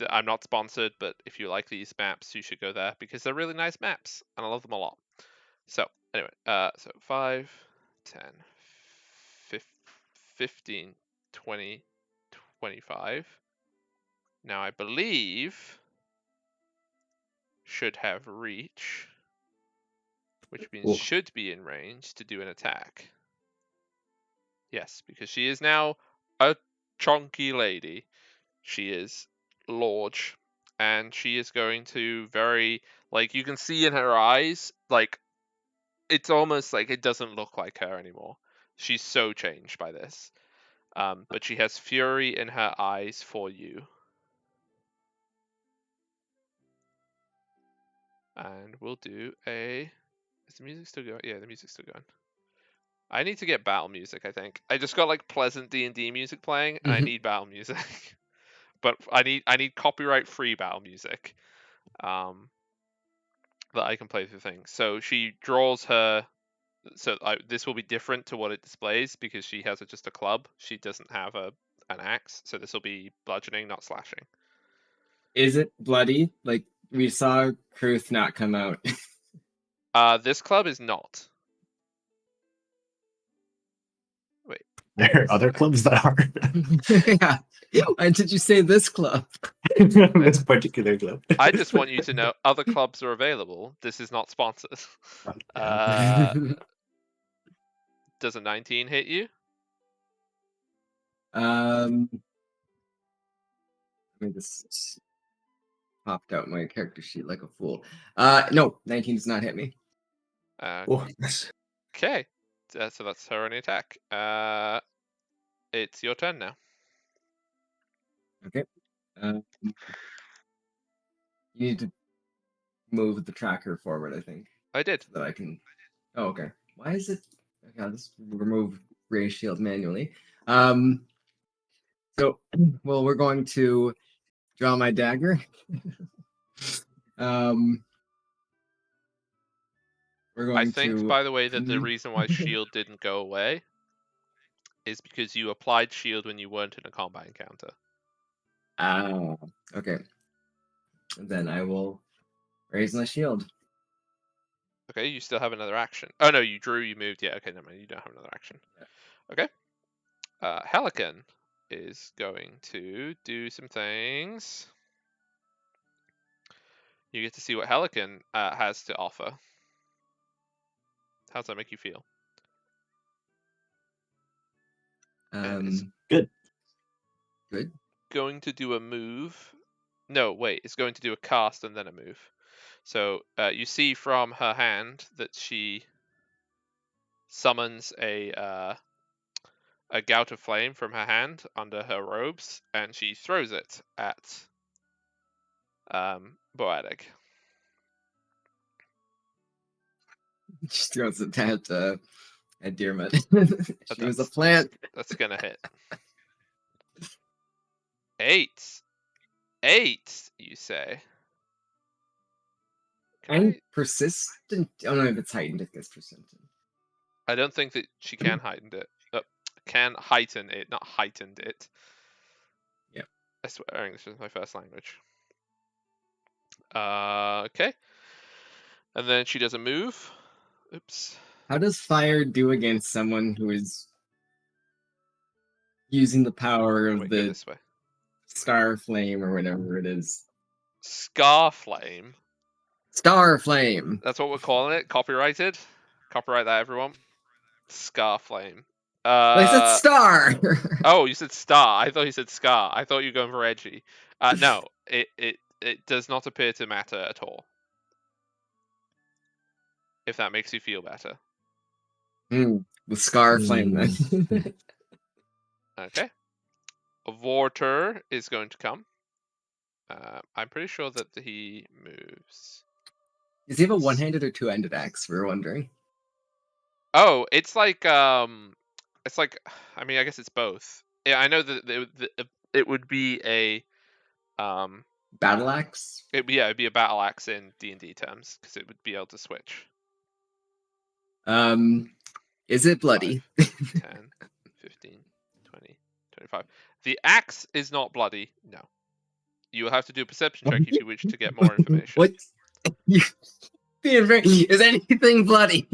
I'm not sponsored, but if you like these maps, you should go there because they're really nice maps, and I love them a lot. So anyway, so 5, 10, 15, 20, 25. Now I believe should have reach, which means Cool. should be in range to do an attack. Yes, because she is now a chunky lady. She is large, and she is going to very, like, you can see in her eyes, like, it's almost like it doesn't look like her anymore. She's so changed by this. But she has fury in her eyes for you. And we'll do a... Is the music still going? Yeah, the music's still going. I need to get battle music, I think. I just got, like, pleasant D&D music playing, and I need battle music. But I need copyright-free battle music. That I can play through things. So she draws her... So this will be different to what it displays because she has just a club. She doesn't have an axe. So this will be bludgeoning, not slashing. Is it bloody? Like, we saw Kruth not come out. This club is not. Wait. There are other clubs that are. Yeah. Why did you say this club? This particular club. I just want you to know other clubs are available. This is not sponsored. Does a 19 hit you? Let me just popped out my character sheet like a fool. No, 19 does not hit me. Oh, yes. Okay. So that's her only attack. It's your turn now. Okay. You need to move the tracker forward, I think. I did. So that I can... Oh, okay. Why is it... Okay, I'll just remove Ray's shield manually. So, well, we're going to draw my dagger. We're going I think, to... by the way, that the reason why shield didn't go away is because you applied shield when you weren't in a combat encounter. Ah, okay. Then I will raise my shield. Okay, you still have another action. Oh no, you drew, you moved. Yeah, okay, never mind. You don't have another action. Okay. Helican is going to do some things. You get to see what Helican has to offer. How does that make you feel? Good. Good. Going to do a move. No, wait, it's going to do a cast and then a move. So you see from her hand that she summons a gout of flame from her hand under her robes, and she throws it at Boadig. She throws it at Dearman. She was a plant. That's gonna hit. 8, you say? And persistent. Oh no, if it's heightened, it gets persistent. I don't think that she can heighten it. Can heighten it, not heightened it. Yeah. I swear, English is my first language. Okay. And then she does a move. Oops. How does fire do against someone who is using the power of Go the this way. star flame or whatever it is? Scar flame. Star flame. That's what we're calling it. Copyrighted. Copyright that, everyone. Scar flame. I said star. Oh, you said star. I thought you said scar. I thought you were going for edgy. No, it does not appear to matter at all. If that makes you feel better. The scar flame then. Okay. Vorter is going to come. I'm pretty sure that he moves. Does he have a one-handed or two-handed axe? We were wondering. Oh, it's like I guess it's both. Yeah, I know that it would be a Battle axe. It'd be a battle axe in D&D terms because it would be able to switch. Is it bloody? 5, 10, 15, 20, 25. The axe is not bloody. No. You will have to do a perception check if you wish to get more information. What? You being very. Is anything bloody?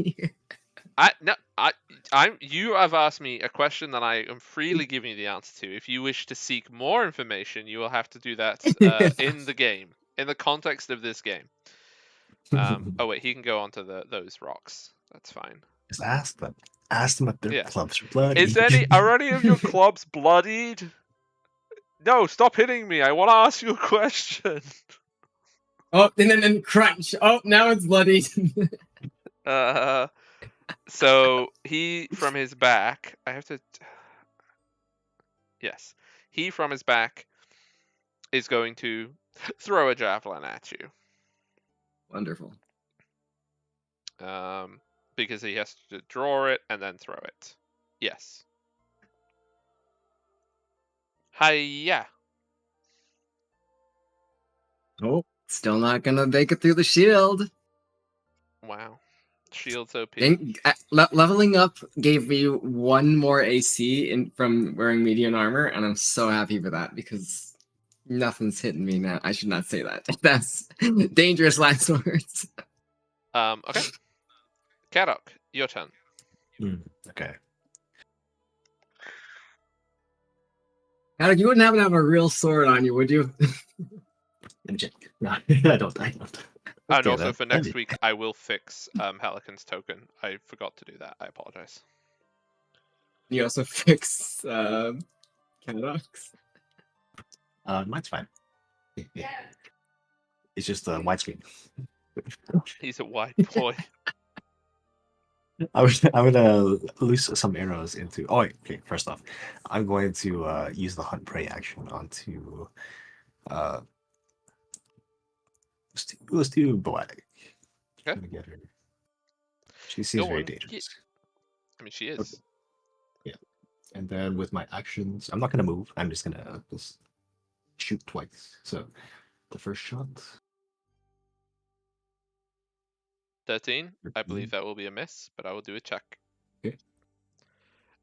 You have asked me a question that I am freely giving you the answer to. If you wish to seek more information, you will have to do that in the game, in the context of this game. Oh wait, he can go onto those rocks. That's fine. Just ask them. Ask them if their Yeah. clubs are bloody. Are any of your clubs bloodied? No, stop hitting me. I want to ask you a question. Oh, and then crunch. Oh, now it's bloody. So he from his back. I have to. Yes, he from his back is going to throw a javelin at you. Wonderful. Because he has to draw it and then throw it. Yes. Hiya. Oh, still not gonna make it through the shield. Wow. Shield's OP. Leveling up gave me 1 more AC from wearing medium armor, and I'm so happy for that because nothing's hitting me now. I should not say that. That's dangerous last words. Okay. Kadok, your turn. Okay. Kadok, you wouldn't happen to have a real sword on you, would you? Let me check. No, I don't. And Okay, also then. for next week, I will fix Helican's token. I forgot to do that. I apologize. You also fix Kadok's. Mine's fine. Yeah. It's just a widescreen. He's a white boy. I'm gonna loose some arrows into. Oh, wait, okay. First off, I'm going to use the hunt prey action onto. Let's do Boatic. Okay. Let me get her. She seems Go very on, dangerous. I mean, she is. Yeah. And then with my actions, I'm not gonna move. I'm just gonna shoot twice. So the first shot. 13. I believe that will be a miss, but I will do a check. Okay.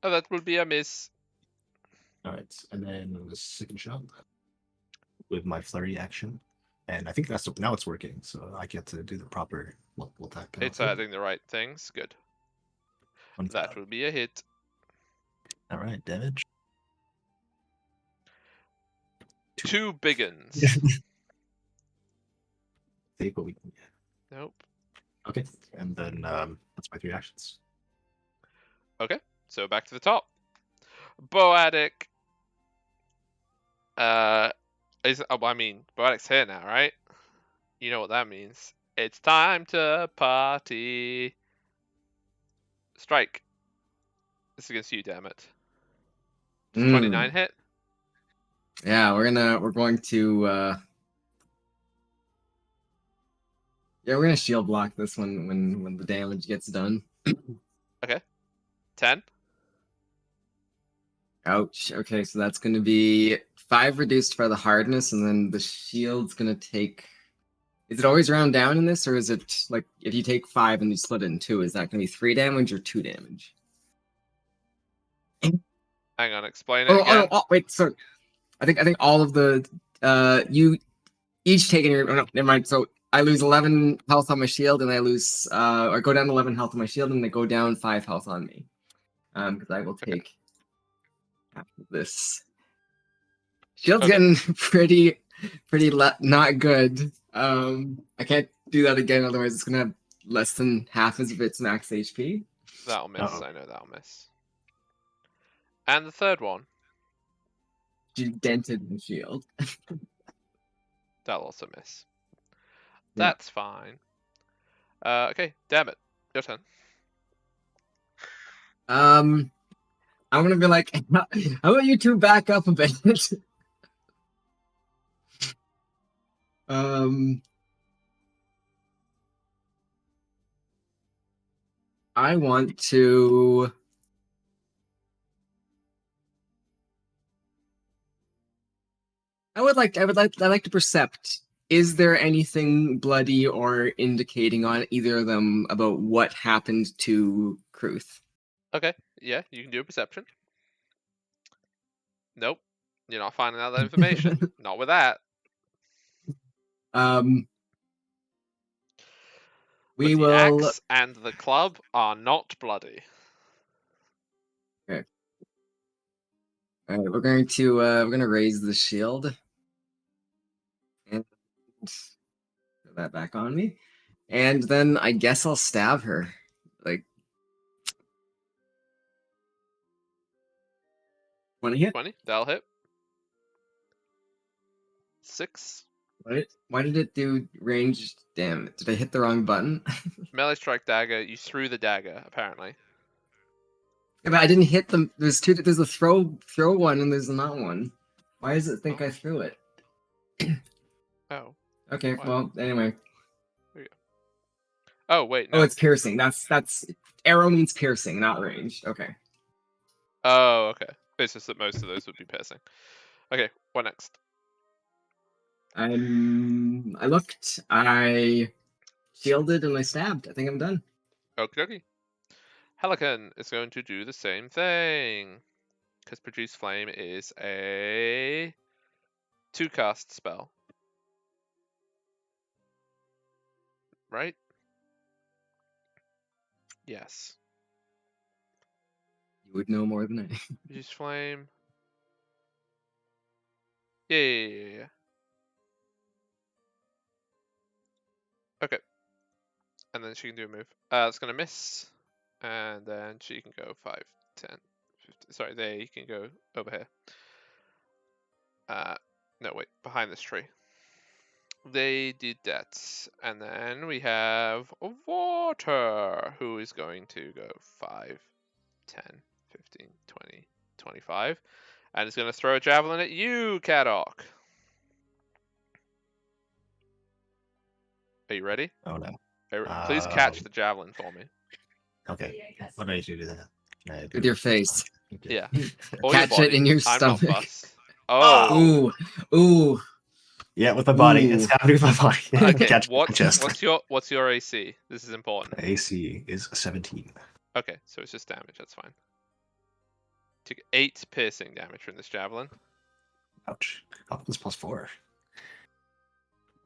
Oh, that will be a miss. All right, and then the second shot with my flurry action, and I think that's now it's working, so I get to do the proper multiple attack penalty. It's adding the right things. Good. That will be a hit. All right, damage. 2 big uns. Take what we can get. Nope. Okay, and then that's my 3 actions. Okay, so back to the top. Boatic. Boatic's here now, right? You know what that means. It's time to party. Strike. This is against you, damn it. 29 hit. Yeah, we're going to we're gonna shield block this one when the damage gets done. Okay. 10. Ouch. Okay, so that's gonna be 5 reduced for the hardness, and then the shield's gonna take. Is it always round down in this, or is it like if you take 5 and you split it in 2, is that gonna be 3 damage or 2 damage? Hang on, explain it again. Oh, wait, sorry. I think all of the you each take your. Oh, no, never mind. So I lose 11 health on my shield, and I lose or go down 11 health on my shield, and they go down 5 health on me. Because I will take half of this. Shield's getting pretty not good. I can't do that again, otherwise it's gonna have less than half of its max HP. That'll miss. I know that'll miss. And the third one. You dented the shield. That'll also miss. Yeah. That's fine. Okay, damn it. Your turn. I'm gonna be like, how about you two back up a bit? I want to. I'd like to percept. Is there anything bloody or indicating on either of them about what happened to Kruth? Okay, yeah, you can do a perception. Nope, you're not finding out that information. Not with that. Um, But we the will. axe and the club are not bloody. All right, we're gonna raise the shield and put that back on me, and then I guess I'll stab her. Like, 20 hit. 20, that'll hit. 6. Why did it do range? Damn it! Did I hit the wrong button? Melee strike dagger, you threw the dagger, apparently. Yeah, but I didn't hit them. There's two. There's a throw one, and there's not one. Why does it think I threw it? Oh. Okay, Why? well, anyway. Oh, wait, no. Oh, it's piercing. That's arrow means piercing, not ranged. Okay. Oh, okay. It's just that most of those would be piercing. Okay, what next? I looked, I shielded, and I stabbed. I think I'm done. Okie dokie. Helican is going to do the same thing. Because Produce Flame is a 2-cast spell. Right? Yes. You would know more than I. Produce Flame. Yeah. Okay. And then she can do a move. It's going to miss. And then she can go 5, 10, 15. Sorry, there you can go over here. No, wait, behind this tree. They did that. And then we have Water, who is going to go 5, 10, 15, 20, 25. And is going to throw a javelin at you, Kadok. Are you ready? Oh no. Please catch the javelin for me. Okay. What do I need to do that? Can I do With your face. Okay. Yeah. Or your Catch it body. in your I'm not stomach. fussed. Oh. Ooh. Yeah, with my body. It's Ooh. happening with my body. Okay. Catch my chest. What's your AC? This is important. AC is 17. Okay, so it's just damage. That's fine. Took 8 piercing damage from this javelin. Ouch. Oh, it's +4. How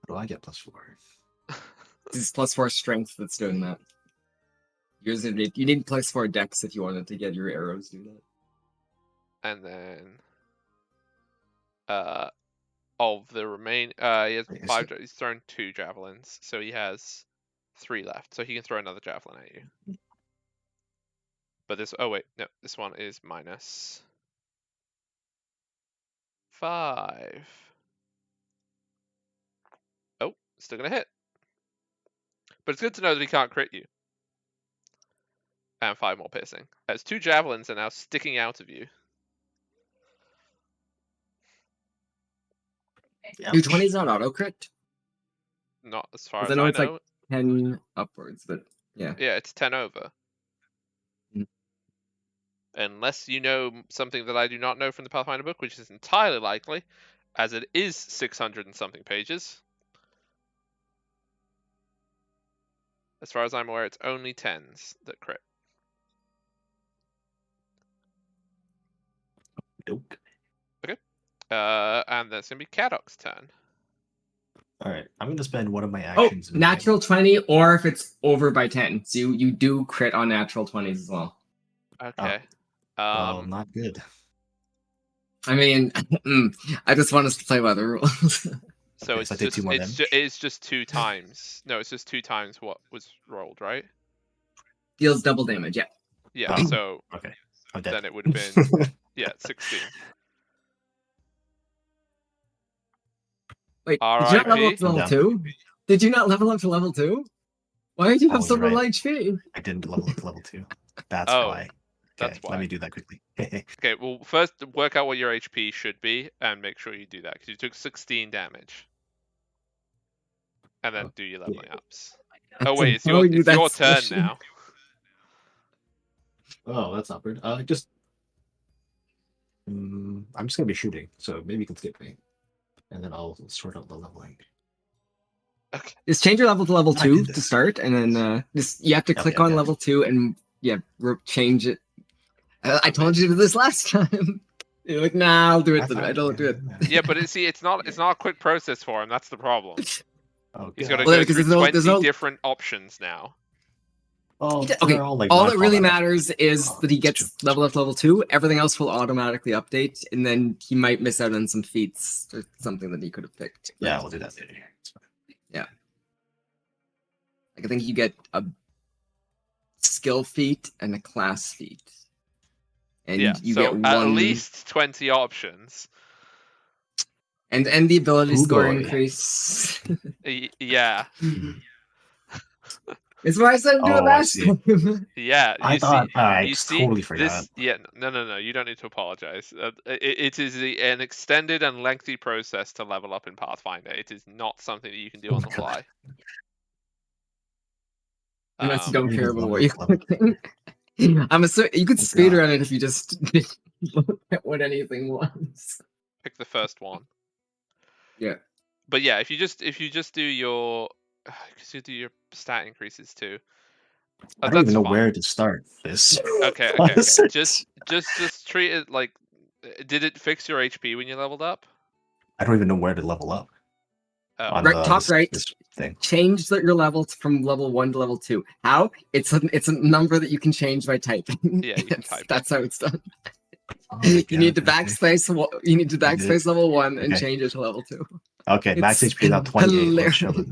do I get +4? This is +4 strength that's doing that. You need +4 dex if you wanted to get your arrows do that. And then of the he has 5 he's thrown 2 javelins, so he has 3 left. So he can throw another javelin at you. But this this one is -5. Oh, still gonna hit. But it's good to know that he can't crit you. And 5 more piercing. As 2 javelins are now sticking out of you. Your 20 is not auto crit. Not as far as I I know know. it's like 10 upwards, but yeah. Yeah, it's 10 over. Mm. Unless you know something that I do not know from the Pathfinder book, which is entirely likely, as it is 600 and something pages. As far as I'm aware, it's only 10s that crit. Nope. Okay. And that's going to be Kadok's turn. All right. I'm going to spend one of my Oh, actions. natural 20, or if it's over by 10. So you do crit on natural 20s as well. Okay. Well, not good. I mean, I just want us to play by the rules. So Okay, so I take 2 more damage. it's just 2 times. No, it's just 2 times what was rolled, right? Deals double damage, yeah. Yeah, Oh, so Okay. I'm dead. then it would have been 16. Wait, did you not level up R.I.P. to level Down. 2? Did you not level up to level 2? Why did you have Oh, so you're little right. HP? I didn't level up to level 2. That's Oh, why. that's Okay, why. let me do that quickly. Okay, well, first work out what your HP should be and make sure you do that because you took 16 damage. And then do your leveling ups. Oh wait, it's your turn now. Oh, that's awkward. I'm just gonna be shooting, so maybe you can skip me. and then I'll sort out the leveling. Okay. Just change your level to level I did 2 to this. start, and then just you have to Yep, click yep, on yep. level 2 and change it. I told you to do this last time. You're like, nah, I'll do it. I don't do it. Yeah, but it's not a quick process for him. That's the problem. Oh, He's got to God. go because through there's 20 no- different options now. Oh, Okay, they're all like all my that really fault. matters is Oh, that he it's gets true. level up to level 2. Everything else will automatically update, and then he might miss out on some feats or something that he could have picked. Yeah, we'll do that later. It's fine. Like I think you get a skill feat and a class feat, and Yeah, you so get at one least 20 options. and the ability Oh, score boy. increase. Yeah, It's why I said do it Oh, I last see. time. yeah. I You thought I you see totally forgot. this. Yeah, no. You don't need to apologize. It is an extended and lengthy process to level up in Pathfinder. It is not something that you can do Oh on my the God. fly. Unless you don't Maybe care it's about one what you're level. clicking. I'm assuming you could Oh, speed God. run it if you just look at what anything was. Pick the first one. Yeah. But yeah, if you just do your, because you do your stat increases too. I don't That's even know fine. where to start this. Okay. Just treat it like. Did it fix your HP when you leveled up? I don't even know where to level up Oh. on Right, top right. this thing. Change your level from level 1 to level 2. How? It's a number that you can change by typing. Yeah, you can type. That's how it's done. Oh my You God, need to okay. backspace. You need to I did it. backspace level 1 and Okay. change it to level 2. Okay, max It's HP is now 28. Let's hilarious. shove it.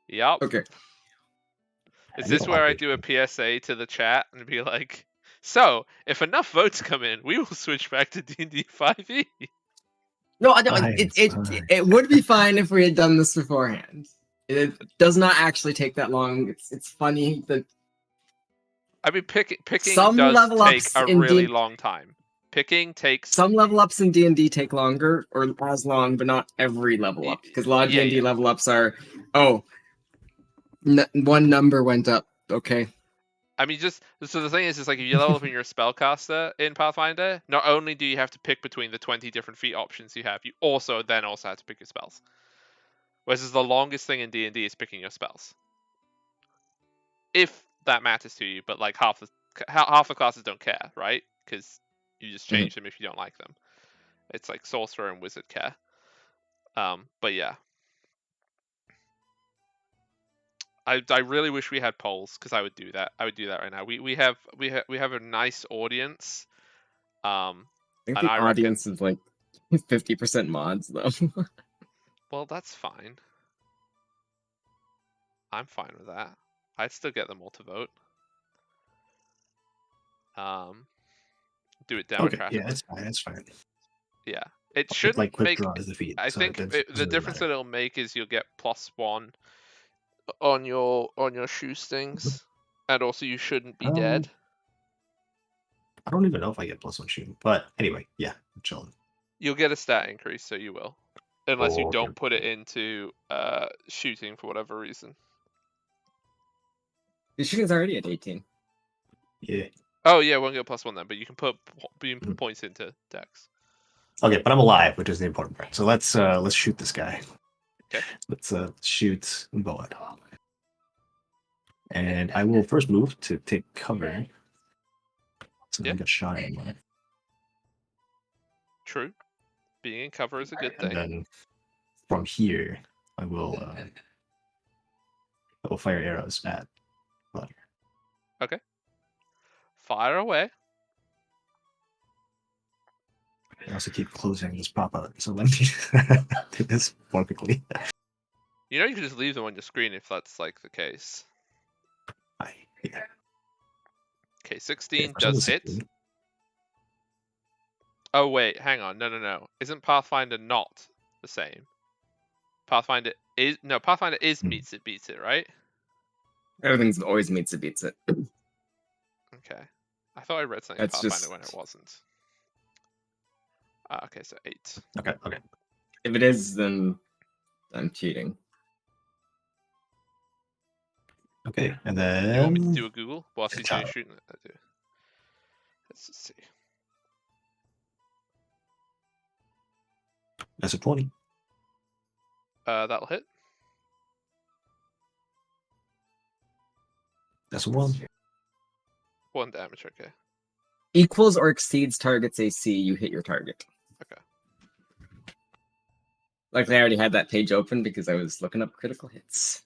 Yep. Okay. Is I this need a where lot I of do a PSA to the chat and be like, so if enough votes come in, we will switch back to D&D 5e? No, I don't. Fine, it's fine. It would be fine if we had done this beforehand. It does not actually take that long. It's funny that I mean, picking Some does level take ups a in really D- long time. Picking takes. some level ups in D&D take longer or as long, but not every level up. Because a lot of Yeah, D&D yeah. level ups are, one number went up. Okay. I mean, so the thing is like if you level up in your spellcaster in Pathfinder, not only do you have to pick between the 20 different feat options you have, you also have to pick your spells. Whereas the longest thing in D&D is picking your spells. If that matters to you, but like half the classes don't care, right? Because you just change them if you don't like them. It's like sorcerer and wizard care. But yeah. I really wish we had polls because I would do that. I would do that right now. We have a nice audience. I think And the I audience is like 50% mods, though. Well, that's fine. I'm fine with that. I'd still get them all to vote. Do it Okay, democratically. yeah, it's fine. It's fine. Yeah, it I'll shouldn't put, like quick make. draw as the feed. I so think it the doesn't difference matter. that it'll make is you'll get +1 on your shoe stings, and also you shouldn't be dead. I don't even know if I get +1 shooting, but anyway, yeah, I'm chilling. You'll get a stat increase, so you will, unless you Oh, don't okay. put it into shooting for whatever reason. The shooting's already at 18. Yeah. Oh yeah, won't get +1 then, but you can put points into dex. Okay, but I'm alive, which is the important part. So let's shoot this guy. Okay. Let's shoot Boad. And I will first move to take cover. So I get shot anyway. True. Being in cover is a good And thing. then from here, I will fire arrows at Blood. Okay. Fire away. I also keep closing this pop out, so let me do this more quickly. You know you can just leave them on your screen if that's like the case. Yeah. Okay, 16 for some does hit. reason- Oh wait, hang on. No. Isn't Pathfinder not the same? Pathfinder is meets it, beats it, right? Everything's always meets it, beats it. Okay. I thought I read something in That's Pathfinder just- when it wasn't. Okay, so 8. Okay. If it is, then I'm cheating. Okay, and You want me to then do a Google whilst he's doing shooting? I do. Let's just see. that's a 20. That'll hit. That's one. 1 damage. Okay. Equals or exceeds target's AC, you hit your target. Okay. Luckily, I already had that page open because I was looking up critical hits.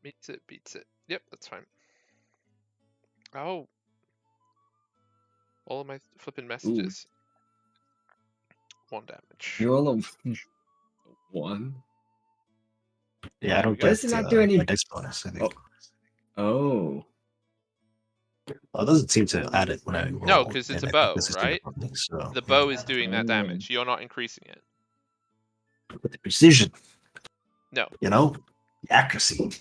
Meets it, beats it. Yep, that's fine. Oh. All of my flipping messages. 1 damage. You roll a 1. Yeah, I don't Why get does it not do any- a dex bonus, I think. Oh. Well, it doesn't seem to add it when I roll. No, 'cause it's and a I think bow, this is right? different, so, The bow yeah. is doing that damage. You're not increasing it. With the precision. No. You know? The accuracy.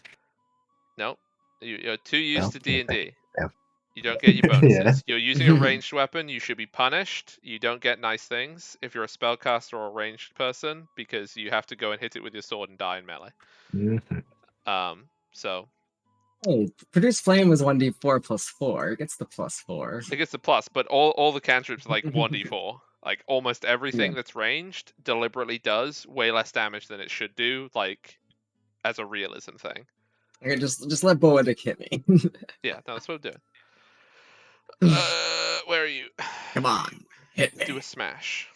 No. You're too used No? to D&D. Yeah. You don't get your bonuses. Yeah. You're using a ranged weapon, you should be punished. You don't get nice things if you're a spellcaster or a ranged person, because you have to go and hit it with your sword and die in melee. Mhm. So Oh, produce flame was 1d4 plus 4. It gets the plus 4. it gets the plus, but all the cantrips are like 1d4. Like almost everything Yeah. that's ranged deliberately does way less damage than it should do, like as a realism thing. Okay, just let Boadic hit me. Yeah, no, that's what I'm doing. Where are you? Come on, hit me. Do a smash.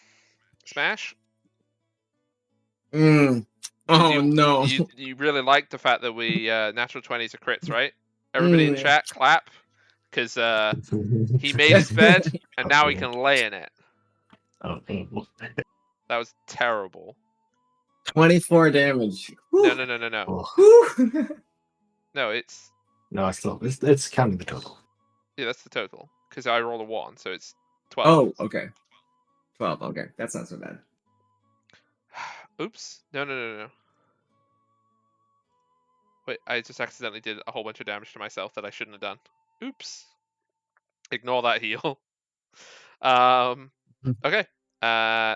Smash? Oh no. You really like the fact that we natural 20s are crits, right? Everybody in chat, clap, because he made his bed and now he can lay in it. Oh, That was terrible. 24 damage. No. oh. No, it's No, it's counting the total. yeah, that's the total. Because I rolled a 1, so it's 12. Oh, okay. 12. Okay, that's not so bad. Oops. No. Wait, I just accidentally did a whole bunch of damage to myself that I shouldn't have done. Oops. Ignore that heal. Okay.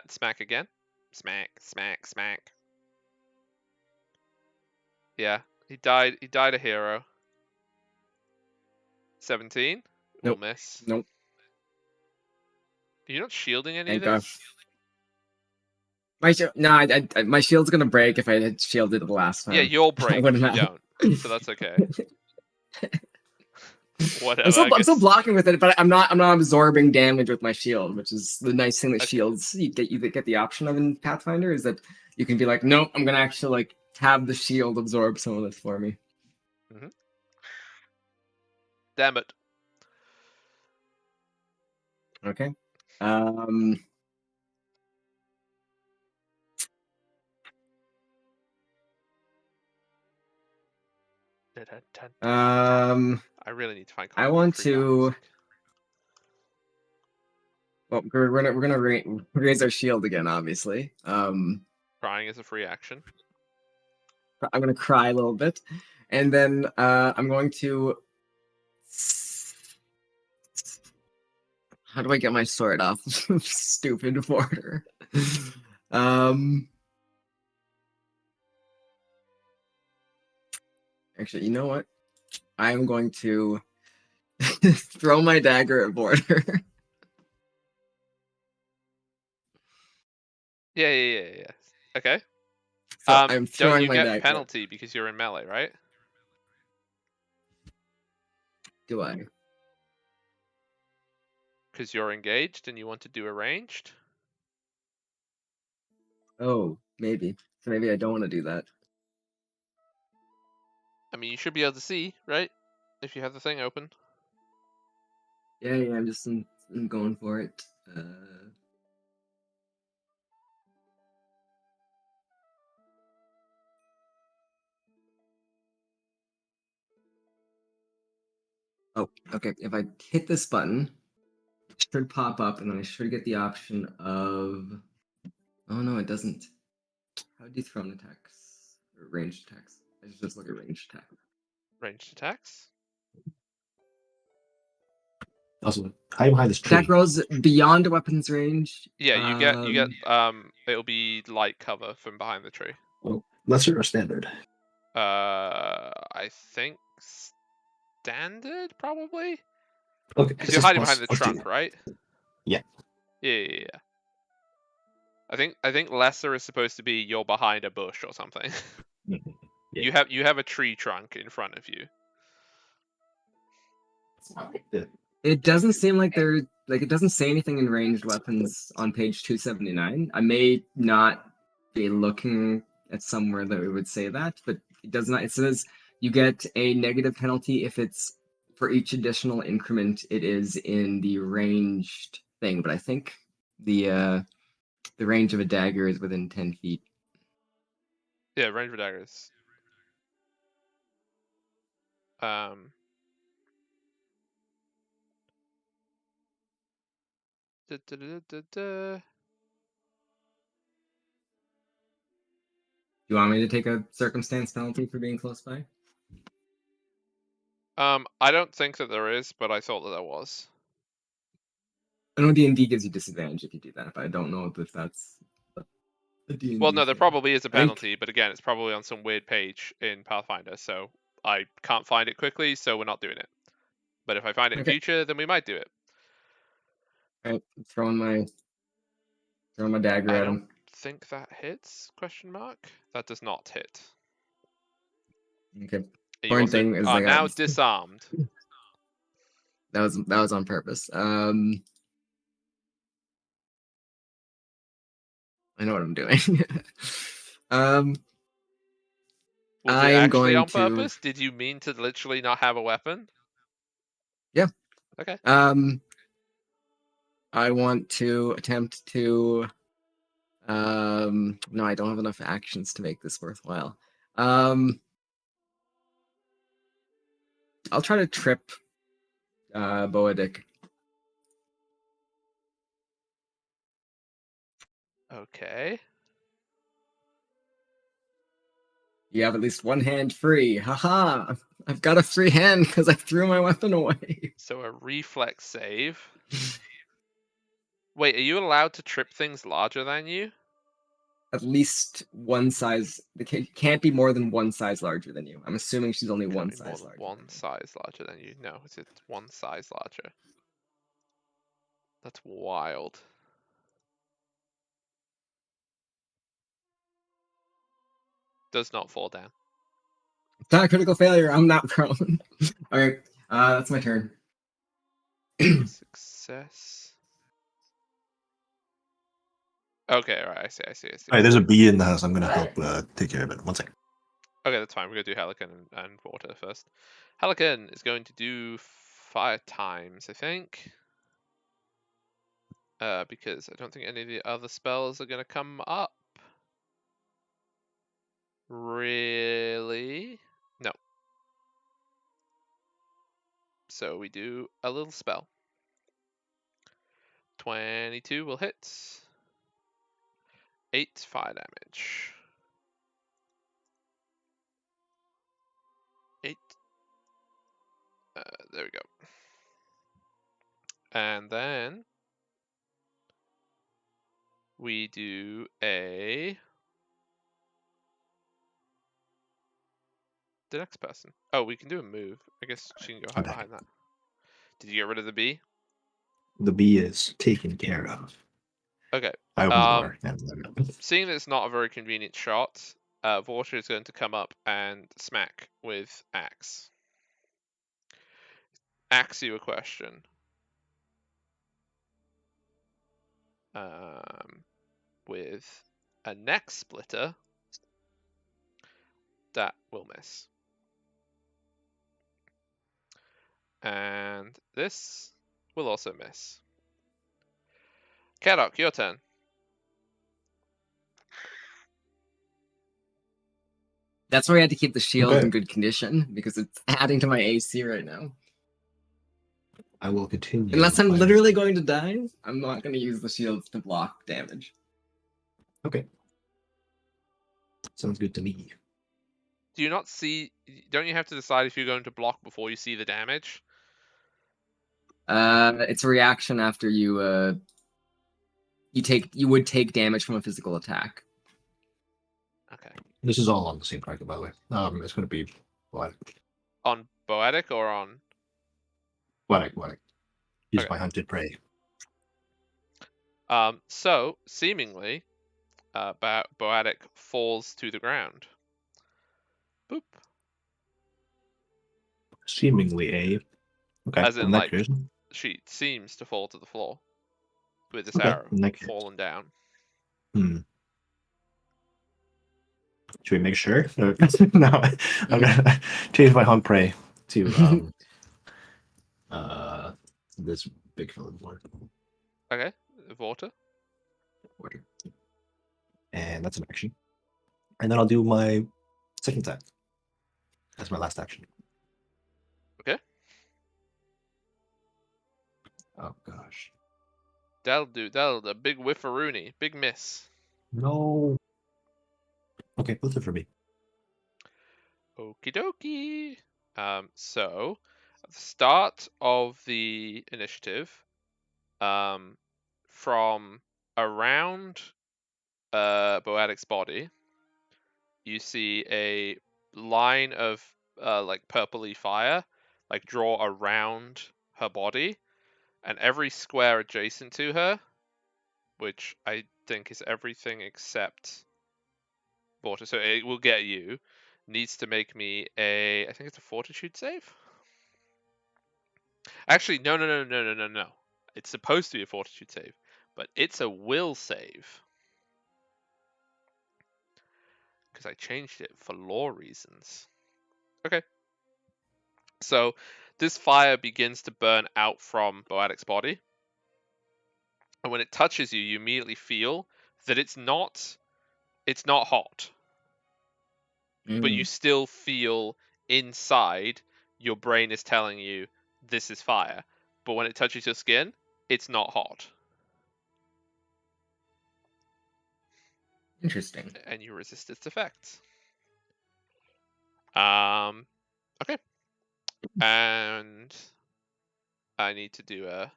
Smack again. Smack. Yeah, he died a hero. 17? Nope. We'll miss. Nope. You're not shielding any Thank of this? God. My shield's gonna break if I had shielded it the last time. Yeah, you'll break if wouldn't you have. don't. So that's okay. Whatever. I'm still blocking with it, but I'm not absorbing damage with my shield, which is the nice thing that Okay. shields you get the option of in Pathfinder is that you can be like, nope, I'm gonna actually like have the shield absorb some of this for me. Damn it. Okay. I really need to find. I want free copies. to. Well, we're gonna raise our shield again, obviously. Crying is a free action. I'm gonna cry a little bit, and then I'm going to. How do I get my sword off? Stupid border. Actually, you know what? I am going to throw my dagger at border. Yeah. Okay. So I'm don't throwing you my get dagger. penalty because you're in melee, right? Do I? Because you're engaged and you want to do a ranged? Oh, maybe. So maybe I don't want to do that. I mean, you should be able to see, right? If you have the thing open. Yeah, I'm just I'm going for it. Oh, okay. If I hit this button, it should pop up, and then I should get the option of. Oh no, it doesn't. How do you throw an attacks or ranged attacks? I should just look at ranged attacks. Ranged attacks? Also, hide behind this tree. Attack rolls beyond a weapon's range. Yeah, you get it'll be light cover from behind the tree. Well, lesser or standard? I think standard probably. Okay. Because you're hiding behind the trunk, right? Yeah. Yeah. I think lesser is supposed to be you're behind a bush or something. Yeah. You have a tree trunk in front of you. It doesn't seem like they're like it doesn't say anything in ranged weapons on page 279. I may not be looking at somewhere that it would say that, but it does not. It says you get a negative penalty if it's for each additional increment it is in the ranged thing, but I think the range of a dagger is within 10 feet. Yeah, range of daggers. Do you want me to take a circumstance penalty for being close by? I don't think that there is, but I thought that there was. I know D&D gives you disadvantage if you do that, but I don't know if that's a D&D Well, no, there thing. probably is a I think- penalty, but again, it's probably on some weird page in Pathfinder, so I can't find it quickly, so we're not doing it. But if I find it in Okay. future, then we might do it. Alright, throwing my dagger I at don't him. think that hits? Question mark. That does not hit. Okay. You Point also thing is are I got- now disarmed. That was on purpose. I know what I'm doing. Was I it am actually going on to- purpose? Did you mean to literally not have a weapon? Yeah. Okay. I want to attempt to no, I don't have enough actions to make this worthwhile. I'll try to trip Boadic. Okay. You have at least one hand free. Haha! I've got a free hand because I threw my weapon away. So a reflex save. Wait, are you allowed to trip things larger than you? At least one size. It can't be more than one size larger than you. I'm assuming she's only Can't one be more size than larger. one size larger than you. No, it's one size larger. That's wild. Does not fall down. It's not a critical failure. I'm not prone. Okay, that's my turn. Success. Okay, alright, I see. Alright, there's a bee in the house. I'm gonna help take care of it. One second. Okay, that's fine. We're gonna do Helican and Water first. Helican is going to do 5 times, I think. Because I don't think any of the other spells are gonna come up. Really? No. So we do a little spell. 22 will hit. 8 fire damage. 8. There we go. And then we do a... The next person. Oh, we can do a move. I guess she can go hide behind that. Did you get rid of the bee? The bee is taken care of. Okay. I open the door. Seeing that it's not a very convenient shot, Vorta is going to come up and smack with axe. Ask you a question. With a neck splitter, that will miss. And this will also miss. Kadok, your turn. That's why I had to keep the shield Okay. in good condition because it's adding to my AC right now. I will continue. Unless I'm my- literally going to die, I'm not going to use the shields to block damage. Okay. Sounds good to me. Do you not see? Don't you have to decide if you're going to block before you see the damage? It's a reaction after you would take damage from a physical attack. Okay. This is all on the same target, by the way. It's going to be what? On Boadic or on? What? Use Okay. my hunted prey. So seemingly, Boadic falls to the ground. Boop. Seemingly a. Okay. As in, in that like, case, she seems to fall to the floor with this okay. arrow In that case, fallen down. Should we make sure? No, I'm gonna change my hunt prey to this big fella board. Okay, Vorta. Order. And that's an action. And then I'll do my second attack. That's my last action. Okay. Oh gosh. That'll do. That'll a big whiffaroonie. Big miss. No. Okay, flip it for me. Okie dokie. So at the start of the initiative, from around Boadic's body, you see a line of like purpley fire like draw around her body, and every square adjacent to her, which I think is everything except water, so it will get you, needs to make me a, I think it's a fortitude save. Actually, no. It's supposed to be a fortitude save, but it's a will save. Because I changed it for lore reasons. Okay. So this fire begins to burn out from Boadic's body. And when it touches you, you immediately feel that it's not hot. But you still feel inside, your brain is telling you this is fire. But when it touches your skin, it's not hot. Interesting. And you resist its effects. Okay. And I need to do a...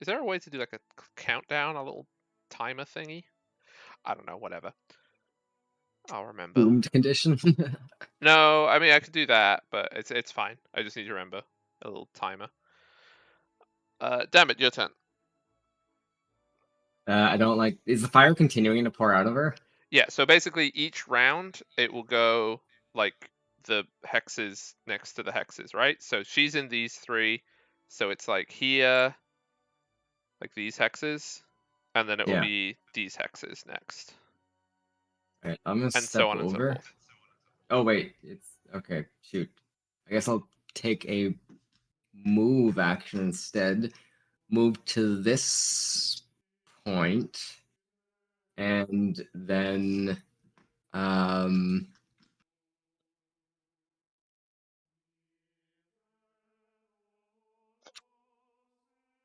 Is there a way to do like a countdown, a little timer thingy? I don't know, whatever. I'll remember. Boomed condition. No, I mean I could do that, but it's fine. I just need to remember a little timer. Damn it, your turn. I don't like. Is the fire continuing to pour out of her? Yeah, so basically each round it will go like the hexes next to the hexes, right? So she's in these three, so it's like here, like these hexes, and then it will Yeah. be these hexes next, All right, I'm gonna and step so on and so over. forth. Oh wait, it's okay. Shoot, I guess I'll take a move action instead. Move to this point, and then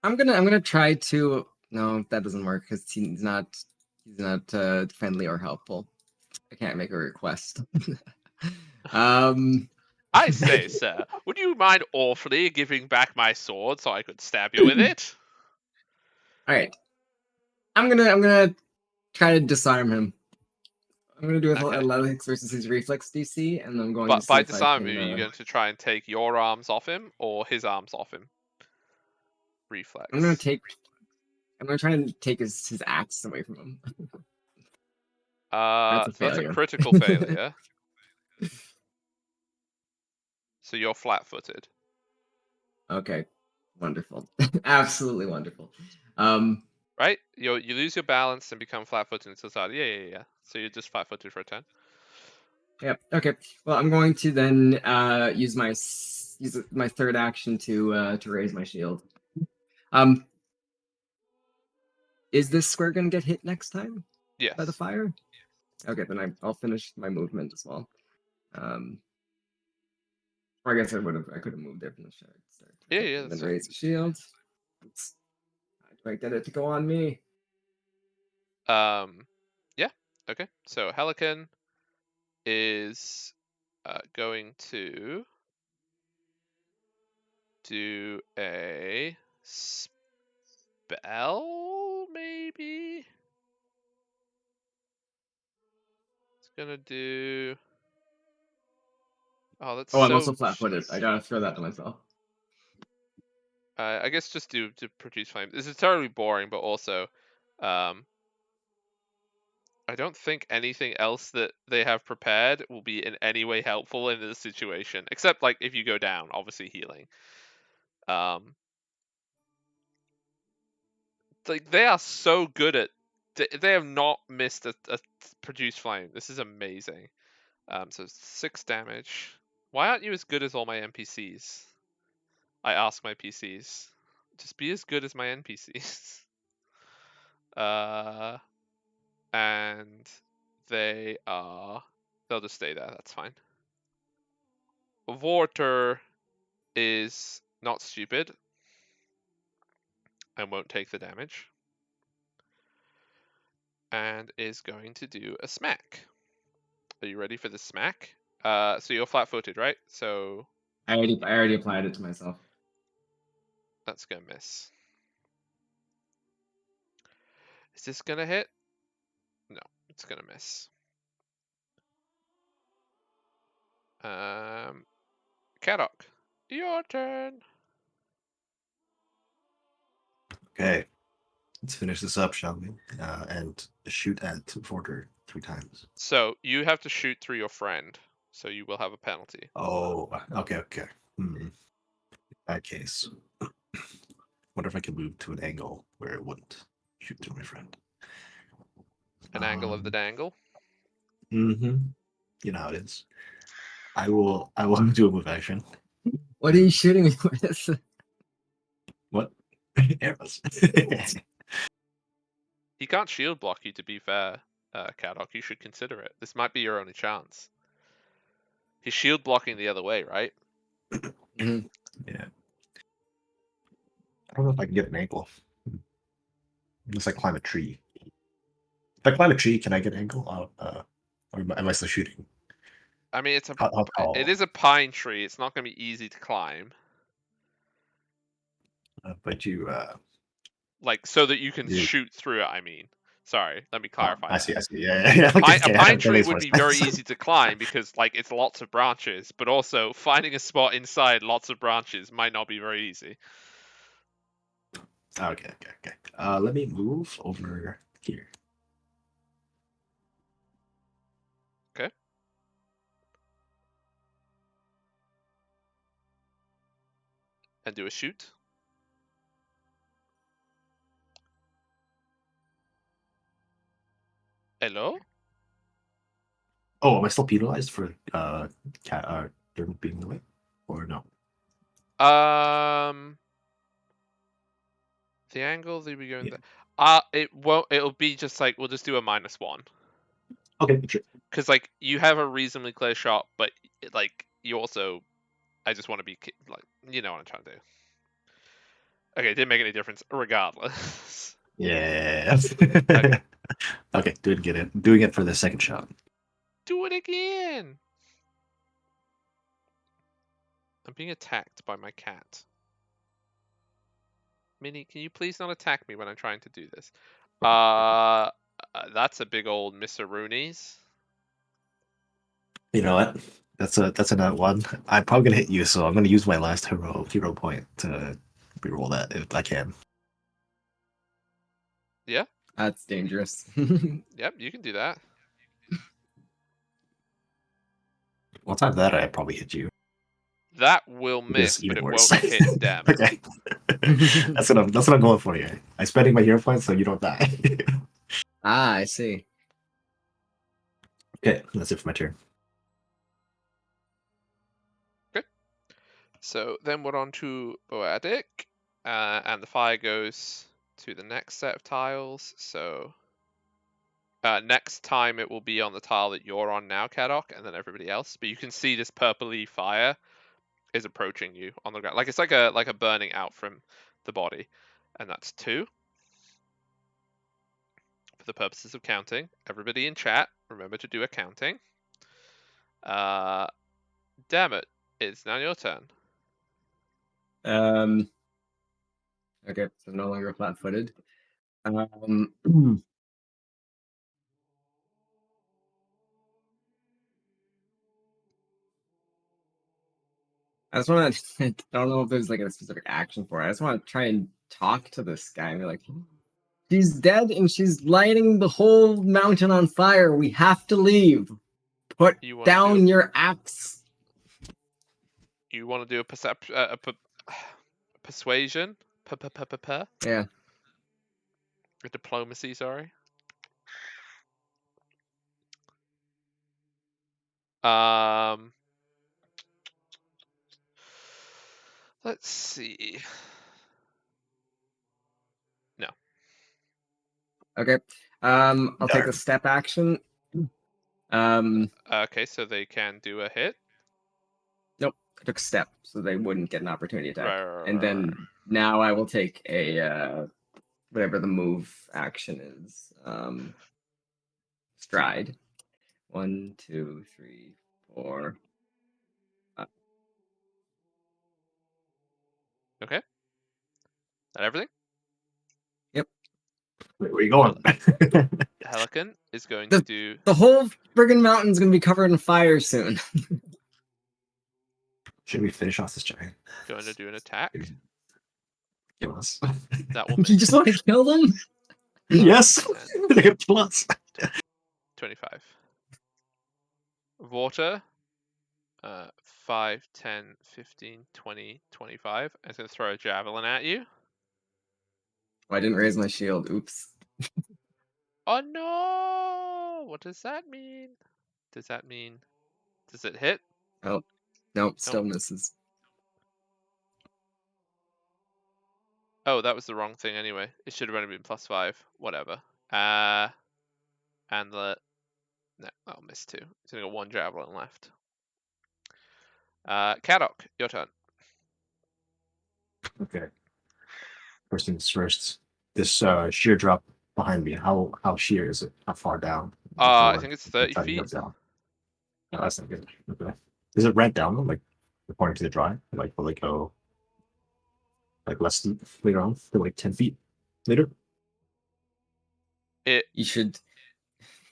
I'm gonna try to. No, that doesn't work because he's not friendly or helpful. I can't make a request. I say, sir, would you mind awfully giving back my sword so I could stab you with it? All right, I'm gonna try to disarm him. I'm gonna do Okay. athletics versus his reflex DC, and I'm going But to see by if disarm I him, can. are you going to try and take your arms off him or his arms off him? Reflex. I'm gonna try and take his axe away from him. That's a So that's a failure. critical failure. So you're flat-footed. Okay, wonderful, absolutely wonderful. Right? You lose your balance and become flat-footed until start. Yeah. So you're just flat-footed for a turn. Yep. Okay. Well, I'm going to then use my third action to raise my shield. Is this square gonna get hit next time Yes. by the fire? Okay, then I'll finish my movement as well. Or I guess I could have moved there from the start. Yeah, And that's then raise the shield. Oops. How do I get it to go on me? Yeah. Okay. So Helican is going to do a spell, maybe? It's gonna do... Oh, that's Oh, I'm so also flat-footed. I cheesy. gotta throw that to myself. I guess just to produce flame. This is totally boring, but also, I I don't think anything else that they have prepared will be in any way helpful in this situation, except like if you go down, obviously healing. Like they are so good at. They have not missed a produce flame. This is amazing. So 6 damage. Why aren't you as good as all my NPCs? I ask my PCs. Just be as good as my NPCs. And they'll just stay there. That's fine. Water is not stupid and won't take the damage. And is going to do a smack. Are you ready for the smack? So you're flat-footed, right? So I already applied it to myself. that's gonna miss. Is this gonna hit? No, it's gonna miss. Kadok, your turn. Okay, let's finish this up, shall we? And shoot at Vorder 3 times. So you have to shoot through your friend, so you will have a penalty. Oh, okay. In that case, wonder if I can move to an angle where it wouldn't shoot through my friend. An angle of the dangle. Mm-hmm. You know how it is. I will do a move action. What are you shooting me with? What? Arrows. He can't shield block you, to be fair, Kadok. You should consider it. This might be your only chance. He's shield blocking the other way, right? Yeah. I don't know if I can get an angle. Unless I climb a tree. If I climb a tree, can I get an angle? Or am I still shooting? I mean, How tall? it is a pine tree. It's not going to be easy to climb. But you. Like, so that you can Yeah. shoot through it, I mean. Sorry, let me clarify. I that. see. Yeah. A pine that tree makes would more be very sense. easy to climb because, like, it's lots of branches, but also finding a spot inside lots of branches might not be very easy. Okay. Let me move over here. Okay. And do a shoot. Hello? Oh, am I still penalized for Dermot being in the way? Or no? The angle they be going there. It won't. It'll be just like we'll just do a -1. Okay, sure. Because like you have a reasonably clear shot, but like you also, I just want to be like, you know what I'm trying to do. Okay, it didn't make any difference regardless. Yeah. Okay, doing it for the second shot. Do it again. I'm being attacked by my cat. Minnie, can you please not attack me when I'm trying to do this? That's a big old Mr. Rooney's. You know what? That's another one. I'm probably gonna hit you, so I'm gonna use my last hero point to reroll that if I can. Yeah. That's dangerous. Yep, you can do that. Once I have that, I probably hit you. That will miss, even but it worse. won't hit them. Okay. That's what I'm going for here. I'm spending my hero points so you don't die. Ah, I see. Okay, that's it for my turn. Okay. So then we're on to Boadic, and the fire goes to the next set of tiles. So next time it will be on the tile that you're on now, Kadok, and then everybody else. But you can see this purpley fire is approaching you on the ground. Like it's like a burning out from the body. And that's 2. For the purposes of counting, everybody in chat, remember to do a counting. Damn it, it's now your turn. Okay, so no longer flat-footed. I just want to. I don't know if there's like a specific action for it. I just want to try and talk to this guy and be like, She's dead and she's lighting the whole mountain on fire. We have to leave. Put You wanna down your axe. You want to do a persuasion? Yeah. A diplomacy, sorry. Let's see. Okay. I'll take a step action. Okay, so they can do a hit. Nope. I took a step, so they wouldn't get an opportunity attack. Right. And then now I will take a whatever the move action is. Stride. 1, 2, 3, 4. Okay. That everything? Wait, where you going? Helican is going to do. The whole friggin' mountain's gonna be covered in fire soon. Should we finish off this giant? Going to do an attack. Kill us. That will You just want to kill them? Yes. They get plus. 25. Water. 5, 10, 15, 20, 25. I'm going to throw a javelin at you. Oh, I didn't raise my shield. Oops. Oh no! What does that mean? Does it hit? Nope, still misses. Oh, that was the wrong thing anyway. It should have only been +5. Whatever. And no, I'll miss 2. It's only got 1 javelin left. Kadok, your turn. Okay. First things first. This sheer drop behind me. How sheer is it? How far down? I think it's 30 feet. Down. No, that's not good. Okay. Is it ramp down though? Like according to the drawing? Like will it go like less steep later on? To like 10 feet later? You should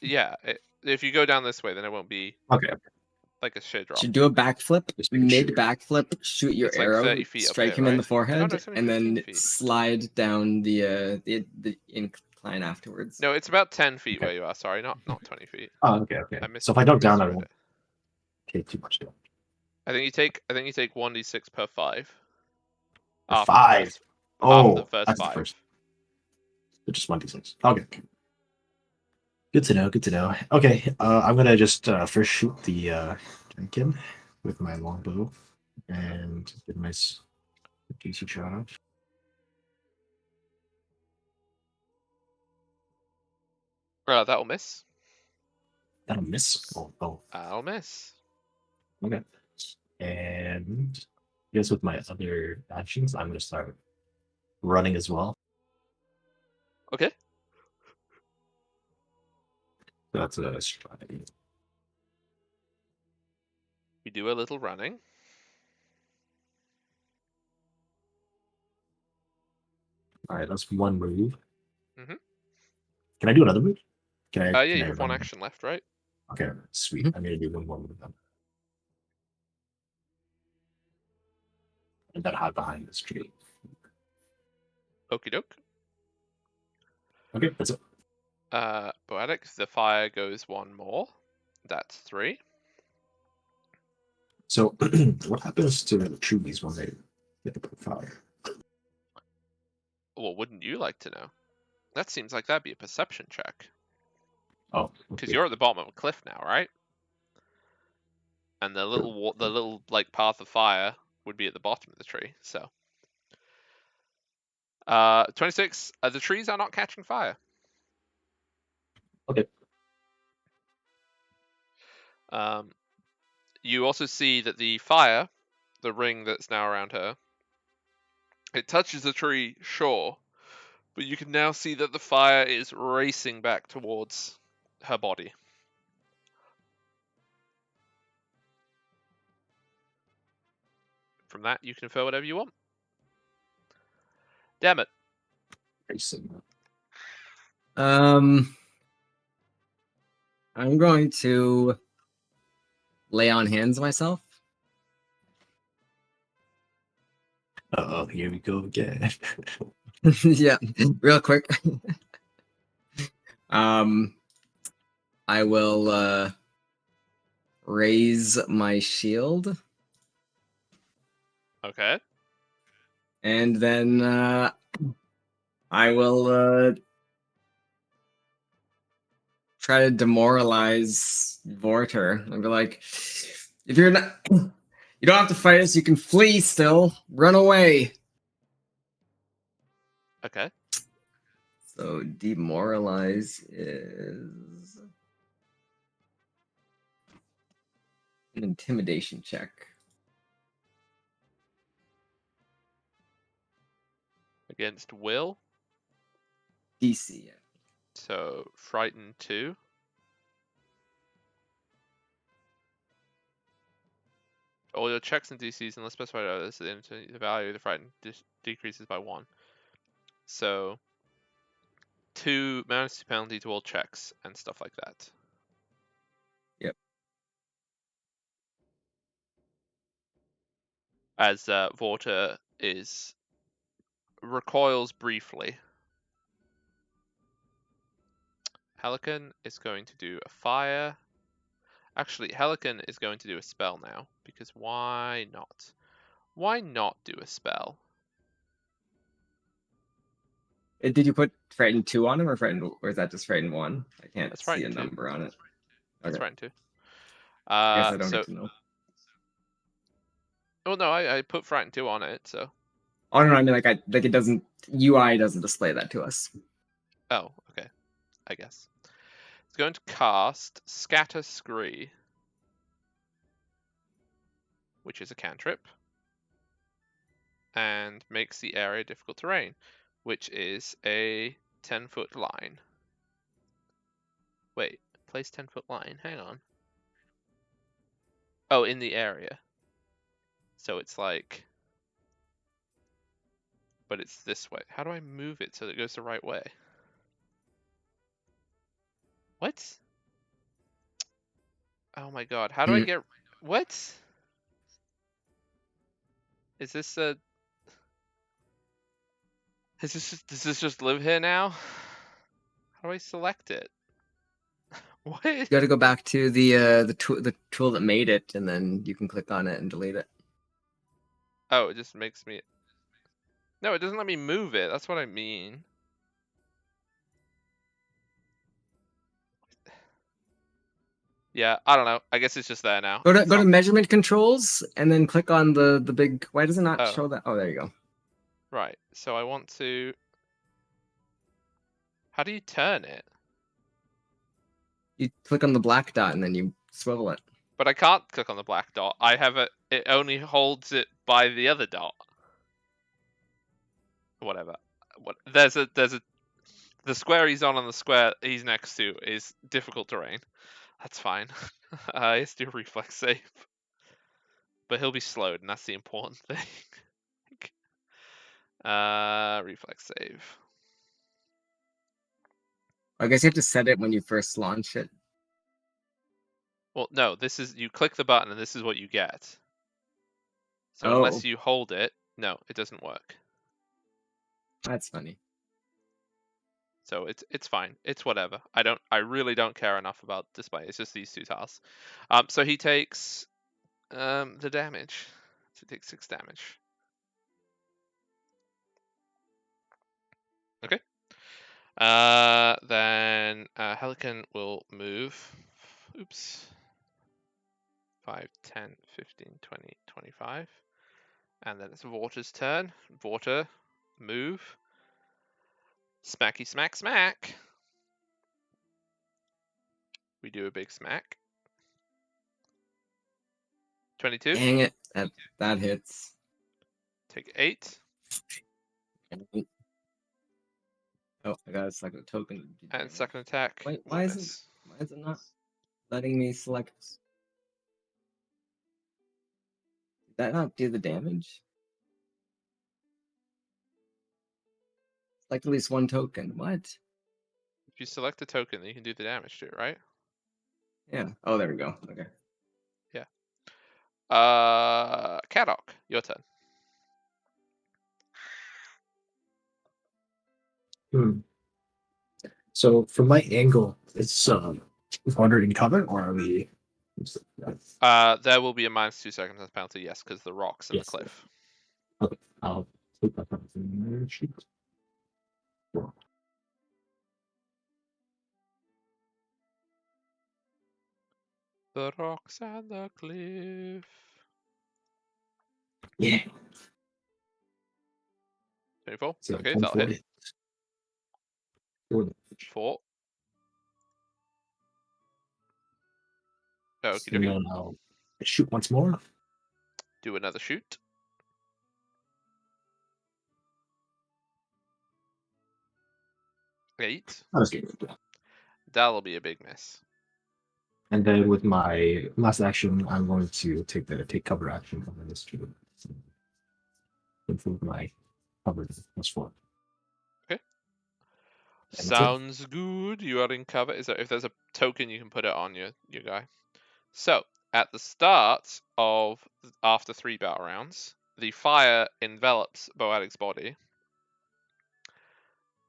If you go down this way, then it won't be Okay. like a sheer drop. should do a backflip. Just making Mid sure. backflip, shoot your It's like arrow, 30 feet up strike there, him in the right? forehead, No, it's only and 15 then feet. slide down the incline afterwards. No, it's about 10 feet Okay. where you are. Sorry, not 20 feet. Oh, okay, okay. I missed- So if I don't down, I misread won't it. take too much damage. I think you take 1d6 per 5. Per After the 5? first- Oh, after the first that's 5. the first. So just 1d6. Okay. Good to know. Good to know. Okay, I'm gonna just first shoot the Jenkin with my longbow and get a nice juicy shot off. That will miss. That'll miss. Oh, I'll miss. okay. And I guess with my other actions, I'm gonna start running as well. Okay. So that's a strategy. We do a little running. All right, that's one move. Mhm. Can I do another move? Can I? Yeah, can you I have 1 run? action left, right? Okay, sweet. Mhm. I'm gonna do one more move then. And then hide behind this tree. Okie doke. Okay, that's it. Poetic, the fire goes 1 more. That's 3. So, what happens to the trees when they get to put fire? Well, wouldn't you like to know? That seems like that'd be a perception check. Oh, Because okay. you're at the bottom of a cliff now, right? And the little like path of fire would be at the bottom of the tree. So, 26. The trees are not catching fire. Okay. You also see that the fire, the ring that's now around her, it touches the tree, sure, but you can now see that the fire is racing back towards her body. From that, you can infer whatever you want. Damn it. Racing. I'm going to lay on hands myself. Oh, here we go again. Yeah, real quick. I will raise my shield, Okay. and then I will try to demoralize Vorter and be like, if you're not, you don't have to fight us. You can flee still. Run away. Okay. So demoralize is an intimidation check. Against Will. DC. Yeah. So frighten 2. All your checks and DCs, unless specified others, the value of the frighten decreases by 1. So 2 -2 penalty to all checks and stuff like that. Yep. As Vorta recoils briefly. Helican is going to do a fire. Actually, Helican is going to do a spell now, because why not? Why not do a spell? Did you put Frighten 2 on him, or is that just Frighten 1? I can't That's see Frighten a 2. number on it. That's Okay. Frighten 2. I guess I don't So, get to know. well, no, I put Frighten 2 on it, so. Oh no, I mean like it doesn't, UI doesn't display that to us. Oh, okay. I guess. It's going to cast Scatter Scree, which is a cantrip, and makes the area difficult terrain, which is a 10-foot line. Wait, place 10-foot line. Hang on. Oh, in the area. So it's like, but it's this way. How do I move it so that it goes the right way? What? Oh my god, how do I get... What? Is this a... Does this just live here now? How do I select it? What? You got to go back to the tool that made it, and then you can click on it and delete it. Oh, it just makes me... No, it doesn't let me move it. That's what I mean. Yeah, I don't know. I guess it's just there now. Go It's to not... measurement controls, and then click on the big. Why does it not Oh. show that? Oh, there you go. Right, so I want to... How do you turn it? You click on the black dot, and then you swivel it. But I can't click on the black dot. I have it. It only holds it by the other dot. Whatever. There's a the square he's on and the square he's next to is difficult terrain. That's fine. He has to do a reflex save, but he'll be slowed, and that's the important thing. Reflex save. I guess you have to set it when you first launch it. Well, no. This is you click the button, and this is what you get. So Oh. unless you hold it, no, it doesn't work. That's funny. So it's fine. It's whatever. I really don't care enough about display. It's just these 2 tiles. So he takes the damage. So he takes 6 damage. Okay. Then Helican will move. Oops. 5, 10, 15, 20, 25. And then it's Vorta's turn. Vorta, move. Smacky smack smack. We do a big smack. 22. Dang it! That hits. Take 8. Oh, I got a second token. And second attack. Wait, why is it not letting me select? Did that not do the damage? Select at least 1 token. What? If you select a token, then you can do the damage to it, right? Yeah. Oh, there we go. Okay. Yeah. Kadok, your turn. So from my angle, it's ordered in cover, or are we? There will be a -2 seconds penalty, yes, because the rocks and Yes. the cliff. Okay, I'll put that on the sheet. The rocks and the cliff. Yeah. 24. So Okay, that'll hit. 10 for 4. Okie and dokie. then I'll shoot once more. Do another shoot. Eight. That's good. That'll be a big miss. And then with my last action, I'm going to take cover action on this to improve my cover +4. Okay. And Sounds good. You are in cover. Is there, if there's a token, you can put it on your guy. So at the start of after 3 battle rounds, the fire envelops Boadic's body,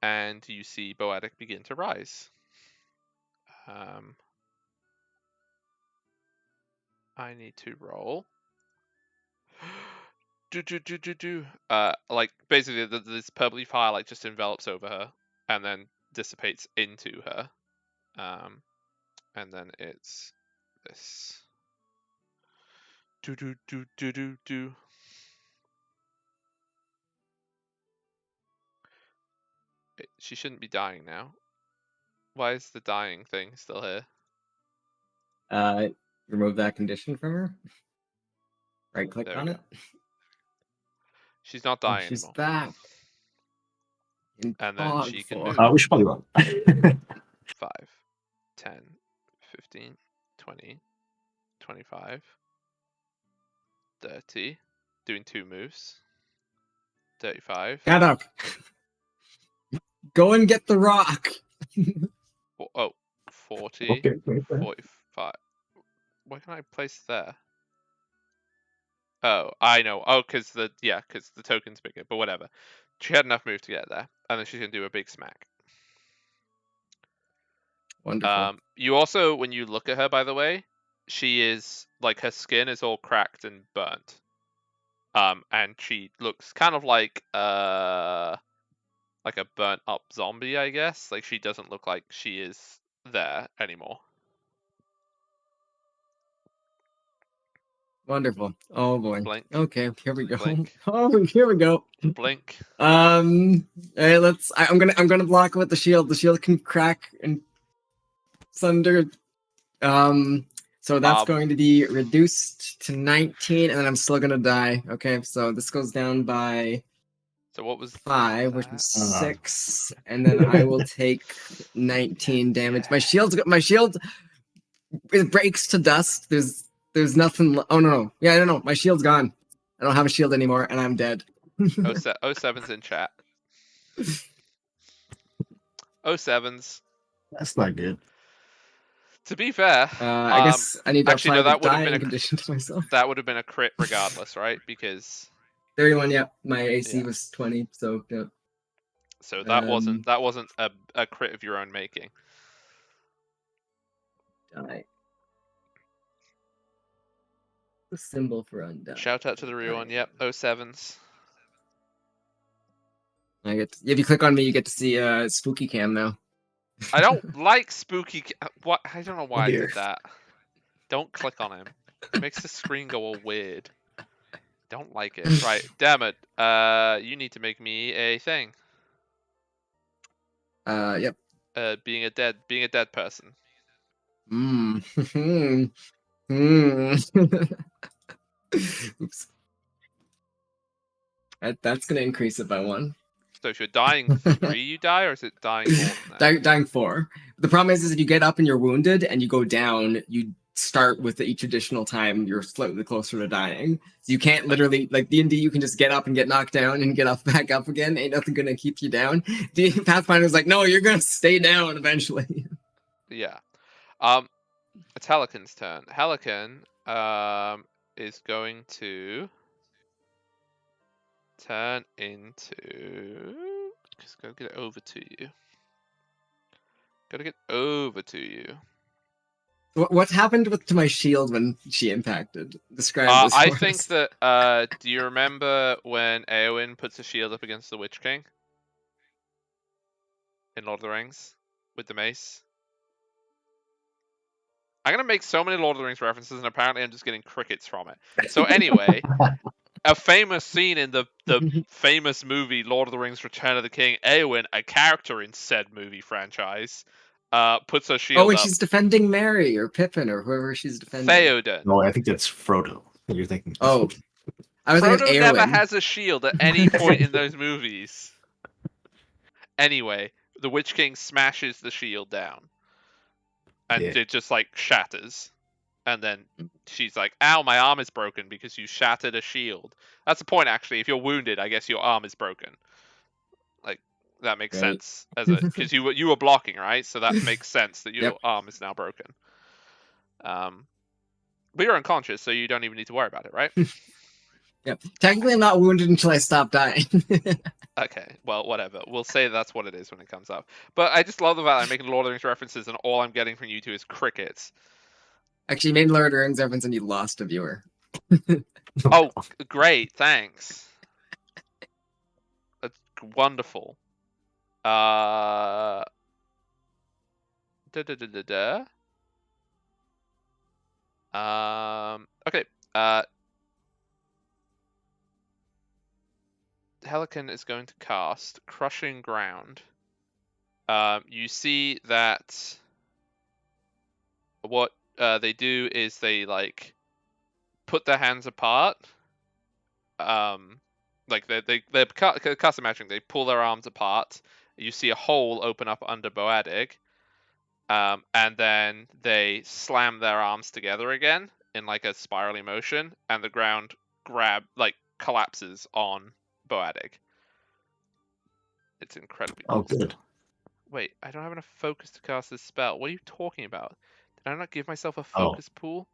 and you see Boadic begin to rise. I need to roll. Like basically this purpley fire like just envelops over her and then dissipates into her. And then it's this. She shouldn't be dying now. Why is the dying thing still here? Remove that condition from her. Right click There we on go. it. She's not Oh, dying she's anymore. back. And then she can move. We should probably run. 5, 10, 15, 20, 25, 30. Doing 2 moves. 35. Get up. Go and get the rock. Oh, 40. Okay, wait, 45. Why can't I place there? Oh, I know. Oh, because the token's bigger. But whatever. She had enough move to get there, and then she's gonna do a big smack. Wonderful. You also, when you look at her, by the way, she is like her skin is all cracked and burnt. And she looks kind of like a burnt up zombie, I guess. Like she doesn't look like she is there anymore. Wonderful. Oh boy. Blink. Okay, here we go. Blink. Oh, here we go. Blink. Hey, I'm gonna block with the shield. The shield can crack and sunder. So that's going to be reduced to 19, and then I'm still gonna die. Okay, so this goes down by So what was 5, which is Uh. 6, and then I will take 19 damage. My shield it breaks to dust. There's nothing. Oh no. Yeah, I don't know. My shield's gone. I don't have a shield anymore, and I'm dead. 07's in chat. 07's. That's not good. To be fair, I guess I need to actually, apply no, that the would have been dying a condition to myself. that would have been a crit regardless, right? Because 31. Yeah, my AC Yeah. was 20. So yeah. so that wasn't a crit of your own making. Die. The symbol for undying. Shout out to the real one. Yep, 07's. If you click on me, you get to see spooky cam now. I don't like spooky. What? I don't know why I dear. did that. Don't click on him. It makes the screen go all weird. Don't like it. Right, damn it. You need to make me a thing. Yep. Being a dead person. Oops. That's gonna increase it by 1. So if you're dying 3, you die, or is it dying more than that? Dying 4. The problem is if you get up and you're wounded and you go down, you start with each additional time you're slightly closer to dying. So you can't literally, like D&D, you can just get up and get knocked down and get up back up again. Ain't nothing gonna keep you down. Pathfinder's like, no, you're gonna stay down eventually. Yeah. It's Helican's turn. Helican is going to turn into. Just go get it over to you. Gotta get over to you. What happened to my shield when she impacted? Describe this I for think us. that. Do you remember when Eowyn puts a shield up against the Witch King in Lord of the Rings with the mace? I'm gonna make so many Lord of the Rings references, and apparently I'm just getting crickets from it. So anyway, a famous scene in the famous movie Lord of the Rings: Return of the King, Eowyn, a character in said movie franchise, puts her shield Oh, and up. she's defending Mary or Pippin or whoever she's defending. Theoden. No, I think that's Frodo. That you're thinking. Oh, I was thinking Frodo never Eowyn. has a shield at any point in those movies. Anyway, the Witch King smashes the shield down. And Yeah. it just like shatters. And then she's like, ow, my arm is broken because you shattered a shield. That's the point, actually. If you're wounded, I guess your arm is broken. Like, that makes Right. sense. Because you were blocking, right? So that makes sense that your Yep. arm is now broken. But you're unconscious, so you don't even need to worry about it, right? Yep. Technically, I'm not wounded until I stop dying. Okay, well, whatever. We'll say that's what it is when it comes up. But I just love the fact I'm making Lord of the Rings references, and all I'm getting from you two is crickets. Actually, you made Lord of the Rings reference and you lost a viewer. Oh, great, thanks. That's wonderful. Da da da da da. Okay. Helican is going to cast Crushing Ground. You see that what they do is they like put their hands apart. Like they're custom matching. They pull their arms apart. You see a hole open up under Boadig. And then they slam their arms together again in like a spirally motion, and the ground collapses on Boadig. It's incredibly cool. Oh, good. Wait, I don't have enough focus to cast this spell. What are you talking about? Did I not give myself a focus pool?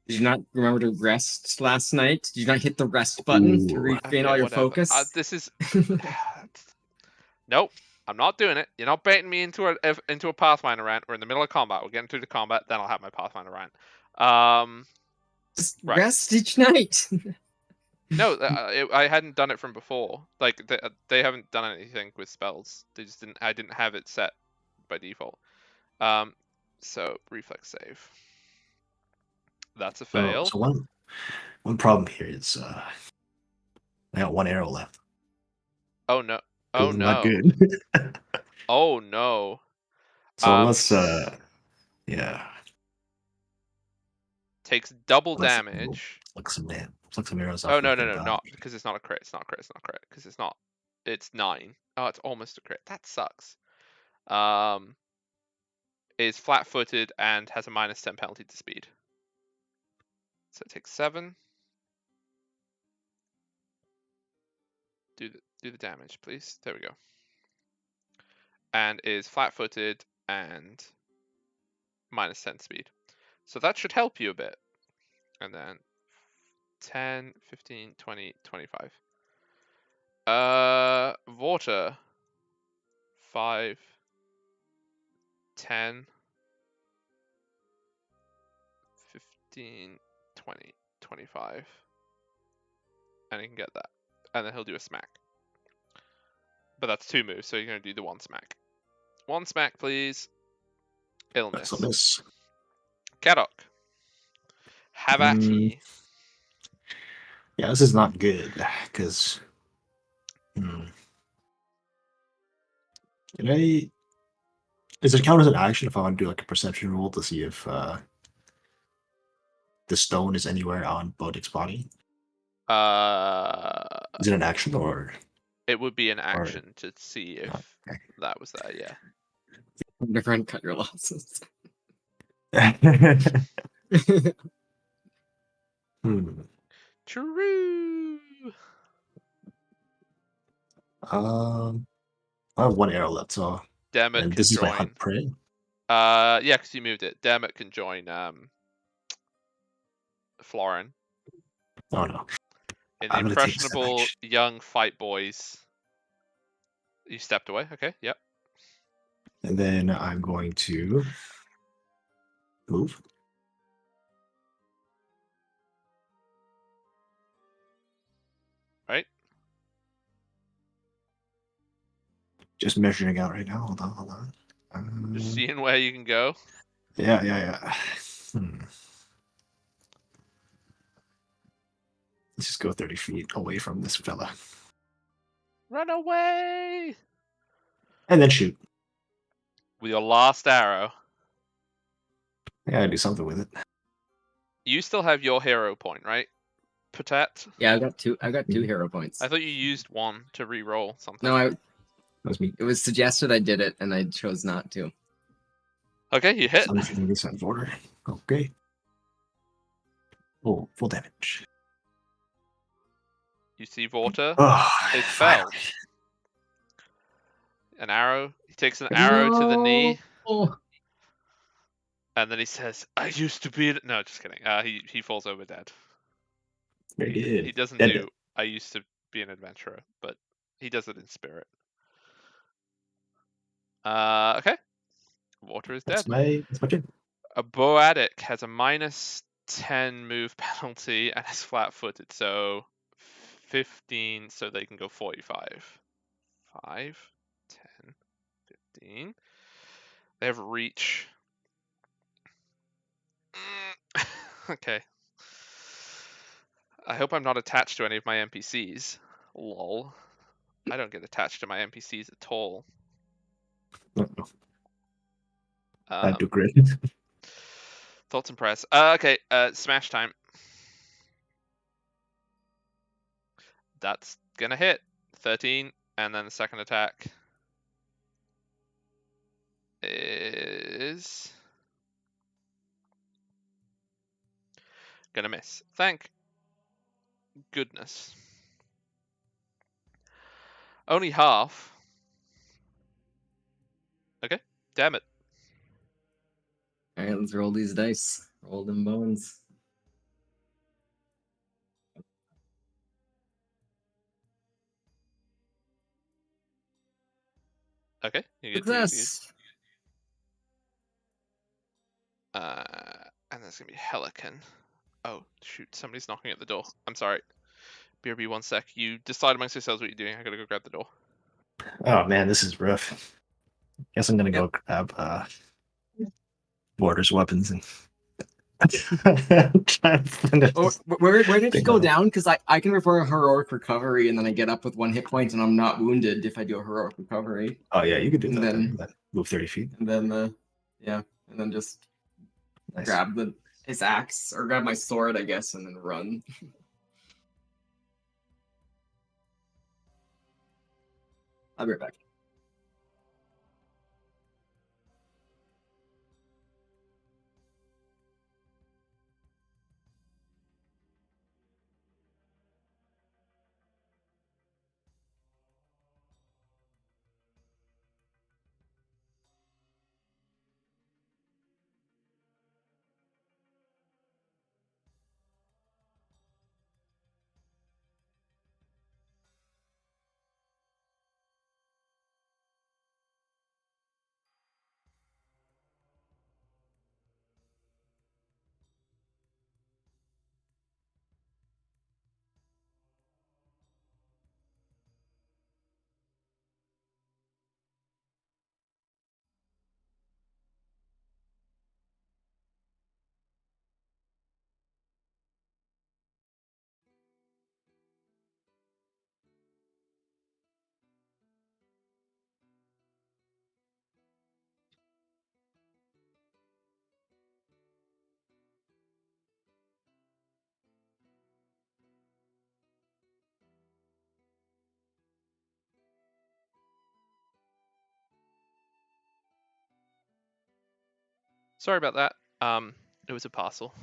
Did you not remember to rest last night? Did you not hit the rest button to Ooh. regain all your whatever. focus? This is nope. I'm not doing it. You're not baiting me into a Pathfinder rant. We're in the middle of combat. We're getting through the combat, then I'll have my Pathfinder rant. Just right. rest each night. No, I hadn't done it from before. Like they haven't done anything with spells. They just didn't. I didn't have it set by default. So reflex save. That's a fail. So one problem here is I got one arrow left. Oh no! Oh no! Not good. Oh no! So unless yeah. Takes double Unless damage. Like some arrows. Oh no! Not because it's not a crit. It's not a crit. It's not a crit because it's not. It's 9. Oh, it's almost a crit. That sucks. Is flat-footed and has a -10 penalty to speed. So it takes 7. Do the damage, please. There we go. And is flat-footed and -10 speed. So that should help you a bit. And then 10, 15, 20, 25. Water. 5, 10, 15, 20, 25. And he can get that. And then he'll do a smack. But that's 2 moves, so you're going to do the 1 smack. 1 smack, please. Illness. That's a miss. Kadok. Have at ye. Yeah, this is not good because. Is it count as an action if I want to do like a perception roll to see if the stone is anywhere on Bodig's body? Is it an action or? It would be an action to see if that was there. Yeah. Never uncut your losses. True. I have 1 arrow left, so. Dermot And can this join. is my hunt prey. Yeah, because you moved it. Dermot can join Florin. Oh no. In the impressionable young fight boys. You stepped away. Okay. Yep. And then I'm going to move. Right? Just measuring out right now. Hold on, hold on. Just seeing where you can go. Yeah. Let's just go 30 feet away from this fella. Run away! And then shoot. With your last arrow. I gotta do something with it. You still have your hero point, right? Patat? Yeah, I got two hero points. I thought you used one to re-roll something. No, That was me. it was suggested I did it, and I chose not to. Okay, you hit. I'm shooting this on order. Okay. Full damage. You see Vorta. Oh, It finally. fell. An arrow. He takes an arrow to the knee, No! and then he says, "I used to be." No, just kidding. He falls over dead. Very good. He doesn't Dead. do. I used to be an adventurer, but he does it in spirit. Okay. Water is dead. That's my turn. A Boadic has a -10 move penalty and is flat-footed, so 15, so they can go 45. 5, 10, 15. They have reach. Okay. I hope I'm not attached to any of my NPCs. Lol. I don't get attached to my NPCs at all. I do great. Thoughts and prayers. Okay, smash time. That's gonna hit. 13, and then the second attack is gonna miss. Thank goodness. Only half. Okay, damn it. Alright, let's roll these dice. Roll them bones. Okay, you get to, Success! and that's gonna be Helican. Oh shoot, somebody's knocking at the door. I'm sorry. BRB, 1 sec. You decide amongst yourselves what you're doing. I gotta go grab the door. Oh man, this is rough. Guess I'm gonna go grab Borders weapons and try and find it. Oh, where did you go down? Because I can perform a heroic recovery and then I get up with 1 hit point and I'm not wounded if I do a heroic recovery. Oh yeah, you could do And that. then- Then move 30 feet. And then and then just Nice. grab his axe or grab my sword, I guess, and then run. I'll be right back. Sorry about that. It was a parcel.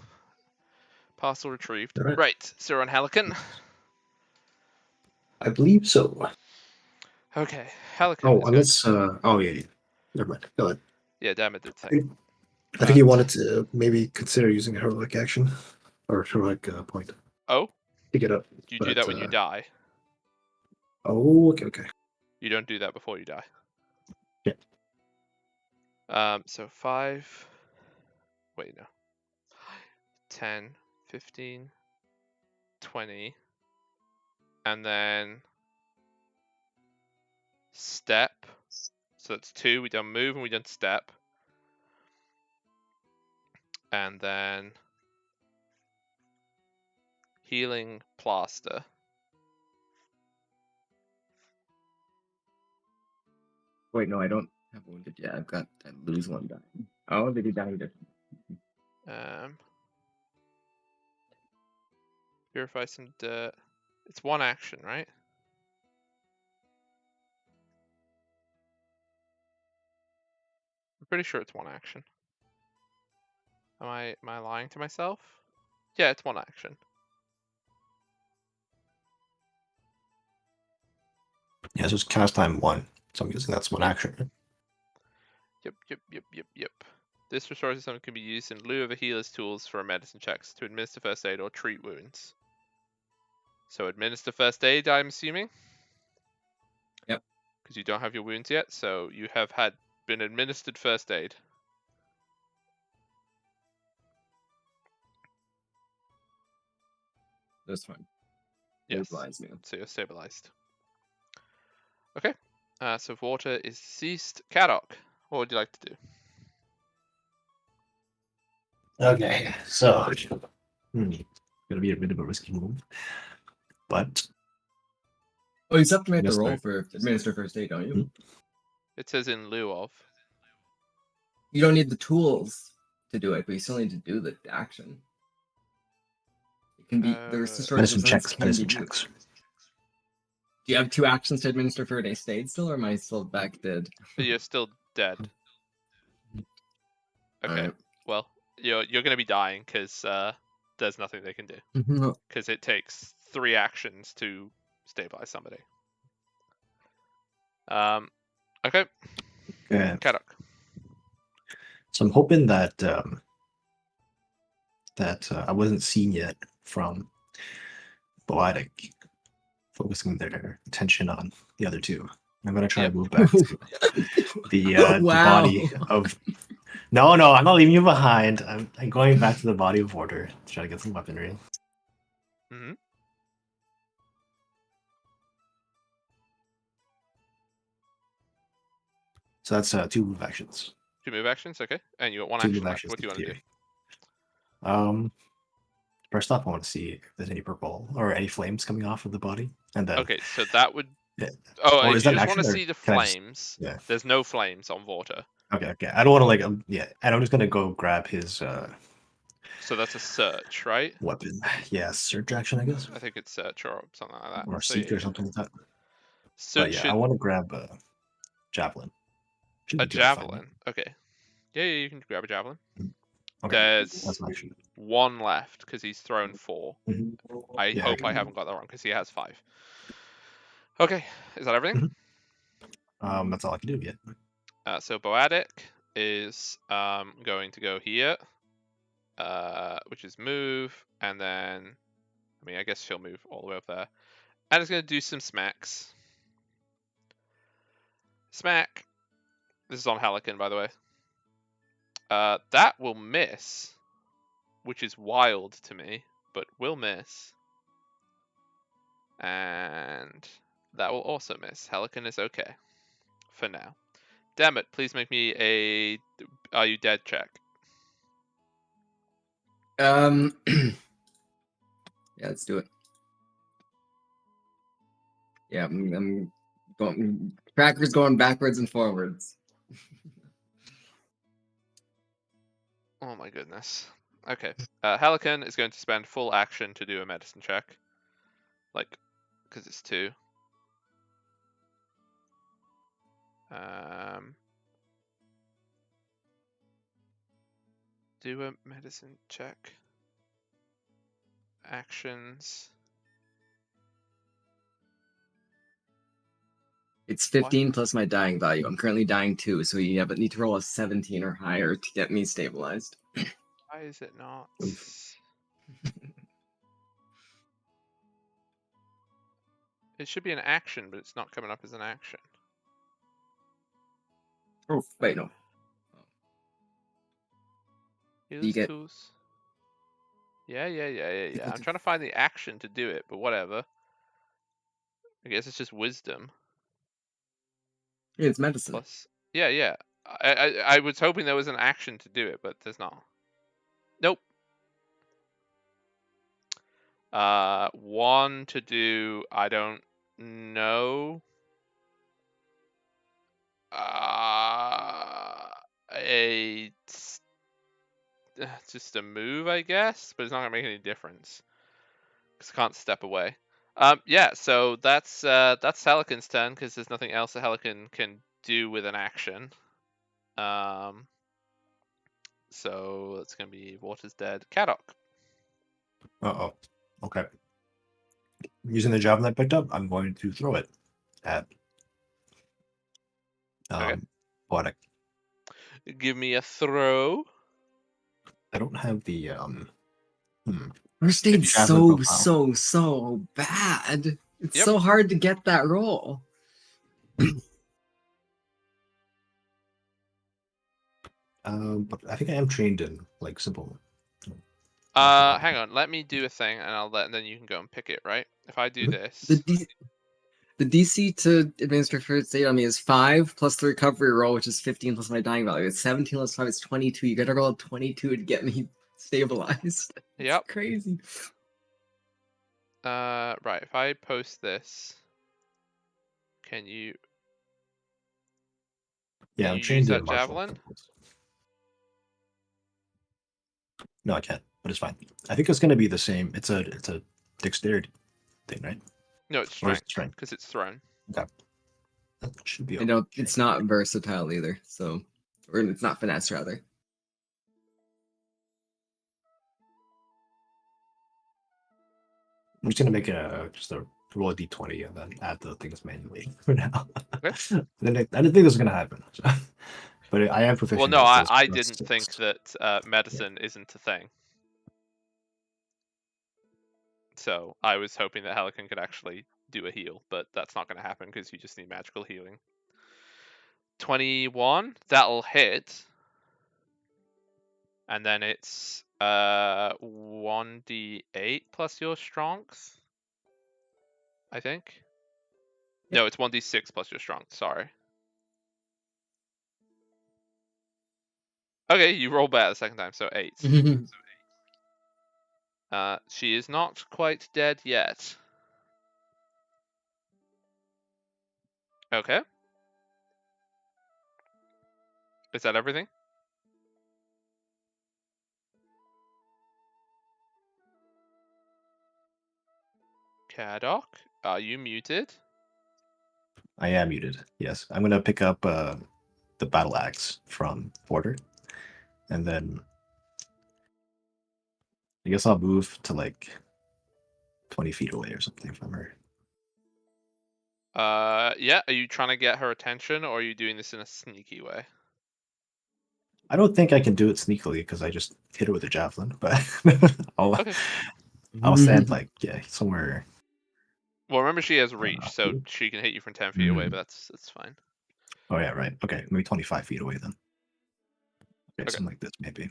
Parcel retrieved. Alright. Right, so we're on Helican. I believe so. Okay, Helican. Oh, is going- unless oh yeah. Never mind. Go ahead. Yeah, damn it, did say. I think he wanted to maybe consider using a heroic action or heroic point Oh, to get up. you do that when you But, die. Oh, okay. You don't do that before you die. Yeah. So 5. Wait, no. 10, 15, 20. And then step. So that's 2. We done move and we done step. And then healing plaster. Wait, no, I don't have wounded yet. I lose one die. Oh, did he die different? Purify some dirt. It's one action, right? I'm pretty sure it's one action. Am I lying to myself? Yeah, it's one action. Yeah, so it's cast time 1. So I'm guessing that's one action. Yep. This resource item can be used in lieu of a healer's tools for medicine checks to administer first aid or treat wounds. So administer first aid, I'm assuming? Yep. Because you don't have your wounds yet, so you have been administered first aid. That's fine. Yes. Stabilize me. So you're stabilized. Okay. So if water is ceased, Kadok, what would you like to do? Okay, so gonna be a bit of a risky move, but Oh, you still have to make the Yes, roll sir. for administer first aid, don't you? Hmm. It says in lieu of. You don't need the tools to do it, but you still need to do the action. It can be the restorative medicine resistance checks. can be Medicine used. checks. Do you have 2 actions to administer first aid still, or am I still back dead? You're still dead. Okay. Alright. Well, you're gonna be dying because there's nothing they can do. Because it takes 3 actions to stabilize somebody. Okay. Okay. Kadok. So I'm hoping that I wasn't seen yet from Boatic focusing their attention on the other 2. I'm gonna try Yep. to move back to the Wow. body of. No, I'm not leaving you behind. I'm going back to the body of water to try to get some weaponry. Mm-hmm. So that's 2 move actions. 2 move actions, okay. And you got 1 2 action move left. actions. What do you want to do? First off, I want to see if there's any purple or any flames coming off of the body, and then Okay, so that would. Yeah. Oh, Or if is you that an just want to action, or see the can I just- flames, yeah. there's no flames on water. Okay. I don't want to yeah, and I'm just gonna go grab his So that's a search, right? weapon. Yeah, search action, I guess, I think it's search or something like that. or So seek yeah, or something like that. Search But yeah, should I want to grab a javelin. Should a be good to find javelin. Okay. Yeah, you can grab a javelin. Okay, There's that's my action. 1 left because he's thrown 4. Mhm. I Yeah, hope I haven't got that wrong because he has 5. Okay, is that everything? That's all I can do yet. So Boadic is going to go here, which is move, and then I guess she'll move all the way up there, and it's going to do some smacks. Smack. This is on Helican, by the way. That will miss, which is wild to me, but will miss. And that will also miss. Helican is okay for now. Damn it, please make me a Are You Dead check. Yeah, let's do it. Yeah, I'm going. Cracker's going backwards and forwards. Oh my goodness. Okay. Helican is going to spend full action to do a medicine check. Because it's 2. Do a medicine check. Actions. It's 15 plus my dying value. I'm currently dying 2, so you need to roll a 17 or higher to get me stabilized. Why is it not? It should be an action, but it's not coming up as an action. Oh, wait, no. You Healer's get tools. Yeah. Equal I'm to- trying to find the action to do it, but whatever. I guess it's just wisdom it's medicine. plus. Yeah. I was hoping there was an action to do it, but there's not. Nope. One to do. I don't know. A just a move, I guess, but it's not gonna make any difference because I can't step away. Yeah, so that's Helican's turn because there's nothing else that Helican can do with an action. So it's gonna be Water's Dead, Kadok. Uh-oh. Okay. Using the javelin I picked up, I'm going to throw it at Okay. Poetic. Give me a throw. I don't have the First aid's javelin so bad. It's Yep. so hard to get that roll. but I think I am trained in like simple. Hang on. Let me do a thing, and then you can go and pick it. Right? If I do Mhm. this, The DC to administer first aid on me is 5 plus the recovery roll, which is 15 plus my dying value. It's 17 plus 5 is 22. You gotta roll a 22 to get me stabilized. Yep. It's crazy. right. If I post this, can you? Yeah, Can I'm you trained use in that martial javelin? arts. No, I can't, but it's fine. I think it's gonna be the same. It's a dexterity thing, right? No, it's Or is strength it strength? because it's thrown. Okay. That should be I know it's not versatile either, so or it's not finesse rather. I'm just gonna make just a roll a d20 and then add the things manually for now. Okay. Then I didn't think this was gonna happen, so. But I am proficient. Well, no, in I, this, I plus didn't 6. think that medicine isn't a thing. So I was hoping that Helican could actually do a heal, but that's not going to happen because you just need magical healing. 21, that'll hit. And then it's 1d8 plus your strength, I think. Yep. No, it's 1d6 plus your strength, sorry. Okay, you roll better the second time, so 8. She is not quite dead yet. Okay. Is that everything? Kadok, are you muted? I am muted. Yes, I'm gonna pick up the battle axe from Porter, and then I guess I'll move to like 20 feet away or something from her. Yeah, are you trying to get her attention or are you doing this in a sneaky way? I don't think I can do it sneakily because I just hit her with a javelin, but Okay. I'll stand like somewhere. Well, remember she has reach, so she can hit you from 10 feet away, but that's fine. Oh yeah, right. Okay, maybe 25 feet away then. Okay, Okay. something like this maybe.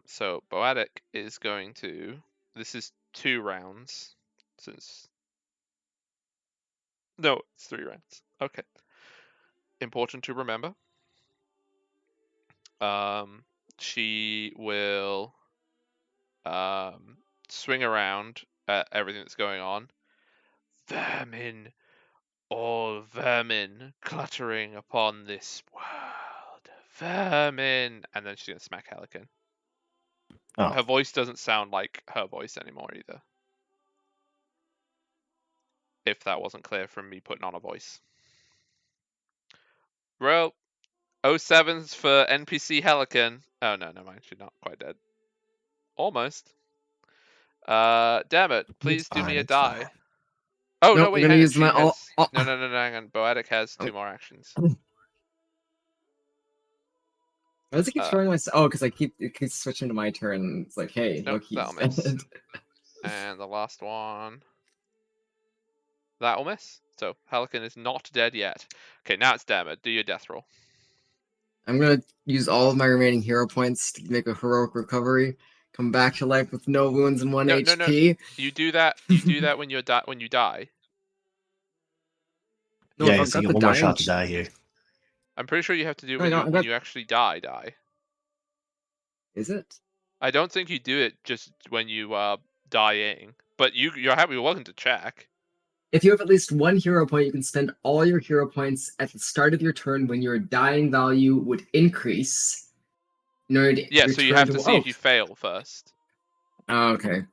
So Boadic is going to. This is 2 rounds, since. No, it's 3 rounds. Okay. Important to remember. She will swing around at everything that's going on. Vermin, all vermin, cluttering upon this world. Vermin, and then she's gonna smack Helican. Oh, Her voice doesn't sound like her voice anymore either. If that wasn't clear from me putting on a voice. Well, 07s for NPC Helican. Oh no, never mind. She's not quite dead. Almost. Damn it! Please do me a it's fine. die. Oh Nope, no, I'm wait, gonna hang on. use She my has. all. No, hang on. Boadic has 2 more actions. Why does it keep throwing myself? Oh, because it keeps switching to my turn. It's like, hey, Nope, look, he's that'll miss. dead. And the last one. That'll miss. So Helican is not dead yet. Okay, now it's Dermot. Do your death roll. I'm gonna use all of my remaining hero points to make a heroic recovery. Come back to life with no wounds and 1 No. HP. You do that. You do that when you die. No, Yeah, I've so you got get the one more dying. shot to die here. I'm pretty sure you have to do it No, I don't, I when got- you actually die. Is it? I don't think you do it just when you dying, but you're welcome to check. If you have at least 1 hero point, you can spend all your hero points at the start of your turn when your dying value would increase. In order to Yeah, so you return have to to see if you fail first. Oh, okay.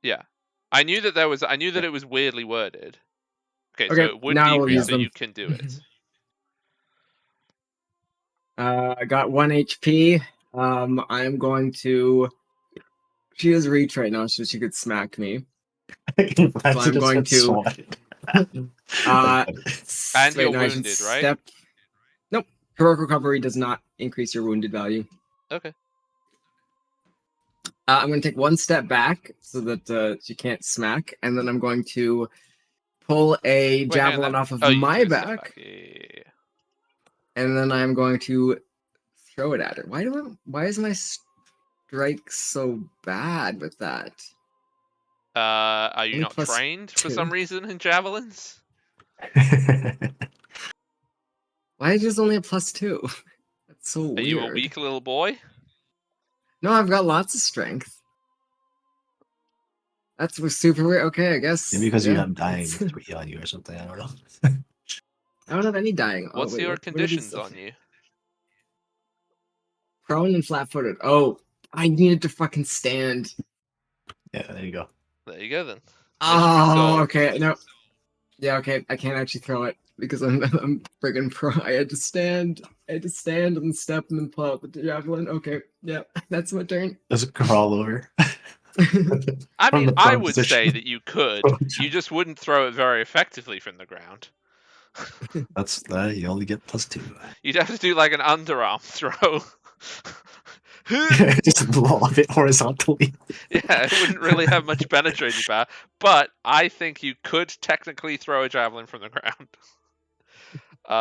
Yeah, I knew that it was weirdly worded. Okay, so Okay, it would now we'll decrease, use so them. you can do it. I got 1 HP. I'm going to. She has reach right now, so she could smack me. I'm going to- And Wait, you're no, I should wounded, right? step. Nope. Heroic recovery does not increase your wounded value. Okay. I'm going to take 1 step back so that she can't smack, and then I'm going to pull a Wait, hang on, javelin off of you my took a step back, Yeah. and then I'm going to throw it at her. Why is my strike so bad with that? Are you Only not plus trained for 2? some reason in javelins? Why is it only a +2? That's so weird. Are you a weak little boy? No, I've got lots of strength. That's super weird. Okay, I guess. Maybe because you yeah, have dying it's- 3 on you or something. I don't know. I don't have any dying. What's wait, your what are these? conditions on you? Prone and flat-footed. Oh, I needed to fucking stand. Yeah, there you go. There you go then. Oh, solved. okay. No. Yeah, okay. I can't actually throw it because I'm friggin' pro. I had to stand. and step and then pull out the javelin. Okay, yeah, that's my turn. Just crawl over. I From mean, the I prone would position. say that you could. You just wouldn't throw it very effectively from the ground. That's you only get +2. You'd have to do like an underarm throw. Just lob it horizontally. Yeah, it wouldn't really have much penetrating power, but I think you could technically throw a javelin from the ground.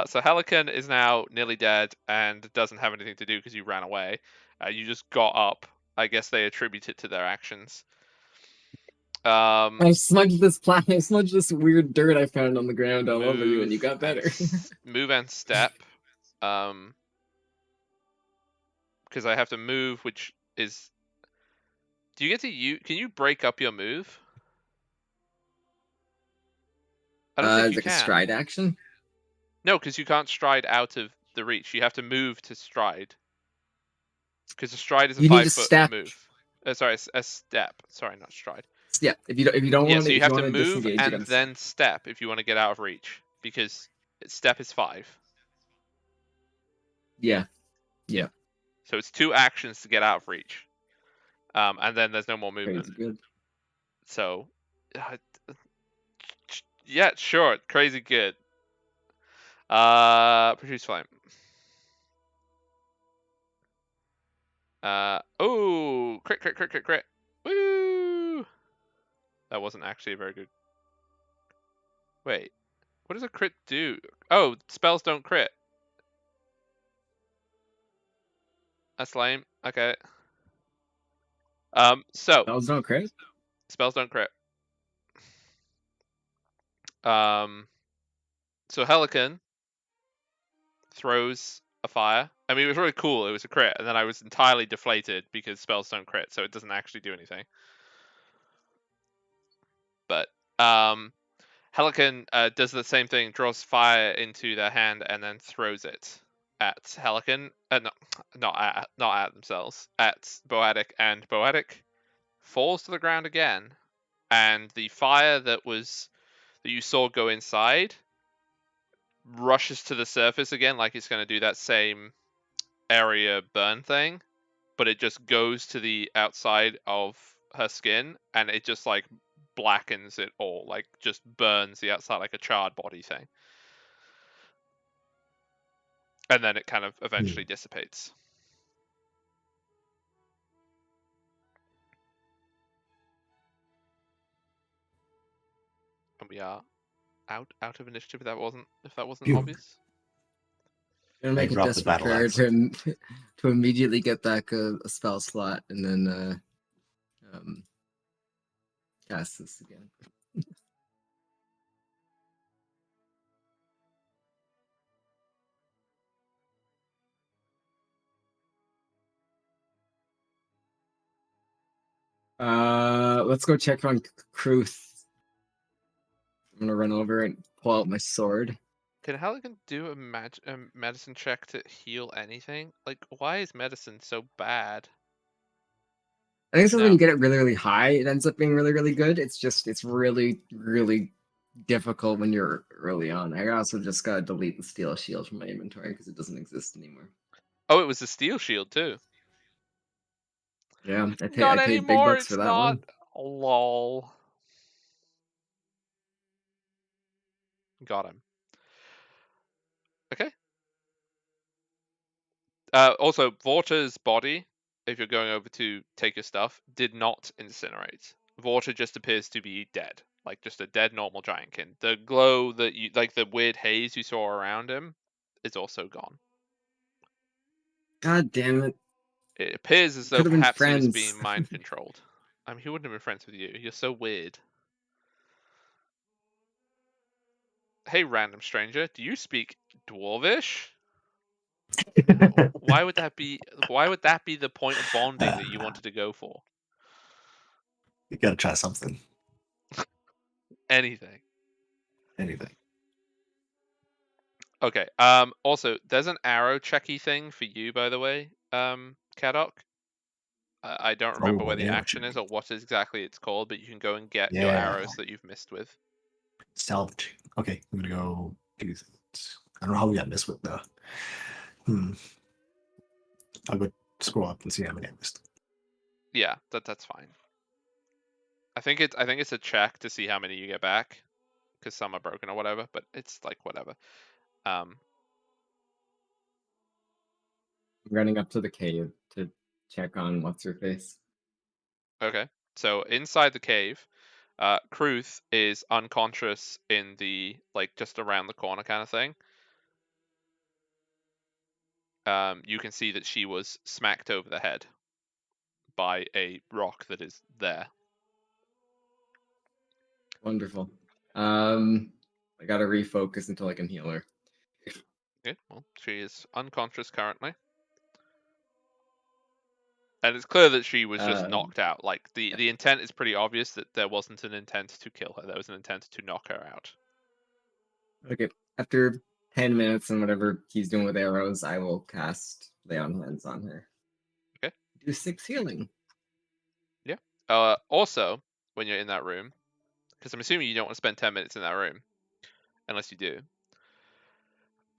So Helican is now nearly dead and doesn't have anything to do because you ran away. You just got up. I guess they attribute it to their actions. I smudged this weird dirt I found on the ground all over you, and you got better. Move and step. Because I have to move, which is. Do you get to use? Can you break up your move? I don't think you like can. a stride action. No, because you can't stride out of the reach. You have to move to stride. Because a stride is a You need to 5-foot step. move. Sorry, a step. Sorry, not stride. Yeah, if you don't Yeah, want so you if have you to want move disengage, you and gotta then step if you want to get out of reach. Because step is 5. Yeah. So it's 2 actions to get out of reach. And then there's no more movement. Crazy good. So, yeah, sure, crazy good. Produce flame. Oh, crit. Woo! That wasn't actually a very good. Wait, what does a crit do? Oh, spells don't crit. That's lame. Okay. So Spells don't crit. spells don't crit. So Helican throws a fire. I mean, it was really cool. It was a crit, and then I was entirely deflated because spells don't crit, so it doesn't actually do anything. But Helican does the same thing, draws fire into their hand, and then throws it at Helican. Not at themselves. At Boadic, and Boadic falls to the ground again, and the fire that you saw go inside rushes to the surface again, like it's going to do that same area burn thing, but it just goes to the outside of her skin, and it just like blackens it all, like just burns the outside like a charred body thing. And then it kind of eventually dissipates. And we are out of initiative if that wasn't Phew. obvious. gonna make a dropped the desperate battle prayer axe. to immediately get back a spell slot and then cast this again. Let's go check on Kruth. I'm gonna run over and pull out my sword. Can Halligan do a medicine check to heal anything? Like, why is medicine so bad? I think so when No. you get it really, really high, it ends up being really, really good. It's really, really difficult when you're early on. I also just gotta delete the steel shield from my inventory because it doesn't exist anymore. Oh, it was a steel shield too. Yeah, I Not paid big anymore. bucks for It's that not. one. Lol. Got him. Okay. Also, Vorta's body, if you're going over to take your stuff, did not incinerate. Vorta just appears to be dead, like just a dead normal giantkin. The glow that you, like the weird haze you saw around him, is also gone. God damn it! It appears as though Could have been perhaps he was friends. being mind controlled. I mean, he wouldn't have been friends with you. You're so weird. Hey, random stranger, do you speak Dwarvish? Why would that be? Why would that be the point of bonding that you wanted to go for? You gotta try something. Anything. Anything. Okay. Also, there's an arrow checky thing for you, by the way, Kadok. I don't remember where the arrow action is or what exactly it's called, but you can go and get your Yeah. arrows that you've missed with. Salvage. Okay, I'm gonna go do that. I don't know how we got missed with though. I'll go scroll up and see how many I missed. Yeah, that's fine. I think it's a check to see how many you get back, because some are broken or whatever. But it's like whatever. I'm running up to the cave to check on what's her face. Okay. So inside the cave, Kruth is unconscious in the like just around the corner kind of thing. You can see that she was smacked over the head by a rock that is there. Wonderful. I gotta refocus until I can heal her. Okay, well, she is unconscious currently. And it's clear that she was just knocked out. Like, the intent is pretty obvious that there wasn't an intent to kill her. There was an intent to knock her out. Okay, after 10 minutes and whatever he's doing with arrows, I will cast Lay on Hands on her. Okay. Do 6 healing. Yeah. Also, when you're in that room, because I'm assuming you don't want to spend 10 minutes in that room, unless you do.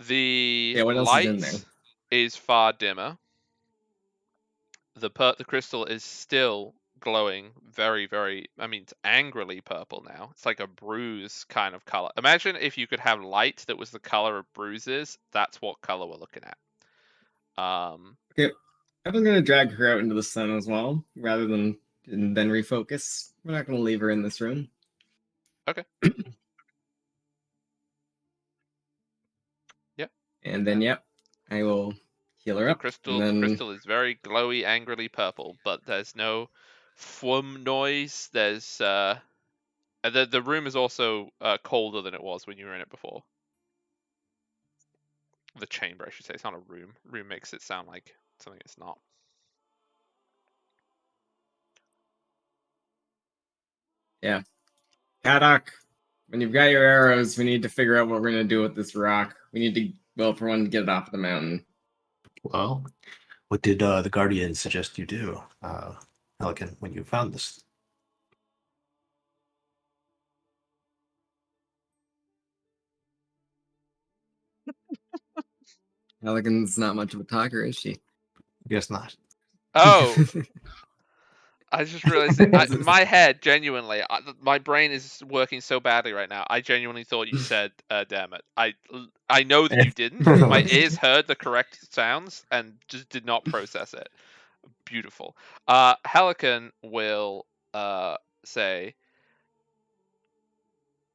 The What else is in there? light is far dimmer. The crystal is still glowing very, very, I mean, it's angrily purple now. It's like a bruise kind of color. Imagine if you could have light that was the color of bruises. That's what color we're looking at. Okay, I'm gonna drag her out into the sun as well, rather than then refocus. We're not gonna leave her in this room. Okay. Yep. And then, yep, I will heal her The up. crystal, And then, crystal is very glowy, angrily purple, but there's no thwum noise. There's the room is also colder than it was when you were in it before. The chamber, I should say. It's not a room. Room makes it sound like something it's not. yeah. Haddock, when you've got your arrows, we need to figure out what we're gonna do with this rock. We need to, well, for one, get it off the mountain. Well, what did the Guardian suggest you do, Pelican, when you found this? Elegant's not much of a talker, is she? Guess not. Oh, I just realized my head genuinely, my brain is working so badly right now. I genuinely thought you said, "Damn it!" I know that you didn't. My ears heard the correct sounds and just did not process it. Beautiful. Helican will say,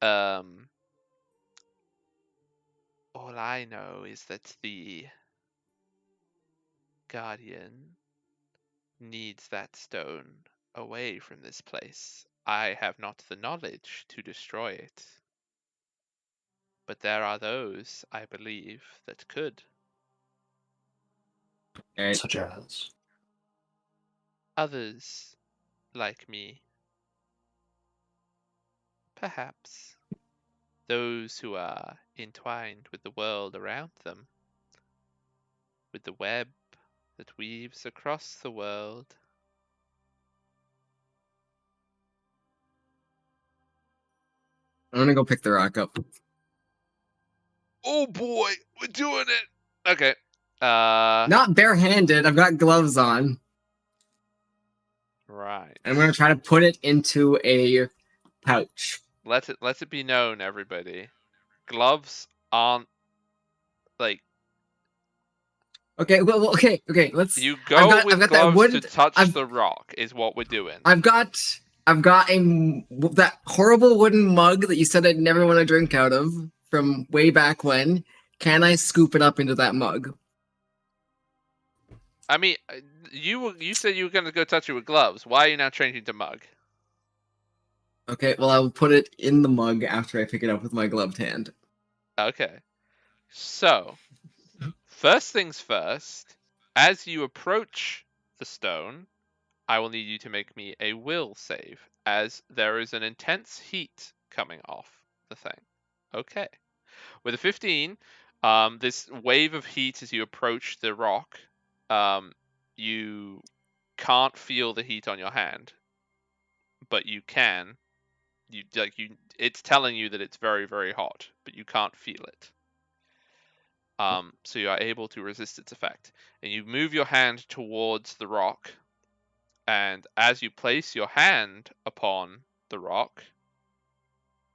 all I know is that the guardian needs that stone away from this place. I have not the knowledge to destroy it. But there are those, I believe, that could. Alright. Such as. Others, like me. Perhaps. Those who are entwined with the world around them. With the web that weaves across the world. I'm gonna go pick the rock up. Oh boy, we're doing it! Okay. Not barehanded. I've got gloves on. Right. I'm gonna try to put it into a pouch. Let it be known, everybody. Gloves aren't like Okay, well, okay. Let's. you I've go got with that gloves wooden. to touch I've- the rock is what we're doing. I've got that horrible wooden mug that you said I'd never want to drink out of from way back when. Can I scoop it up into that mug? I mean, you said you were gonna go touch it with gloves. Why are you now changing to mug? Okay, well, I'll put it in the mug after I pick it up with my gloved hand. Okay. So, first things first, as you approach the stone, I will need you to make me a will save, as there is an intense heat coming off the thing. Okay. With a 15, this wave of heat as you approach the rock, you can't feel the heat on your hand, but you can. It's telling you that it's very, very hot, but you can't feel it. So you are able to resist its effect. And you move your hand towards the rock, and as you place your hand upon the rock,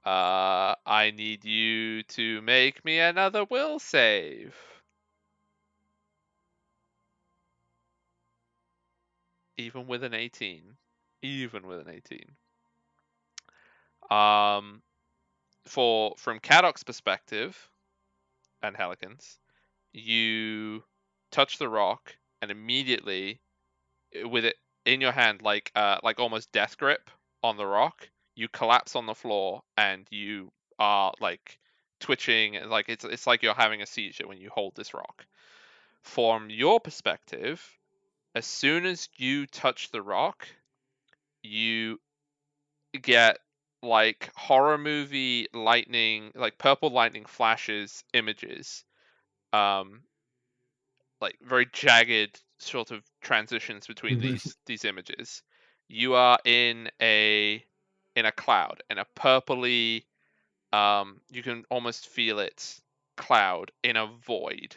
I need you to make me another will save. Even with an 18. Even with an 18. From Cadoc's perspective, and Helicans, you touch the rock, and immediately, with it in your hand, like almost death grip on the rock, you collapse on the floor, and you are like twitching, like it's like you're having a seizure when you hold this rock. From your perspective, as soon as you touch the rock, you get like horror movie lightning, like purple lightning flashes images, like very jagged sort of transitions between these images. You are in a cloud, in a purpley, you can almost feel it, cloud in a void,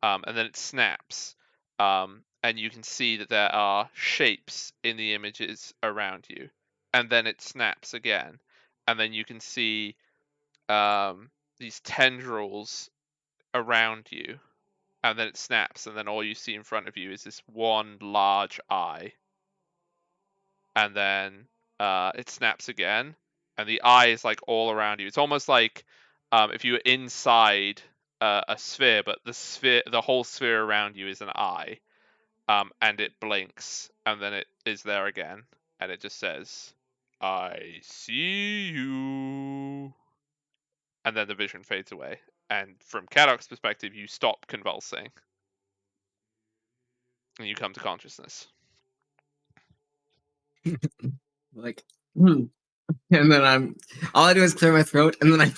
and then it snaps, and you can see that there are shapes in the images around you, and then it snaps again, and then you can see these tendrils around you, and then it snaps, and then all you see in front of you is this one large eye, and then it snaps again, and the eye is like all around you. It's almost like if you were inside a sphere, but the whole sphere around you is an eye, and it blinks, and then it is there again, and it just says, "I see you," and then the vision fades away. And from Cadoc's perspective, you stop convulsing, and you come to consciousness. Like, and then all I do is clear my throat, and then I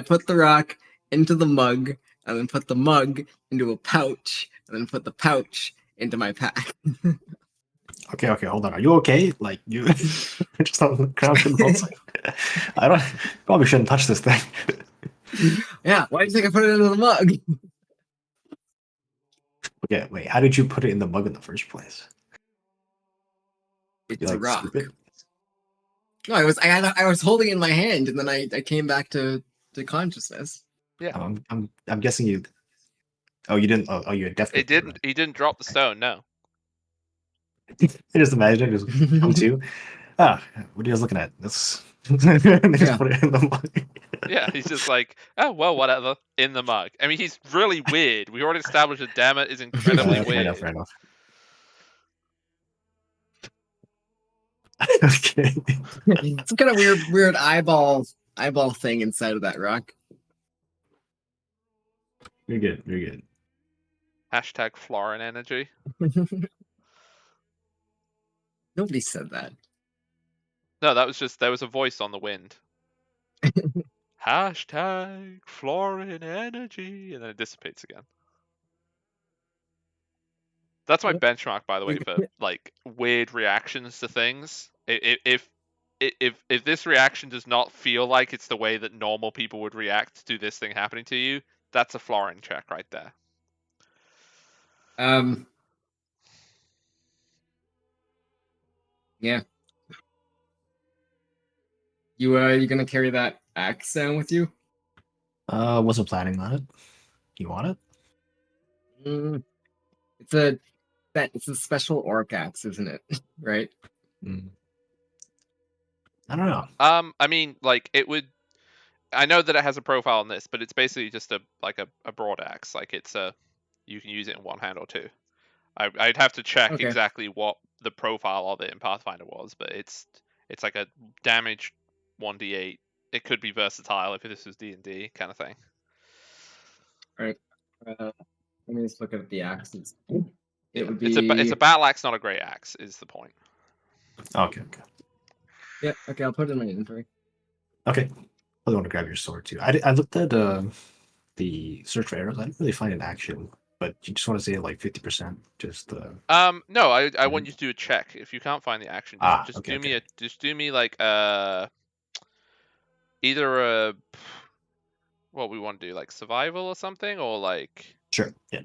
put the rock into the mug, and then put the mug into a pouch, and then put the pouch into my pack. Okay, hold on. Are you okay? Like, you just on the ground convulsing? I probably shouldn't touch this thing. Yeah, why do you think I put it into the mug? Okay, wait, how did you put it in the mug in the first place? It's You, a like, rock. scoop it? No, I was holding it in my hand, and then I came back to consciousness. Yeah. I'm guessing you. Oh, you didn't. Oh, you definitely. It didn't. He didn't drop the stone. No. I just imagine it just come to you. Ah, what are you guys looking at? Let's just put it in the mug. Yeah, he's just like, oh well, whatever. In the mug. I mean, he's really weird. We already established that Dammit is incredibly Fair weird. enough, fair enough. Okay. Some kind of weird eyeball thing inside of that rock. You're good. You're good. Hashtag Florin energy. Nobody said that. No, that was just there was a voice on the wind. Hashtag Florin energy, and then it dissipates again. That's my Yep. benchmark, by the way, for like weird reactions to things. If this reaction does not feel like it's the way that normal people would react to this thing happening to you, that's a Florin check right there. Yeah. You gonna carry that axe down with you? Wasn't planning on it. You want it? Mm, it's a special orc axe, isn't it? Right? Mm. I don't know. I mean, like it would. I know that it has a profile on this, but it's basically just a broad axe. Like it's you can use it in one hand or two. I'd have to check Okay. exactly what the profile of it in Pathfinder was, but it's like a damage 1d8. It could be versatile if this was D&D kind of thing. Right. Let me just look at the axes. It would It's a be battle axe, not a great axe, is the point. Okay, okay. yeah. Okay, I'll put it in my inventory. Okay. I want to grab your sword too. I looked at the search for arrows. I didn't really find an action, but you just want to say like 50%. Just No, I want you to do a check. If you can't find the action, just okay, do okay. me like either a what we want to do, like survival or something, or like Sure. Yeah.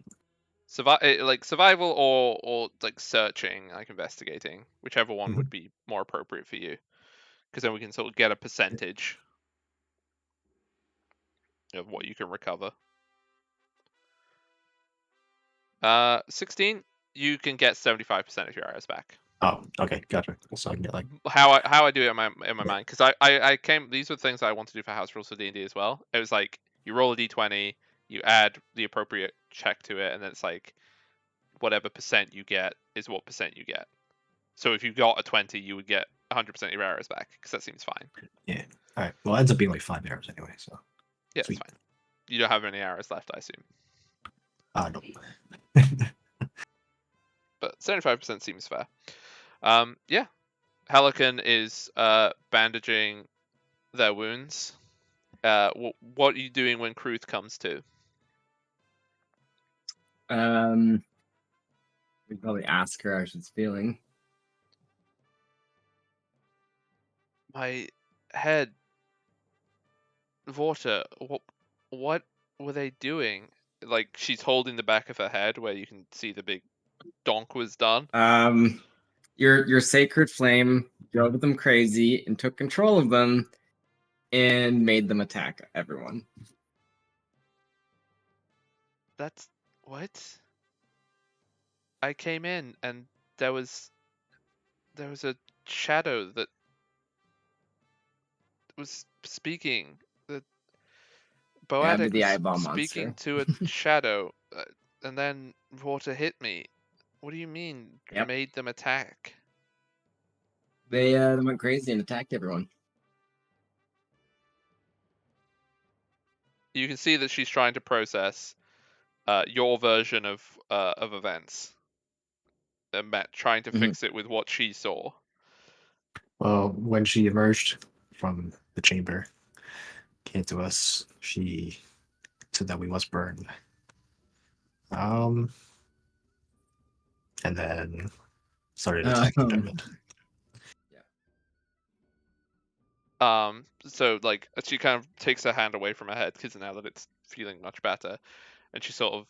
survival or like searching, like investigating, whichever one would be more appropriate for you, because then we can sort of get a percentage of what you can recover. 16, you can get 75% of your arrows back. Oh, okay, gotcha. So I can get like How I do it in my mind, because I came, these are things I want to do for house rules for D&D as well. It was like you roll a d20, you add the appropriate check to it, and then it's like whatever percent you get is what percent you get. So if you got a 20, you would get 100% of your arrows back, because that seems fine. yeah. All right. Well, it ends up being like 5 arrows anyway. So Yeah, sweet. it's fine. You don't have any arrows left, I assume. No. But 75% seems fair. Yeah. Helican is bandaging their wounds. What are you doing when Kruth comes to? We'd probably ask her how she's feeling. My head. Vorta, what were they doing? Like, she's holding the back of her head where you can see the big donk was done. Your sacred flame drove them crazy and took control of them and made them attack everyone. That's what? I came in and there was a shadow that was speaking. The Boadic the was eyeball speaking monster. to a shadow, and then Vorta hit me. What do you mean? Yep. Made them attack? They went crazy and attacked everyone. You can see that she's trying to process your version of events. And Matt trying to fix it with what she saw. Well, when she emerged from the chamber, came to us, she said that we must burn. And then started attacking Dermot. So like she kind of takes her hand away from her head because now that it's feeling much better, and she sort of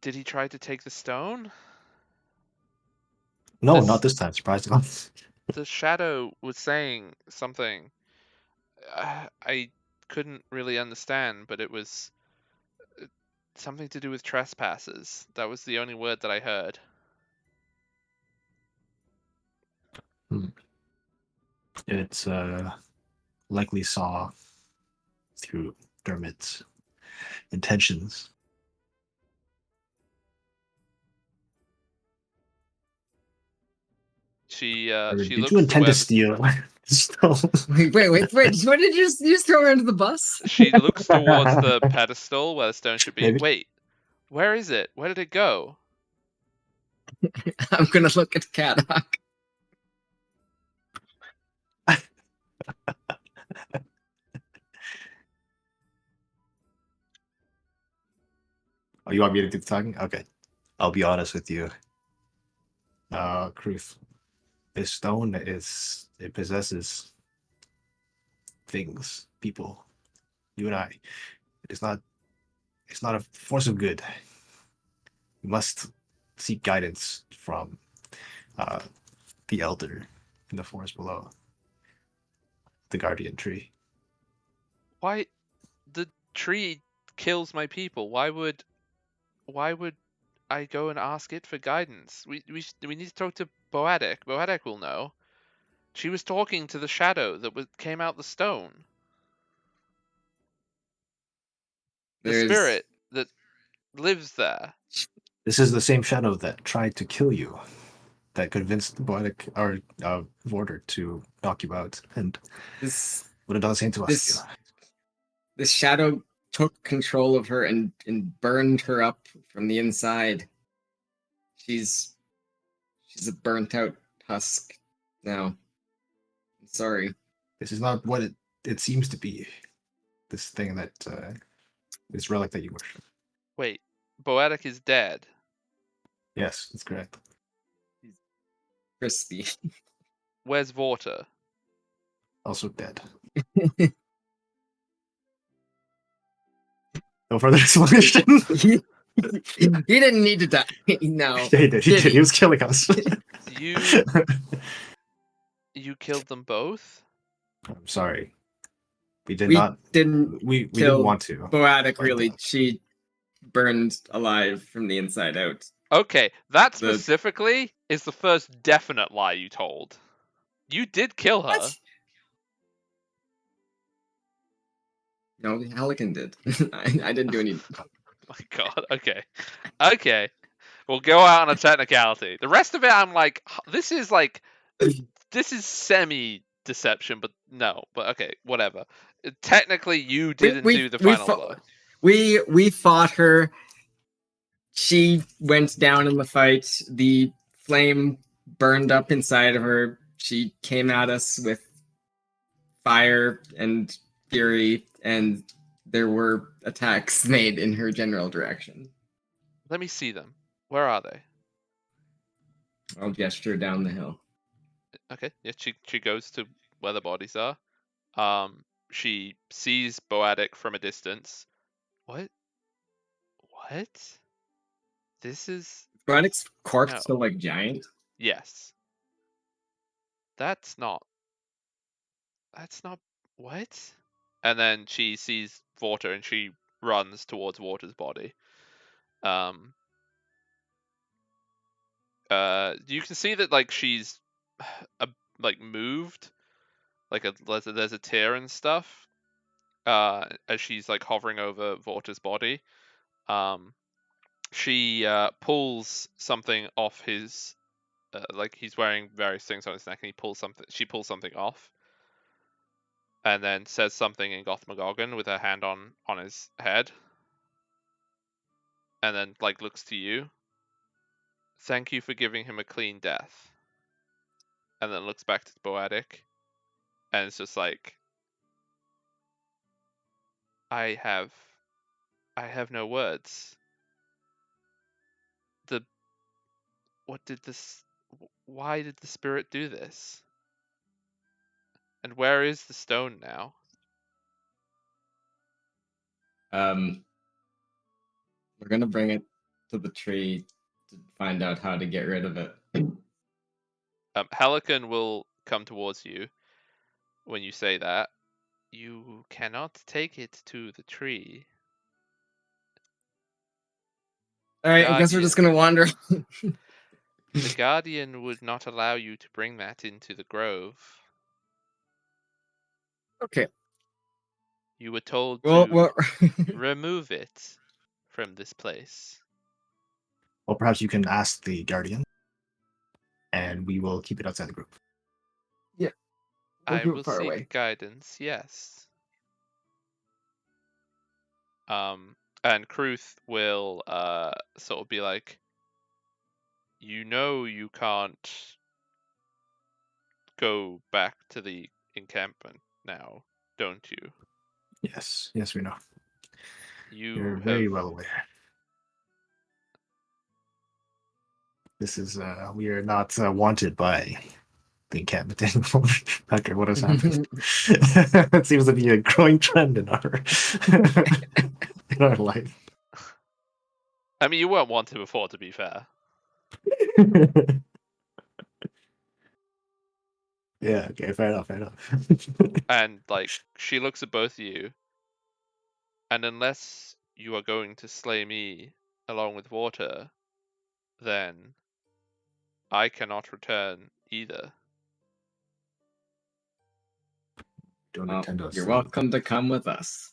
did he try to take the stone? No, not this time. Surprisingly. The shadow was saying something. I couldn't really understand, but it was something to do with trespassers. That was the only word that I heard. It's likely saw through Dermot's intentions. She Did you looks to intend where to steal the stone? Wait. What did you just throw her under the bus? she looks towards the pedestal where the stone should be. Maybe. Wait, where is it? Where did it go? I'm gonna look at Kadok. Oh, you want me to do the talking? Okay. I'll be honest with you. Kruth, this stone it possesses things, people. You and I. It's not a force of good. You must seek guidance from the elder in the forest below. The guardian tree. Why the tree kills my people? Why would I go and ask it for guidance? We need to talk to Boadic. Boadic will know. She was talking to the shadow that came out the stone. The spirit that lives there. This is the same shadow that tried to kill you, that convinced Boadic or Vorder to knock you out, and This would have done the same to us. this shadow took control of her and burned her up from the inside. She's a burnt out husk now. I'm sorry. This is not what it seems to be. This thing that this relic that you worship. Wait, Boadic is dead. Yes, that's correct. Crispy. Where's Vorta? Also dead. No further explanation. he didn't need to die. No. He did. He was killing us. You killed them both? I'm sorry. We Didn't we didn't want to. Boadic, really. She burned alive from the inside out. Okay, that specifically is the first definite lie you told. You did kill her. What? No, Halligan did. I didn't do any. Oh my god. Okay. We'll go out on a technicality. The rest of it, I'm like, this is semi deception, but no. But okay, whatever. Technically, you didn't do the final blow. We fought her. She went down in the fight. The flame burned up inside of her. She came at us with fire and fury, and there were attacks made in her general direction. Let me see them. Where are they? I'll gesture down the hill. Okay, yeah, she goes to where the bodies are. She sees Boadic from a distance. What? This is Boadic's corpse still like giant? Yes. That's not what? And then she sees Vorta and she runs towards Vorta's body. You can see that like she's like moved, like there's a tear and stuff. As she's like hovering over Vorta's body. She pulls something off his like he's wearing various things on his neck, and she pulls something off, and then says something in Gothmagoggon with her hand on his head, and then like looks to you. Thank you for giving him a clean death. And then looks back to Boadic, and it's just like, I have no words. Why did the spirit do this? And where is the stone now? We're gonna bring it to the tree to find out how to get rid of it. Halligan will come towards you when you say that. You cannot take it to the tree. Alright, I guess we're just gonna wander. The Guardian would not allow you to bring that into the Grove. Okay. You were told Well, to well. remove it from this place. Well, perhaps you can ask the Guardian, and we will keep it outside the group. We'll I keep it will far seek away. guidance, yes. And Kruth will sort of be like, you know you can't go back to the encampment now, don't you? Yes, yes, we know. You're You very have well aware. This is we are not wanted by the encampment anymore. Okay, what has happened? It seems to be a growing trend in our in our life. I mean, you weren't wanted before, to be fair. Yeah, okay, fair enough, fair enough. And, like, she looks at both of you, and unless you are going to slay me along with water, then I cannot return either. Don't Well, intend us you're to. welcome to come with us.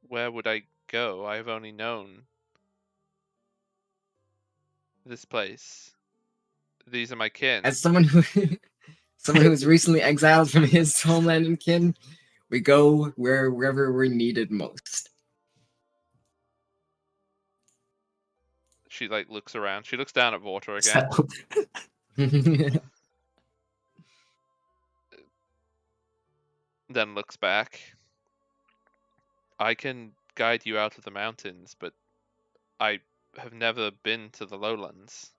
Where would I go? I've only known this place. These are my kin. As someone who someone who was recently exiled from his homeland and kin, we go wherever we're needed most. She like looks around. She looks down at Vortor again. Then looks back. I can guide you out of the mountains, but I have never been to the lowlands.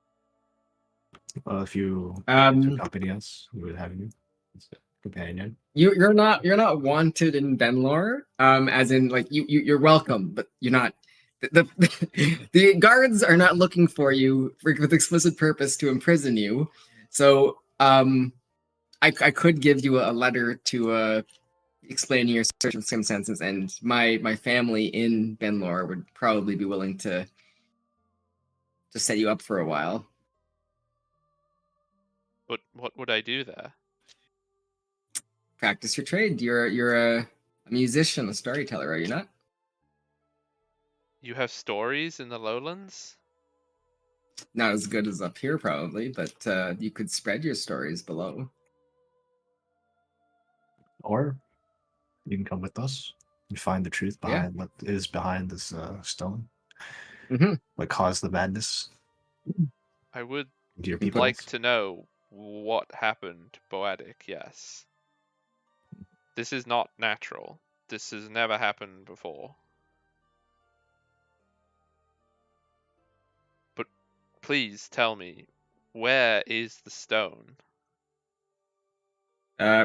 Well, if you Um, accompany us, we would have you as a companion. you're not wanted in Benlore. As in like you're welcome, but you're not. The guards are not looking for you with explicit purpose to imprison you. So I could give you a letter to explaining your circumstances, and my family in Benlore would probably be willing to set you up for a while. But what would I do there? Practice your trade. You're a musician, a storyteller, are you not? You have stories in the lowlands? Not as good as up here, probably, but you could spread your stories below. Or you can come with us and find the truth behind what is behind this stone. Mhm. What caused the madness I would to your You people? like to know what happened to Boadic, yes. This is not natural. This has never happened before. But please tell me, where is the stone?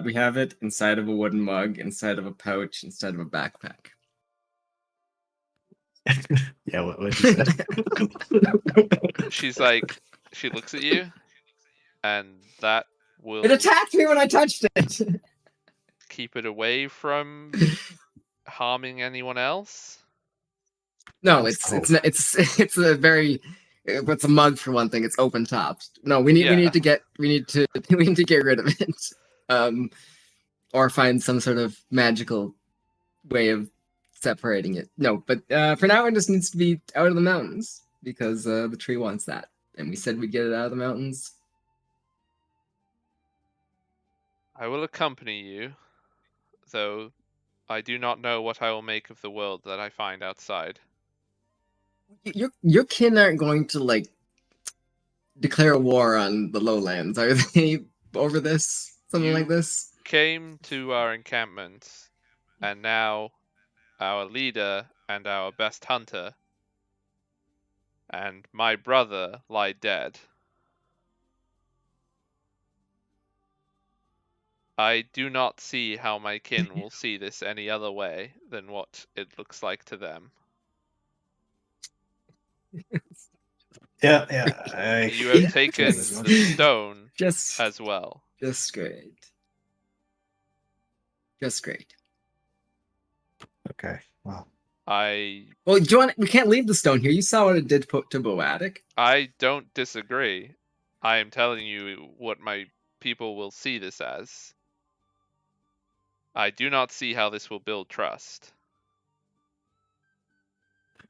We have it inside of a wooden mug, inside of a pouch, inside of a backpack. Yeah, what she said. She's like, she looks at you, and that will It attacked me when I touched it. keep it away from harming anyone else. No, That's it's a very what's a mug for one thing. It's open topped. No, we need to get rid of it, or find some sort of magical way of separating it. No, but for now it just needs to be out of the mountains because the tree wants that, and we said we'd get it out of the mountains. I will accompany you, though I do not know what I will make of the world that I find outside. Your kin aren't going to like declare war on the lowlands, are they? Over this, something like You this. came to our encampment, and now our leader and our best hunter and my brother lie dead. I do not see how my kin will see this any other way than what it looks like to them. Yeah. You have Yeah. taken Just- the stone Just as well. Just great. Just great. Okay. Well, Well, do you want? We can't leave the stone here. You saw what it did to Boadic. I don't disagree. I am telling you what my people will see this as. I do not see how this will build trust.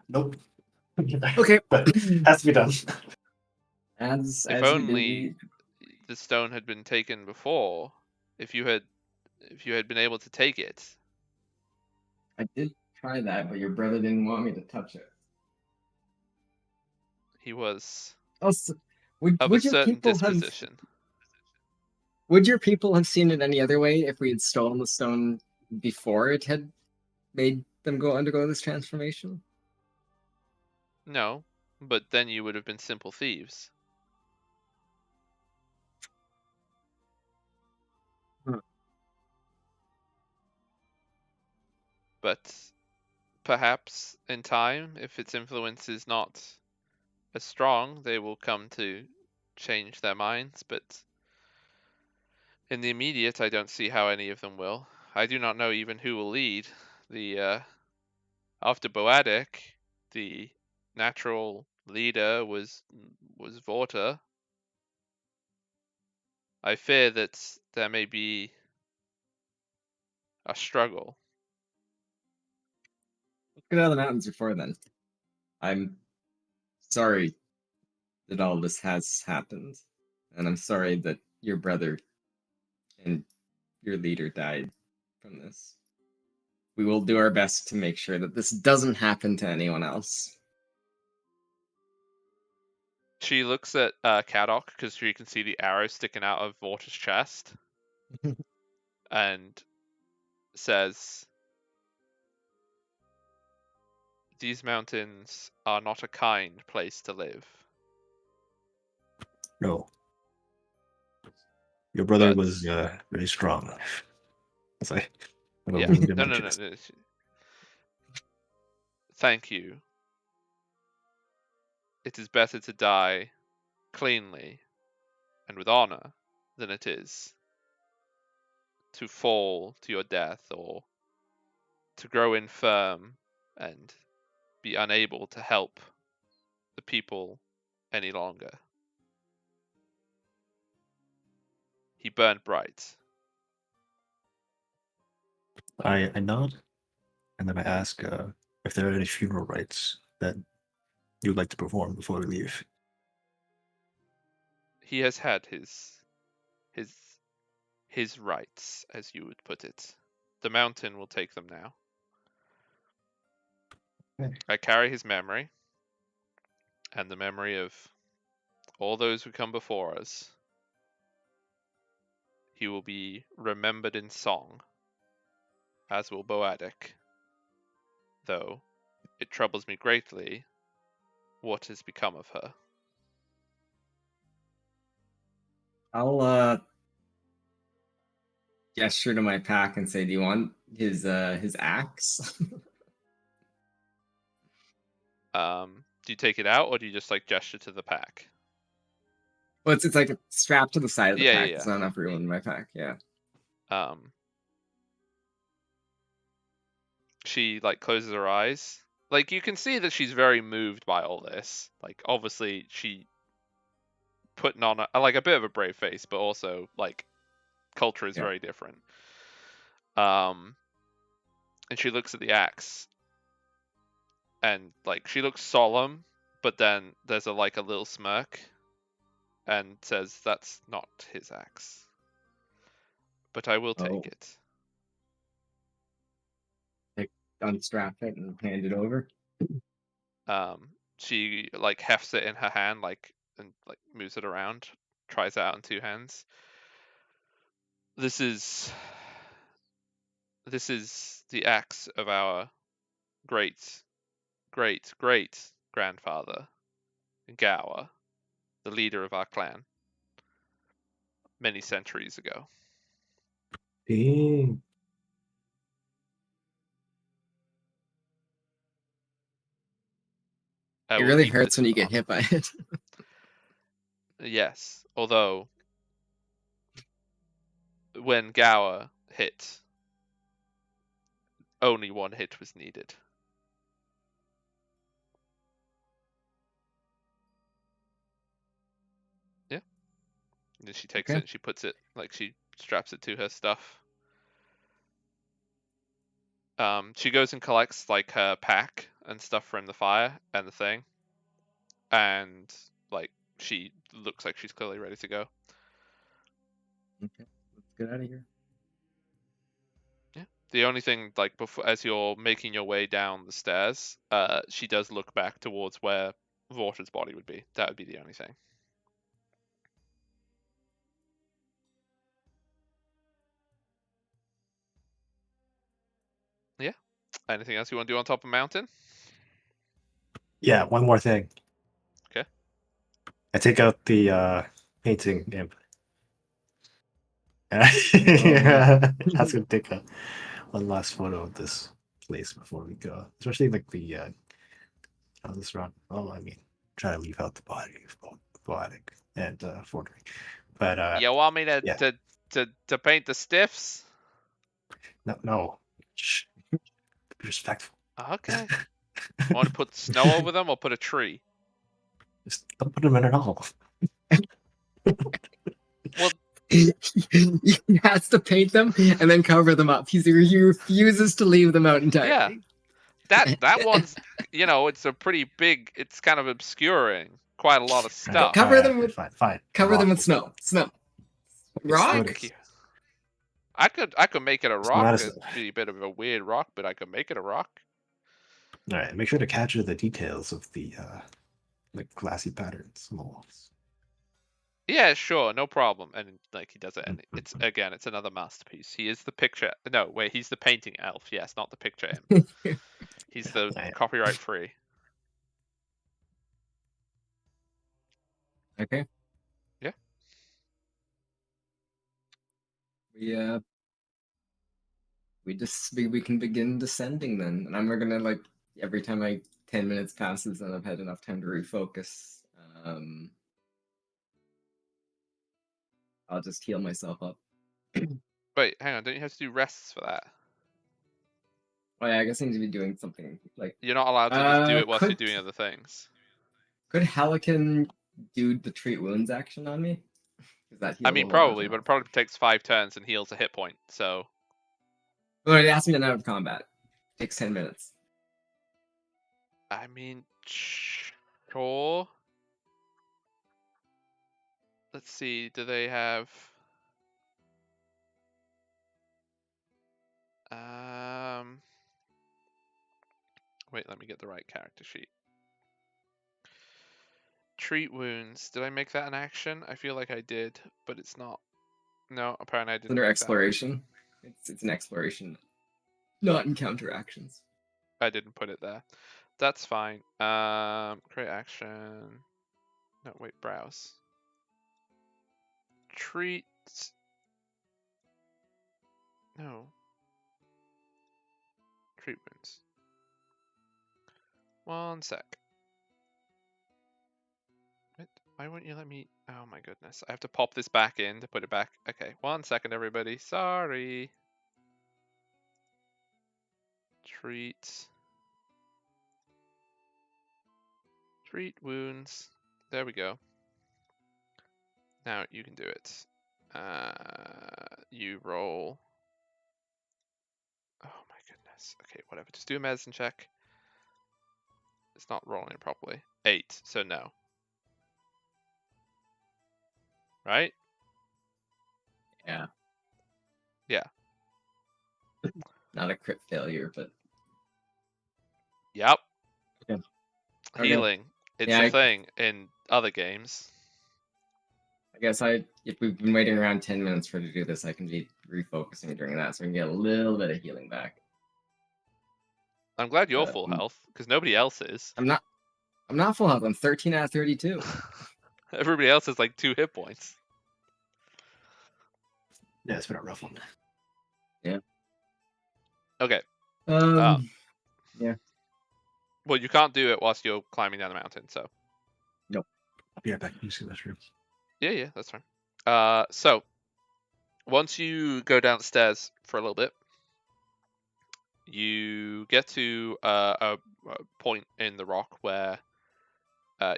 Nope. Okay. But has to be done. As If you only the stone had been taken before, if you had been able to take it. I did try that, but your brother didn't want me to touch it. He was Also, of a would your certain people have? disposition. Would your people have seen it any other way if we had stolen the stone before it had made them undergo this transformation? No, but then you would have been simple thieves. But perhaps in time, if its influence is not as strong, they will come to change their minds. But in the immediate, I don't see how any of them will. I do not know even who will lead. The after Boadic, the natural leader was Vorta. I fear that there may be a struggle. Let's get out of the mountains before then. I'm sorry that all this has happened, and I'm sorry that your brother and your leader died from this. We will do our best to make sure that this doesn't happen to anyone else. She looks at Kadok because she can see the arrow sticking out of Vorta's chest, and says, "These mountains are not a kind place to live." No. Your brother But- was very strong. It's like, Yeah, no. Thank you. It is better to die cleanly and with honor than it is to fall to your death or to grow infirm and be unable to help the people any longer. He burned bright. I nod, and then I ask if there are any funeral rites that you'd like to perform before we leave. He has had his rights, as you would put it. The mountain will take them now. Okay. I carry his memory and the memory of all those who come before us. He will be remembered in song, as will Boadic. Though it troubles me greatly what has become of her. I'll gesture to my pack and say, "Do you want his axe?" Do you take it out or do you just like gesture to the pack? Well, it's like strapped to the side of the Yeah, pack. yeah. There's not enough room in my pack. Yeah. She like closes her eyes. Like you can see that she's very moved by all this. Like obviously she putting on like a bit of a brave face, but also like culture is very different. And she looks at the axe, and like she looks solemn, but then there's a little smirk, and says, "That's not his axe, but I will take it." Unstrap it and hand it over. She like hefts it in her hand, and moves it around, tries it out in two hands. This is the axe of our great grandfather, Gower, the leader of our clan, many centuries ago. Dang. It really hurts when you get hit by it. Yes, although when Gower hit, only one hit was needed. And she takes Okay. it and she puts it, like, she straps it to her stuff. She goes and collects, like, her pack and stuff from the fire and the thing. And, like, she looks like she's clearly ready to go. Okay, let's get out of here. The only thing, like, before, as you're making your way down the stairs, she does look back towards where Vorta's body would be. That would be the only thing. Yeah. Anything else you want to do on top of mountain? Yeah, one more thing. Okay. I take out the painting imp. Oh. That's gonna take one last photo of this place before we go. Especially like the this run. Well, I mean, try to leave out the body of Poetic and Fordring. But You want me to, yeah. to paint the stiffs? no. Shh. Be respectful. Okay. Want to put snow over them or put a tree? Just don't put them in at all. Well, He has to paint them and then cover them up. He refuses to leave them out entirely. that one's, it's a pretty big. It's kind of obscuring quite a lot of stuff. Cover them with fine. Cover them Rock. with snow. Snow. It's Rock. good. Thank you. I could make it a It's rock. not It'd be a bit of a weird rock, but I could make it a rock. All right, make sure to capture the details of the like glassy patterns on the walls. Yeah, sure, no problem. And like he does it, and it's another masterpiece. He is the picture. No, wait, he's the painting elf. Yes, not the picture him. He's the Right. copyright free. Okay. Yeah. We can begin descending then, and I'm gonna like every time 10 minutes passes and I've had enough time to refocus. I'll just heal myself up. Wait, hang on. Don't you have to do rests for that? Oh yeah, I guess I need to be doing something like. You're not allowed to just do it whilst you're could- doing other things. Could Helican do the treat wounds action on me? Does that heal I mean, the probably, level? but it probably takes 5 turns and heals a hit point. So Well, it asked me to out of combat. Takes 10 minutes. I mean, sure. Let's see. Do they have? Wait, let me get the right character sheet. Treat wounds. Did I make that an action? I feel like I did, but it's not. No, apparently I didn't. Under make exploration. It's an exploration, not encounter actions. That. I didn't put it there. That's fine. Create action. No, wait, browse. Treat. No. Treat wounds. One sec. What? Why won't you let me? Oh my goodness. I have to pop this back in to put it back. Okay, 1 second, everybody. Sorry. Treat wounds. There we go. Now you can do it. You roll. Oh my goodness. Okay, whatever. Just do a medicine check. It's not rolling it properly. 8, so no. Right? Yeah. Yeah. Not a crit failure, but Yep. Okay. Healing. It's a thing in other games. I guess if we've been waiting around 10 minutes for to do this, I can be refocusing during that, so we can get a little bit of healing back. I'm glad you're full health, because nobody else is. I'm not full health. I'm 13 out of 32. Everybody else has like 2 hit points. Yeah, it's been a rough one. Yeah. Okay. Yeah. Well, you can't do it whilst you're climbing down the mountain, so. Nope. I'll be right back. You see this room. Yeah, that's fine. So once you go downstairs for a little bit, you get to a point in the rock where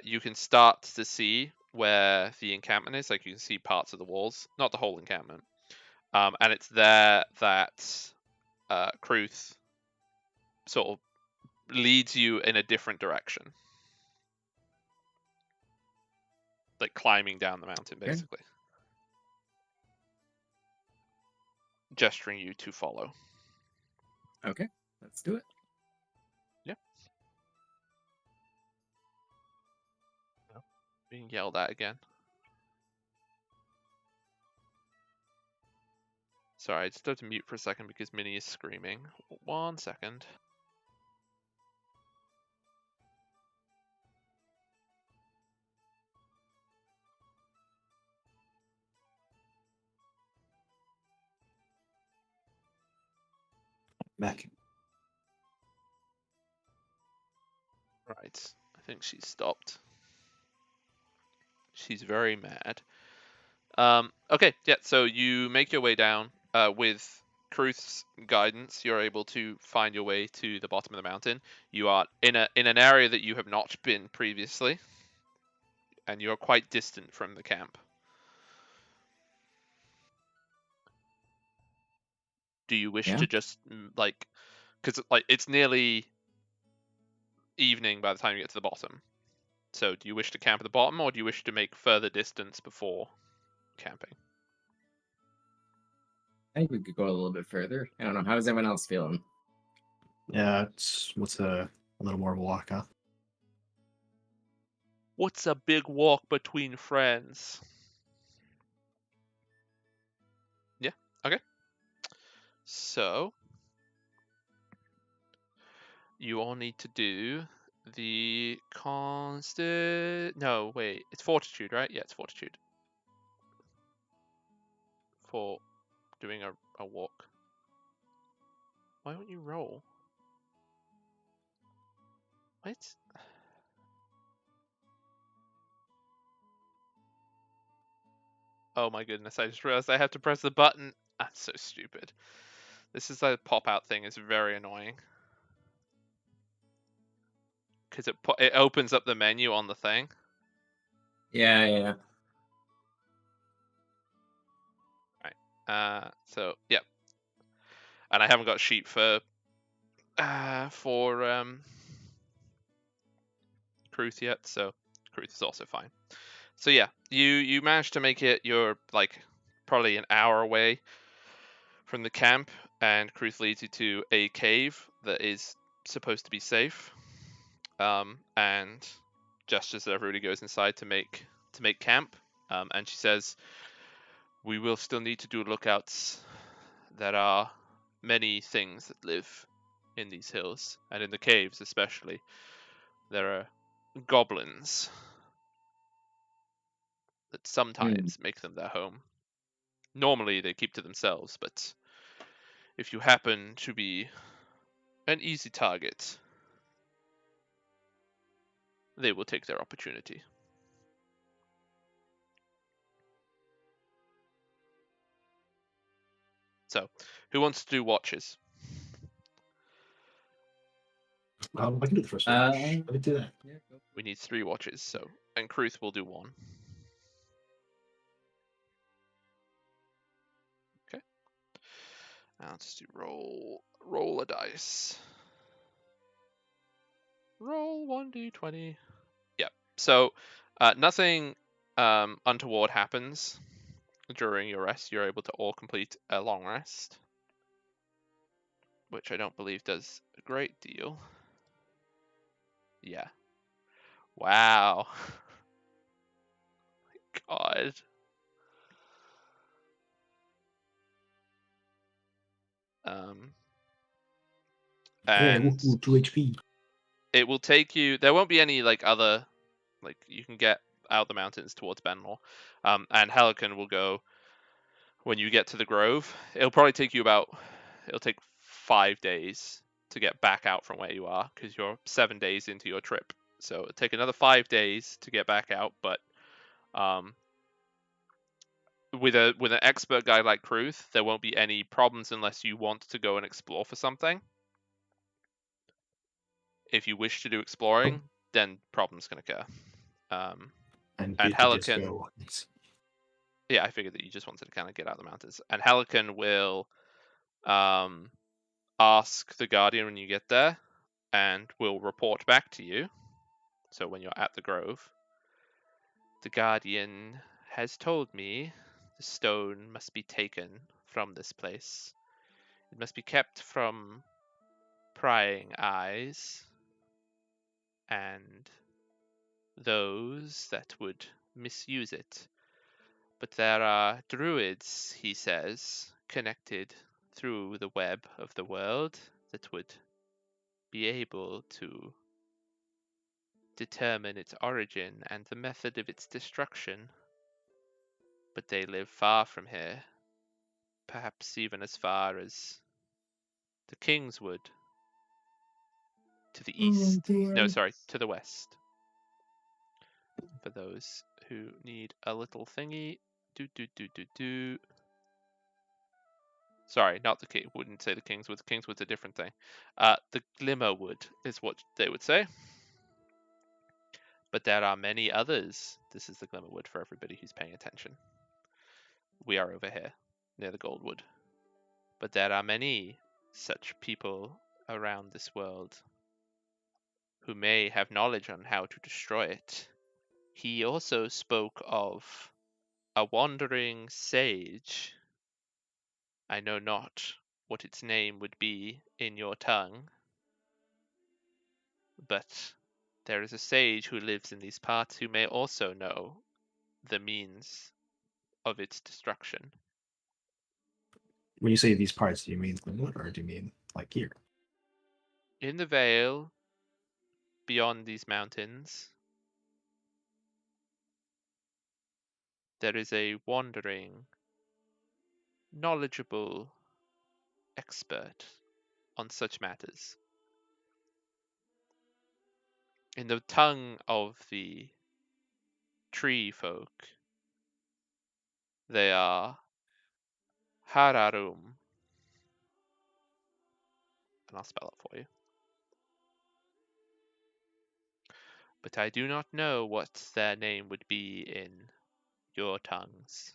you can start to see where the encampment is. Like you can see parts of the walls, not the whole encampment. And it's there that Kruth sort of leads you in a different direction, like climbing down the mountain, basically, gesturing you to follow. Okay, let's do it. Yeah. Being yelled at again. Sorry, I just have to mute for a second because Minnie is screaming. 1 second. Back. Right, I think she's stopped. She's very mad. Okay, yeah, so you make your way down. With Kruth's guidance, you're able to find your way to the bottom of the mountain. You are in an area that you have not been previously, and you're quite distant from the camp. Do you wish to just like, because like it's nearly evening by the time you get to the bottom. So do you wish to camp at the bottom, or do you wish to make further distance before camping? I think we could go a little bit further. I don't know. How is everyone else feeling? Yeah, what's a little more of a walk, huh? What's a big walk between friends? Yeah, okay. So you all need to do the constant. No, wait, it's fortitude, right? Yeah, it's fortitude for doing a walk. Why won't you roll? What? Oh my goodness, I just realized I have to press the button. That's so stupid. This is a pop-out thing. It's very annoying. Because it opens up the menu on the thing. Yeah. Right. So, yeah. And I haven't got a sheet for Kruth yet, so Kruth is also fine. So yeah, you managed to make it. You're like probably an hour away from the camp, and Kruth leads you to a cave that is supposed to be safe, and gestures that everybody goes inside to make camp. And she says, "We will still need to do lookouts. There are many things that live in these hills, and in the caves especially. There are goblins that sometimes make them their home. Normally they keep to themselves, but if you happen to be an easy target, they will take their opportunity." So, who wants to do watches? I can do the first watch. Let me do that. Yeah, We need 3 watches, so and Kruth will do 1. Okay. Now let's do roll a dice. Roll 1d20. Yep. So nothing untoward happens during your rest. You're able to all complete a long rest, which I don't believe does a great deal. Yeah. Wow. God. And 2 HP. it will take you. There won't be any like other, like you can get out the mountains towards Benlor, and Helican will go when you get to the Grove. It'll probably take you about. It'll take 5 days to get back out from where you are because you're 7 days into your trip. So it'll take another 5 days to get back out, but with an expert guy like Kruth, there won't be any problems unless you want to go and explore for something. If you wish to do exploring, then problems can occur. And And you could just Helican, go. yeah, I figured that you just wanted to kind of get out of the mountains. And Helican will ask the Guardian when you get there, and will report back to you. So when you're at the grove, the Guardian has told me the stone must be taken from this place. It must be kept from prying eyes and those that would misuse it. But there are druids, he says, connected through the web of the world that would be able to determine its origin and the method of its destruction. But they live far from here, perhaps even as far as the Kingswood, to the east. No, sorry, to the west. For those who need a little thingy, Sorry, not the king. Wouldn't say the Kingswood. The Kingswood's a different thing. The Glimmerwood is what they would say. But there are many others. This is the Glimmerwood for everybody who's paying attention. We are over here, near the Goldwood. But there are many such people around this world who may have knowledge on how to destroy it. He also spoke of a wandering sage. I know not what its name would be in your tongue, but there is a sage who lives in these parts who may also know the means of its destruction. When you say these parts, do you mean Glenwood or do you mean like here? In the Vale, beyond these mountains, there is a wandering, knowledgeable expert on such matters. In the tongue of the tree folk, they are Hararum. And I'll spell it for you. But I do not know what their name would be in your tongues.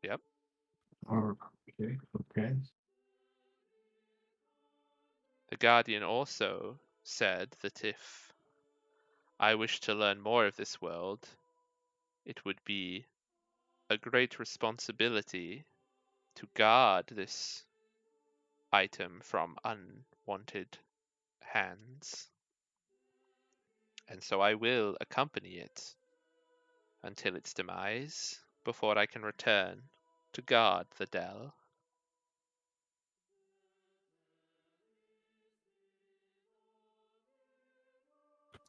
Yep. Or okay. The Guardian also said that if I wish to learn more of this world, it would be a great responsibility to guard this item from unwanted hands. And so I will accompany it until its demise, before I can return to guard the dell.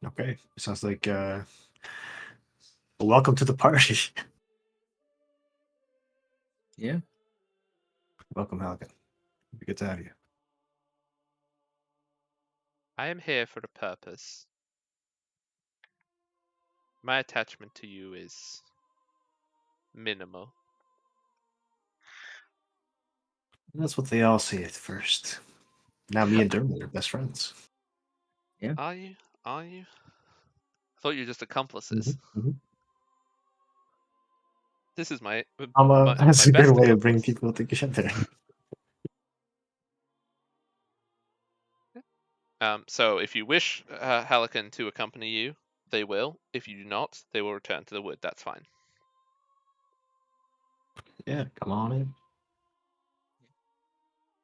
Okay. Sounds like welcome to the party. Yeah. Welcome, Helican. Good to have you. I am here for a purpose. My attachment to you is minimal. That's what they all say at first. Now me and Dermot are best friends. Are you? Are you? I thought you were just accomplices. Mhm. This is my That's a good best way of bringing accomplice. people together. So if you wish Helican to accompany you, they will. If you do not, they will return to the wood. That's fine. Yeah, come on in.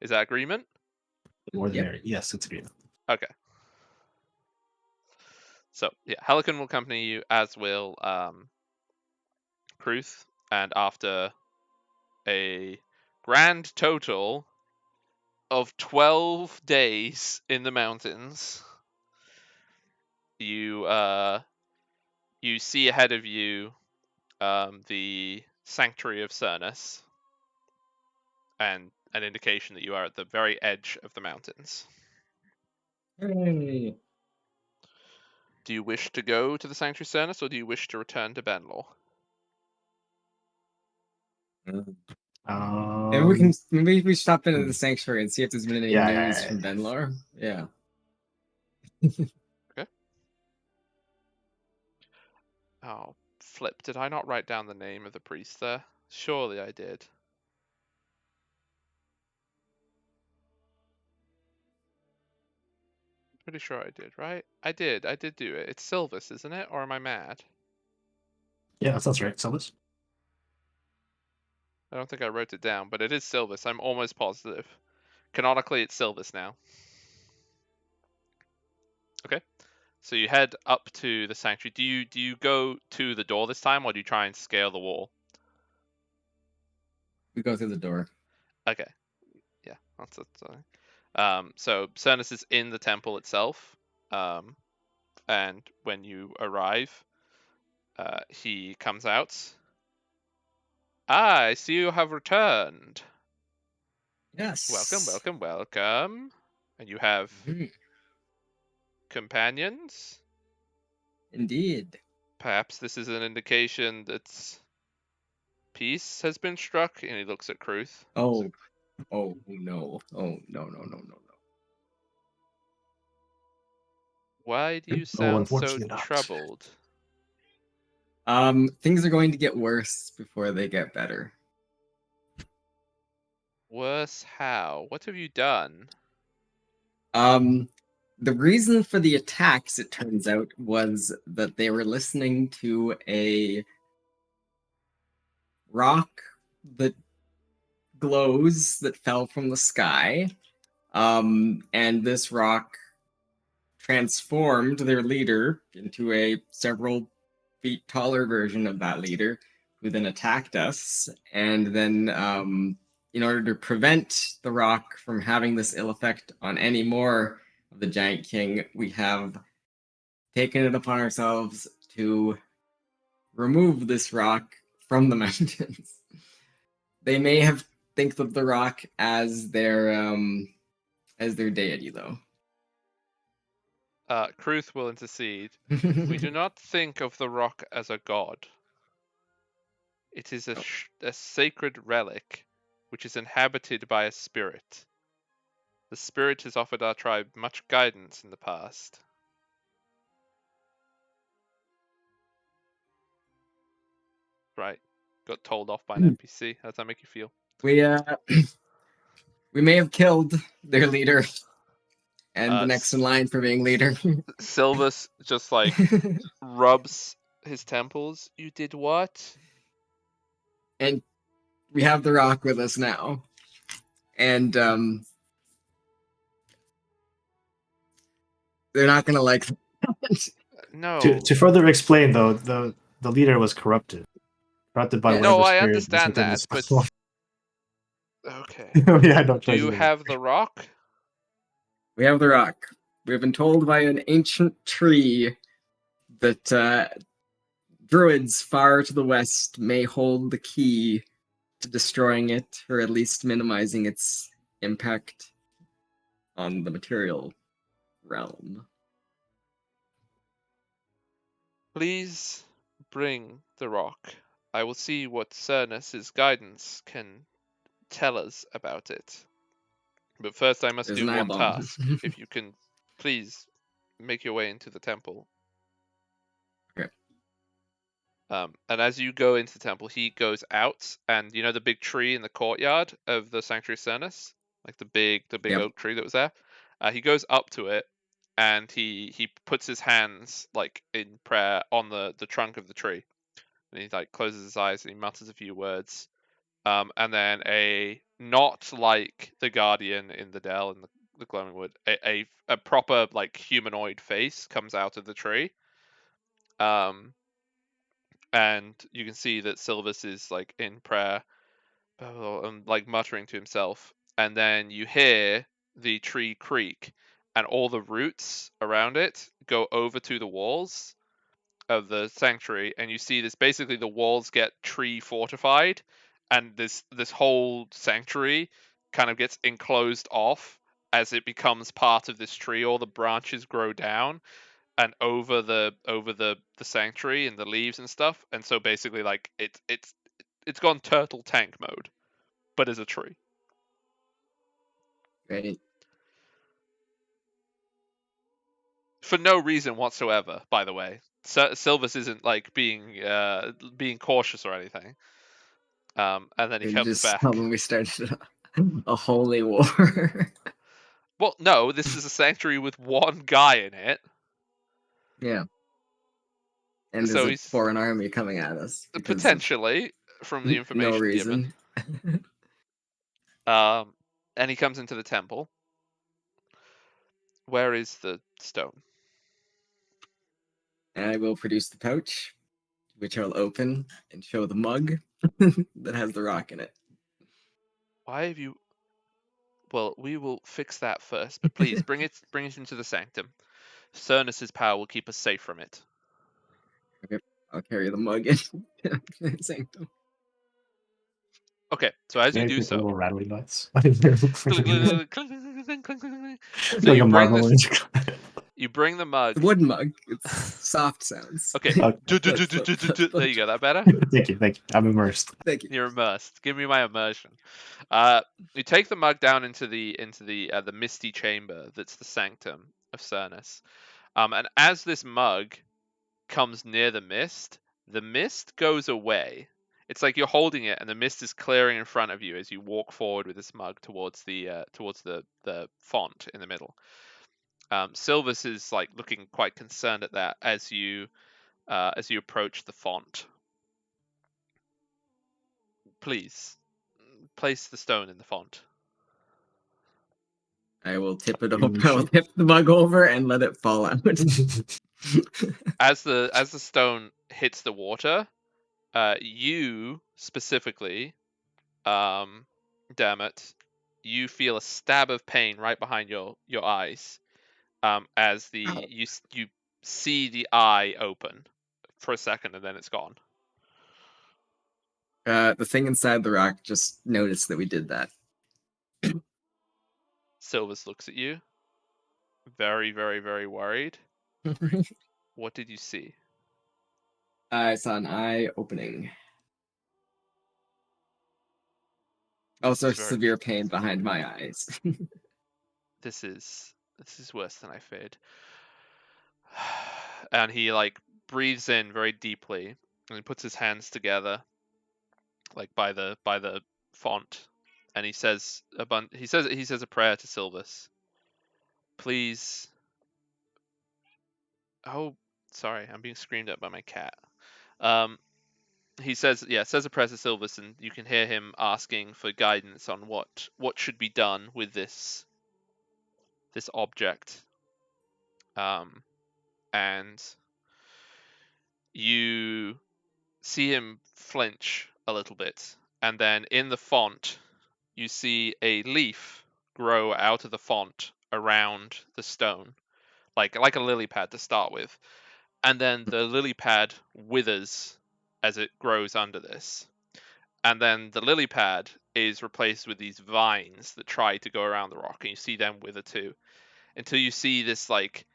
Is that agreement? The more the Yep. merrier. Yes, it's agreement. Okay. So yeah, Helican will accompany you, as will Kruth, and after a grand total of 12 days in the mountains, you see ahead of you the Sanctuary of Cernus, and an indication that you are at the very edge of the mountains. Hey. Do you wish to go to the Sanctuary of Cernus, or do you wish to return to Benlor? Maybe we stop into the sanctuary and see if there's been any Yeah, news from Benlar. Yeah. Oh, flip. Did I not write down the name of the priest there? Surely I did. Pretty sure I did, right? I did do it. It's Silvus, isn't it? Or am I mad? Yeah, that sounds right. Silvus. I don't think I wrote it down, but it is Silvus. I'm almost positive. Canonically, it's Silvus now. Okay. So you head up to the sanctuary. Do you go to the door this time, or do you try and scale the wall? We go through the door. Okay. Yeah, that's it. So Cernus is in the temple itself, and when you arrive, he comes out. Ah, I see you have returned. Yes. Welcome. And you have Mhm. companions? Indeed. Perhaps this is an indication that peace has been struck? And he looks at Kruth. Oh no. Oh no. Why do you Oh, sound so unfortunately not. troubled? Things are going to get worse before they get better. Worse how? What have you done? The reason for the attacks, it turns out, was that they were listening to a rock that glows that fell from the sky. And this rock transformed their leader into a several feet taller version of that leader, who then attacked us. And then, in order to prevent the rock from having this ill effect on any more of the Giant King, we have taken it upon ourselves to remove this rock from the mountains. They may have think of the rock as their deity, though. Kruth will intercede. We do not think of the rock as a god. It is a sacred relic, which is inhabited by a spirit. The spirit has offered our tribe much guidance in the past. Right. Got told off by an NPC. How does that make you feel? We may have killed their leader and the next in line for being leader. Silvus just like rubs his temples. You did what? And we have the rock with us now. And they're not gonna like that. No. To further explain, though, the leader was corrupted by Yeah. whatever No, I spirit understand was within that, this but vessel. okay. We had no Do choice you anyway. have the rock? We have the rock. We've been told by an ancient tree that druids far to the west may hold the key to destroying it, or at least minimizing its impact on the material realm. Please bring the rock. I will see what Cernus's guidance can tell us about it. But first I must There's do an one eyeball. task. If you can please make your way into the temple. Okay. And as you go into the temple, he goes out, and you know the big tree in the courtyard of the Sanctuary Cernus? Like the big Yep. oak tree that was there? He goes up to it, and he puts his hands like in prayer on the trunk of the tree. And he like closes his eyes and he mutters a few words. And then not like the Guardian in the Dell in the glowing wood, a proper like humanoid face comes out of the tree. And you can see that Silvus is like in prayer, and like muttering to himself. And then you hear the tree creak, and all the roots around it go over to the walls of the sanctuary, and you see this basically the walls get tree fortified, and this whole sanctuary kind of gets enclosed off as it becomes part of this tree. All the branches grow down and over the sanctuary and the leaves and stuff, and so basically like it's gone turtle tank mode. but as a tree. Right. For no reason whatsoever, by the way. Silvus isn't like being cautious or anything. And then he You comes just back. tell them we started a holy war. Well, no, this is a sanctuary with one guy in it. Yeah. And So there's a he's foreign army coming at us. because of potentially, from the no information reason. given. And he comes into the temple. Where is the stone? And I will produce the pouch, which I'll open and show the mug that has the rock in it. Why have you? Well, we will fix that first, but please bring it into the sanctum. Cernus's power will keep us safe from it. I'll carry the mug in the sanctum. Okay, so as you Maybe do make a so, little rattly noise. So you bring marble this, you bring the mug. The wooden mug. It's soft sounds. Okay, there you go. That better? Thank you. I'm immersed. Thank you. You're immersed. Give me my immersion. You take the mug down into the misty chamber that's the sanctum of Cernus. And as this mug comes near the mist goes away. It's like you're holding it, and the mist is clearing in front of you as you walk forward with this mug towards the font in the middle. Silvus is like looking quite concerned at that as you approach the font. Please place the stone in the font. I will tip it over. I will tip the mug over and let it fall out. As the stone hits the water, you specifically, Dermot, you feel a stab of pain right behind your eyes, as you see the eye open for a second and then it's gone. The thing inside the rock just noticed that we did that. Silvus looks at you, very, very, very worried. What did you see? I saw an eye opening. Also, severe pain behind my eyes. This is worse than I feared. And he like breathes in very deeply, and he puts his hands together, like by the font, and he says a prayer to Silvus. Please. Oh, sorry, I'm being screamed at by my cat. He says a prayer to Silvus, and you can hear him asking for guidance on what should be done with this object. And you see him flinch a little bit, and then in the font, you see a leaf grow out of the font around the stone, like a lily pad to start with, and then the lily pad withers as it grows under this, and then the lily pad is replaced with these vines that try to go around the rock, and you see them wither too, until you see this like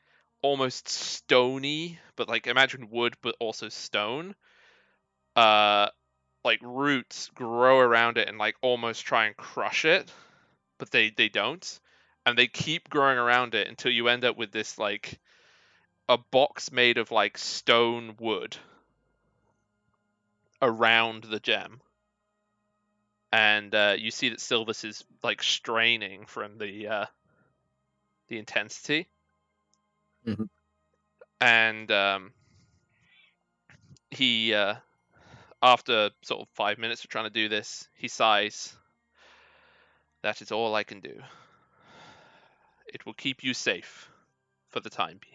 almost stony, but like imagine wood but also stone, like roots grow around it and like almost try and crush it, but they don't, and they keep growing around it until you end up with this like a box made of like stone wood around the gem. And you see that Silvus is like straining from the intensity. Mhm. And he after sort of 5 minutes of trying to do this, he sighs. That is all I can do. It will keep you safe for the time being.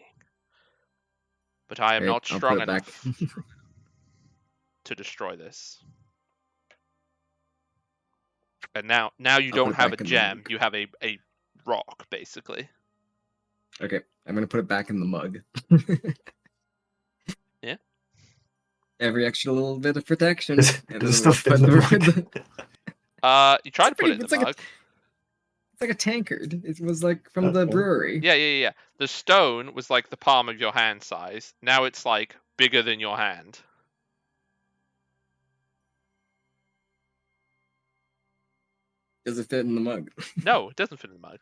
But I am Great, not I'll strong put it back. enough to destroy this. And now you I'll put don't it have a back in the gem, mug. you have a rock, basically. Okay, I'm gonna put it back in the mug. Yeah. Every extra little bit of protection. Does And it then still we'll fit in the mug? You try to put it in the it's like mug. It's like a tankard. It was like from the brewery. Yeah. The stone was like the palm of your hand size. Now it's like bigger than your hand. Does it fit in the mug? No, it doesn't fit in the mug.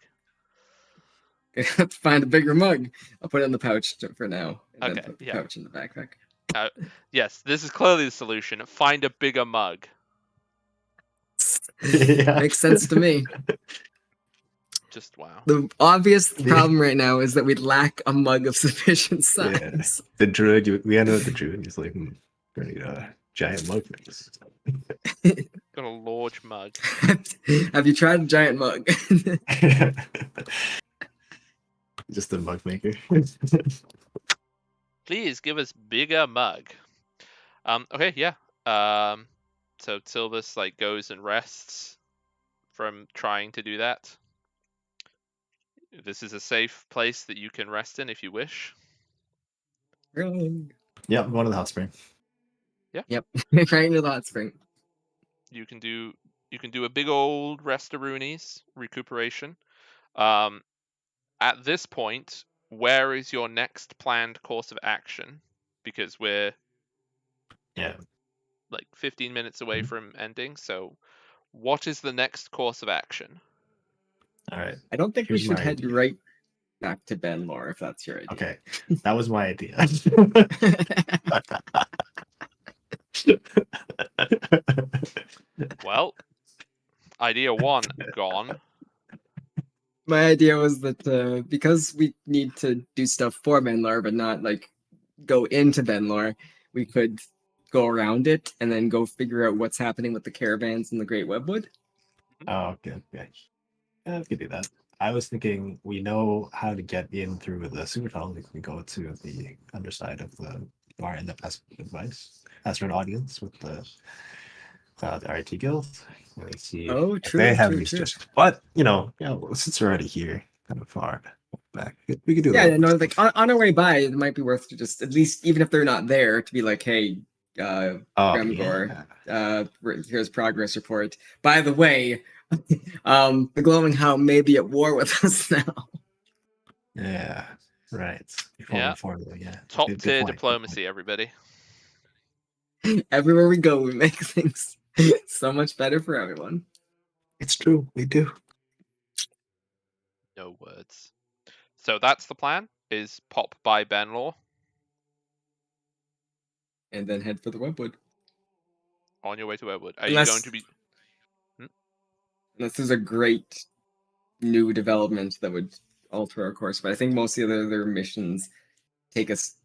I have to find a bigger mug. I'll put it in the pouch for now, and then Okay, put the yeah. pouch in the backpack. Yes, this is clearly the solution. Find a bigger mug. Yeah. Makes sense to me. Just wow. The obvious problem right now is that we lack a mug of sufficient Yeah. size. The druid, we ended with the druid. He's like, gonna need a giant mug mix. Got a large mug. Have you tried a giant mug? Just a mug maker. Please give us bigger mug. Okay, yeah. So Silvus like goes and rests from trying to do that. This is a safe place that you can rest in if you wish. Really? Yeah, I'm going to the hot spring. Yep. Right into the hot spring. You can do a big old restaroonies recuperation. At this point, where is your next planned course of action? Because we're Yeah. like 15 minutes away from ending. So, what is the next course of action? All right. I don't think Here's we should my head idea. right back to Benlore if that's your idea. Okay. That was my idea. Well, idea one gone. My idea was that because we need to do stuff for Benlore, but not like go into Benlore, we could go around it and then go figure out what's happening with the caravans in the Great Webwood. Oh, okay. Yeah, we could do that. I was thinking we know how to get in through the sewer tunnel. We can go to the underside of the bar and ask advice. Ask for an audience with the RIT Guild. Let's see. Oh, if true, they have true, any true. suggestions. But since we're already here, kind of far back, we could do Yeah, that. no, like on our way by, it might be worth to just at least, even if they're not there, to be like, hey, Gremgor, here's progress report. By the way, the glowing hound may be at war with us now. Yeah, right. Before Yeah. we're formally, yeah. Top Good tier point, good diplomacy, everybody. Everywhere we go, we make things so much better for everyone. It's true, we do. No words. So that's the plan. Is pop by Benlore And then head for the Webwood. on your way to Webwood. Are Unless- you going to be? Unless there's a great new development that would alter our course, but I think most of the other missions take us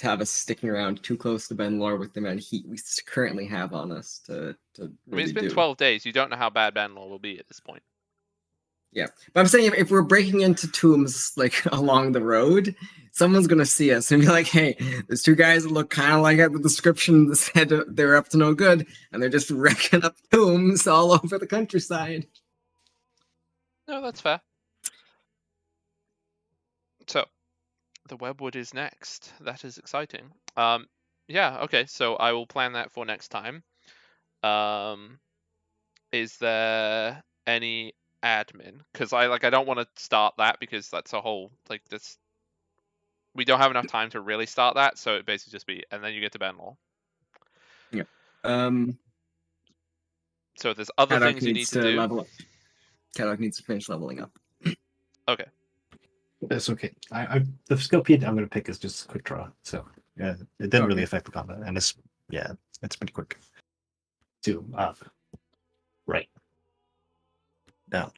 have us sticking around too close to Benlore with the amount of heat we currently have on us to I mean, really it's been do. 12 days. You don't know how bad Benlore will be at this point. Yeah, but I'm saying if we're breaking into tombs like along the road, someone's gonna see us and be like, "Hey, there's two guys that look kind of like the description that said they're up to no good, and they're just wrecking up tombs all over the countryside." No, that's fair. So, the Webwood is next. That is exciting. Yeah, okay, so I will plan that for next time. Is there any admin? Because I don't want to start that because that's a whole this. We don't have enough time to really start that, so it basically just be and then you get to Benlore. Yeah. So if there's other Kadok things you need needs to do. level up. Kadok needs to finish leveling up. Okay. That's okay. The skill P I'm going to pick is just a quick draw. So yeah, it didn't really affect the combat, and it's pretty quick. 2 up, right, down.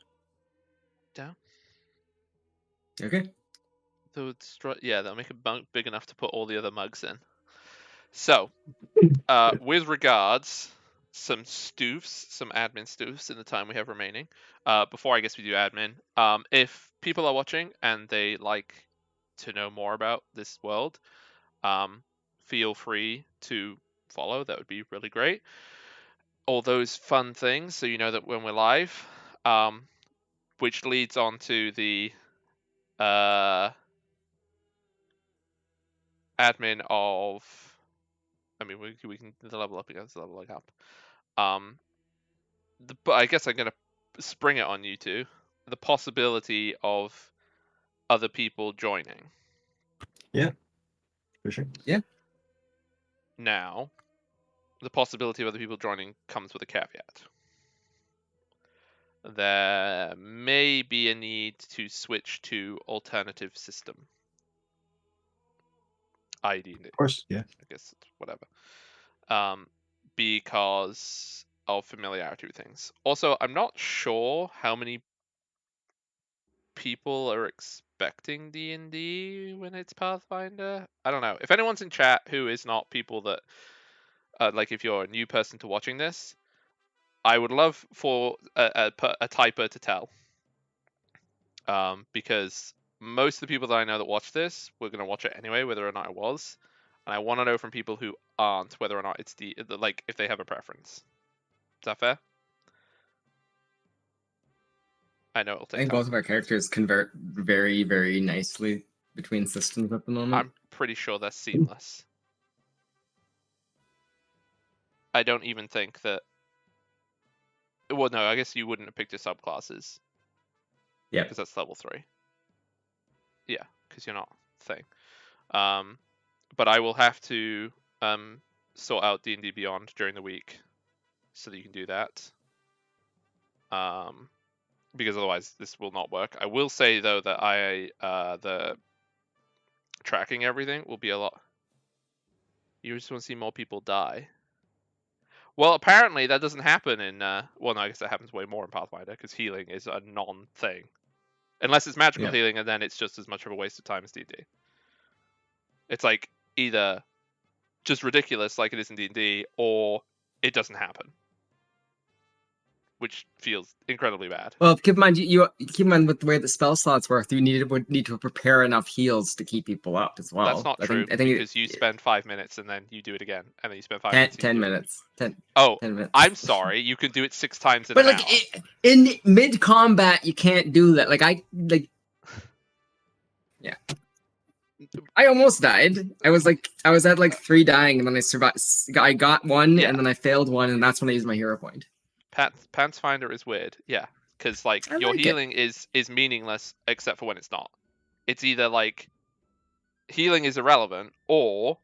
Okay. They'll make a bunk big enough to put all the other mugs in. So, with regards, some admin stoofs in the time we have remaining. Before I guess we do admin, if people are watching and they like to know more about this world, feel free to follow. That would be really great. All those fun things, so you know that when we're live, which leads on to the admin of. I mean, we can level up against leveling up. But I guess I'm gonna spring it on you two. The possibility of other people joining. Yeah, for sure. Yeah. Now, the possibility of other people joining comes with a caveat. there may be a need to switch to alternative system. ID, Of course, yeah. I guess it's whatever. Because of familiarity with things. Also, I'm not sure how many people are expecting D&D when it's Pathfinder. I don't know. If anyone's in chat who is not people that, like if you're a new person to watching this, I would love for a typer to tell. Because most of the people that I know that watch this were going to watch it anyway, whether or not it was. And I want to know from people who aren't whether or not it's like if they have a preference. Is that fair? I know it'll I take think time. both of our characters convert very, very nicely between systems at the moment. I'm pretty sure they're seamless. I don't even think that. Well, no, I guess you wouldn't have picked your subclasses. Yeah. Because that's level 3. Yeah, because you're not thing. But I will have to sort out D&D Beyond during the week so that you can do that. Because otherwise this will not work. I will say though that the tracking everything will be a lot. You just want to see more people die. Well, apparently that doesn't happen in. Well, no, I guess that happens way more in Pathfinder because healing is a non-thing, unless it's magical healing, and then it's just as much of a waste of time as D&D. It's like either just ridiculous, like it is in D&D, or it doesn't happen, which feels incredibly bad. Well, keep in mind, you keep in mind with the way the spell slots work, you would need to prepare enough heals to keep people up as well. That's not true, because you spend 5 minutes and then you do it again, and then you spend 5 minutes. 10 minutes. 10 minutes. I'm sorry, you can do it 6 times in but an like hour. in mid combat, you can't do that. Yeah. I almost died. I was at like 3 dying, and then I survived. I got 1, and then I failed 1, and that's when I used my hero point. Pathfinder is weird, yeah, because like your healing is meaningless except for when it's not. It's either like healing is irrelevant, or